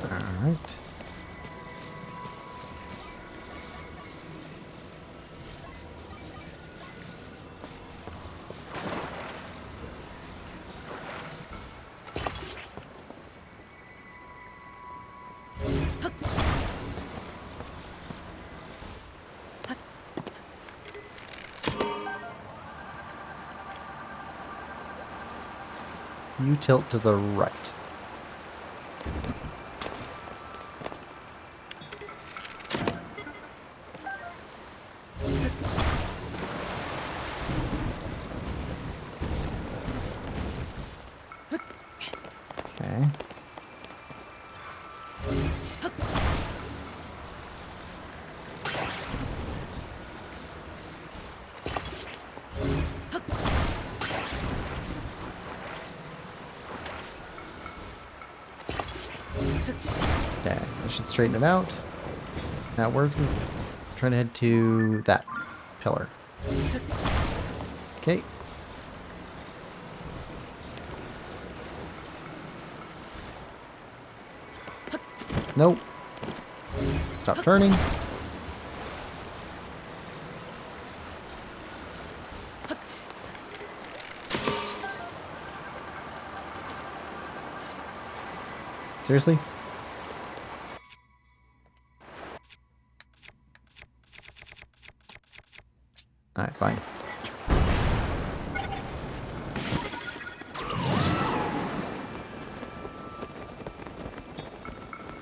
[SPEAKER 1] Alright. You tilt to the right. Okay. Okay, I should straighten it out. Now we're trying to head to that pillar. Okay. Nope. Stop turning. Seriously? Alright, fine.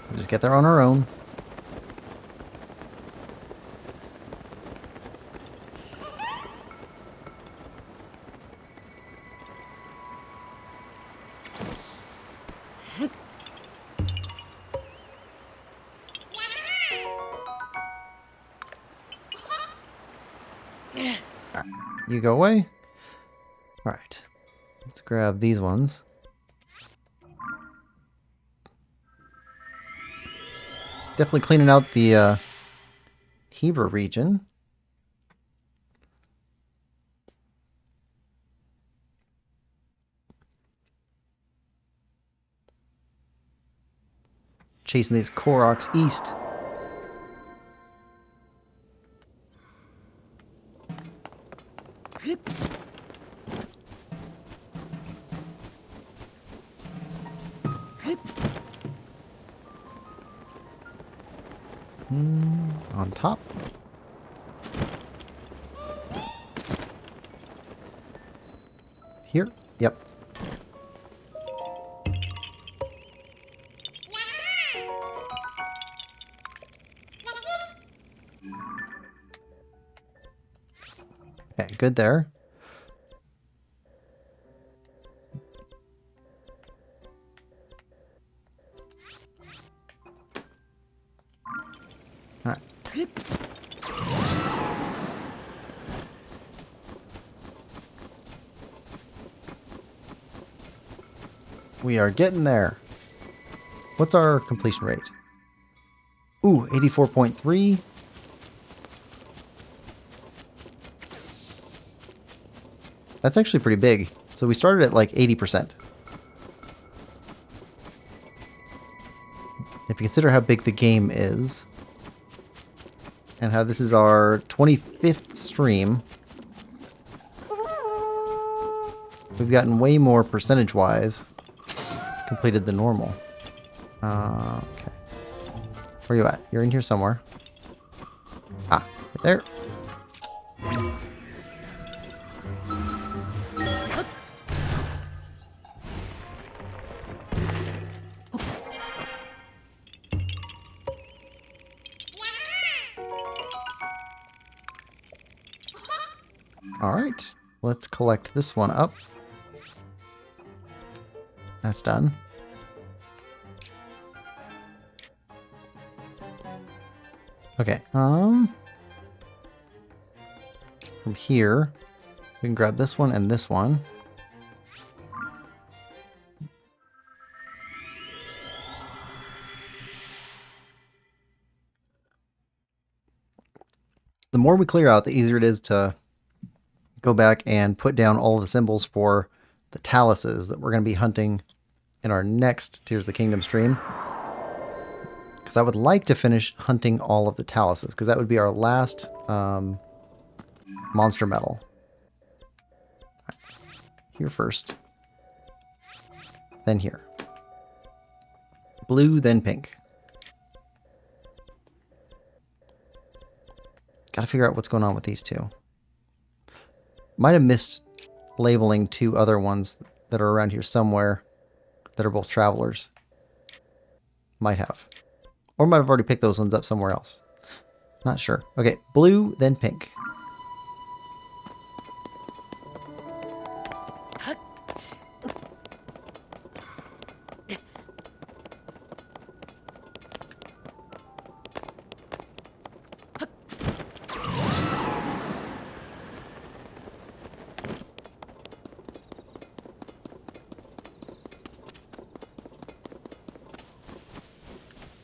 [SPEAKER 1] We'll just get there on our own. You go away. Alright. Let's grab these ones. Definitely cleaning out the Heber region. Chasing these Koroks east. On top. Here? Yep. Okay, good there. All right. We are getting there. What's our completion rate? Ooh, 84.3. That's actually pretty big. So we started at like 80%. If you consider how big the game is, and how this is our 25th stream, we've gotten way more percentage-wise completed than normal. Okay. Where you at? You're in here somewhere. Ah, right there. Alright, let's collect this one up. That's done. Okay, from here, we can grab this one and this one. The more we clear out, the easier it is to go back and put down all the symbols for the Taluses that we're going to be hunting in our next Tears of the Kingdom stream. Because I would like to finish hunting all of the Taluses, because that would be our last monster medal. Here first. Then here. Blue, then pink. Gotta figure out what's going on with these two. Might have missed labeling two other ones that are around here somewhere that are both travelers. Might have. Or might have already picked those ones up somewhere else. Not sure. Okay, blue, then pink.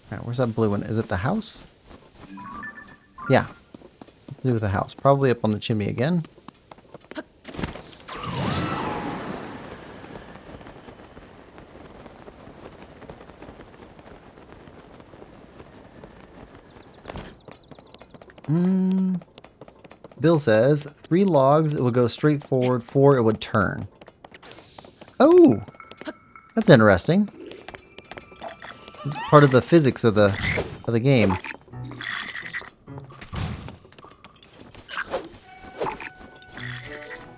[SPEAKER 1] Alright, where's that blue one? Is it the house? Yeah. Something to do with the house. Probably up on the chimney again. Bill says 3 logs, it would go straight forward, 4 it would turn. Oh, that's interesting. Part of the physics of the game.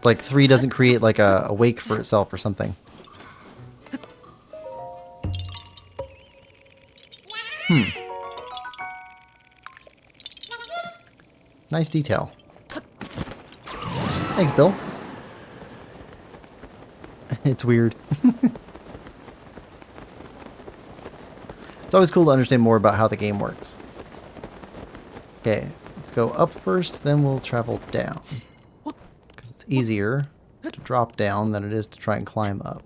[SPEAKER 1] Like 3 doesn't create like a wake for itself or something. Nice detail. Thanks, Bill. It's weird. It's always cool to understand more about how the game works. Okay, let's go up first, then we'll travel down. Because it's easier to drop down than it is to try and climb up.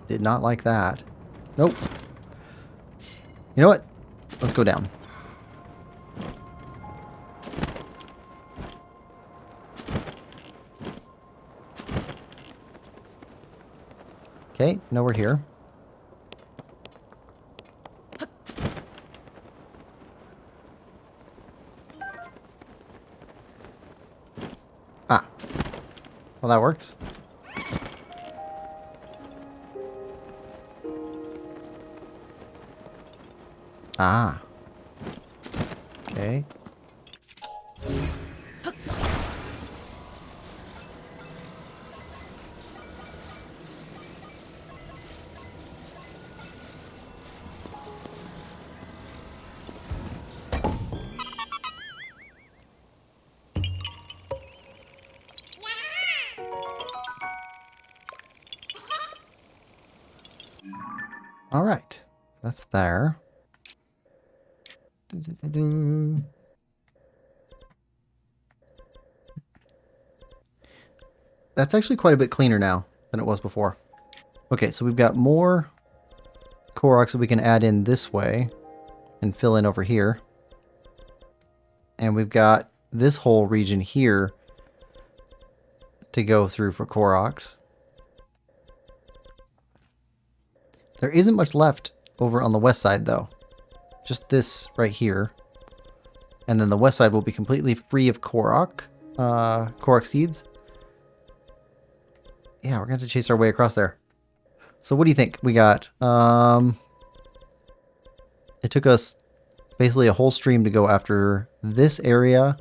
[SPEAKER 1] Did not like that. Nope. You know what? Let's go down. Okay, now we're here. Ah. Well, that works. Ah. Okay. All right. That's there. That's actually quite a bit cleaner now than it was before. Okay, so we've got more Koroks that we can add in this way and fill in over here. And we've got this whole region here to go through for Koroks. There isn't much left over on the west side though. Just this right here. And then the west side will be completely free of Korok seeds. Yeah, we're going to have to chase our way across there. So what do you think? We got, it took us basically a whole stream to go after this area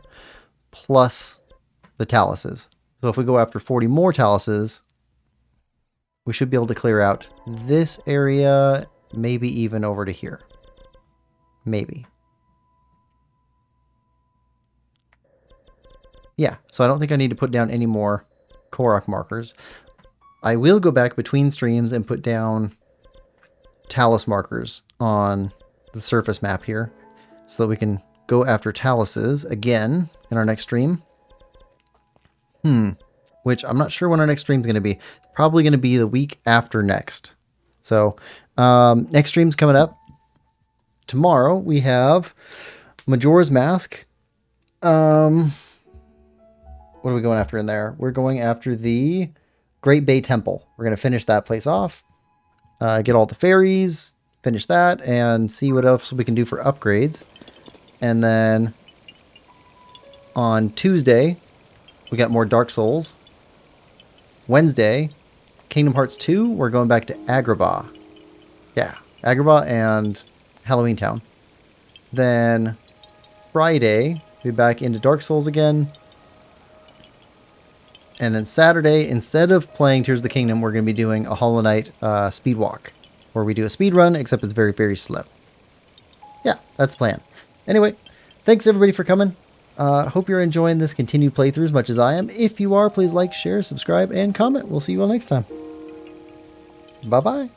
[SPEAKER 1] plus the Taluses. So if we go after 40 more Taluses, we should be able to clear out this area, maybe even over to here. Maybe. Yeah, so I don't think I need to put down any more Korok markers. I will go back between streams and put down Talus markers on the surface map here so that we can go after Taluses again in our next stream. Which I'm not sure when our next stream is going to be. Probably going to be the week after next. So next stream's coming up. Tomorrow we have Majora's Mask. What are we going after in there? We're going after the Great Bay Temple. We're going to finish that place off. Get all the fairies, finish that, and see what else we can do for upgrades. And then on Tuesday, we got more Dark Souls. Wednesday, Kingdom Hearts 2, we're going back to Agrabah. Yeah, Agrabah and Halloween Town. Then Friday, we'll be back into Dark Souls again. And then Saturday, instead of playing Tears of the Kingdom, we're going to be doing a Hollow Knight speed walk, where we do a speed run, except it's very, very slow. Yeah, that's the plan. Anyway, thanks everybody for coming. Hope you're enjoying this continued playthrough as much as I am. If you are, please like, share, subscribe, and comment. We'll see you all next time. Bye-bye.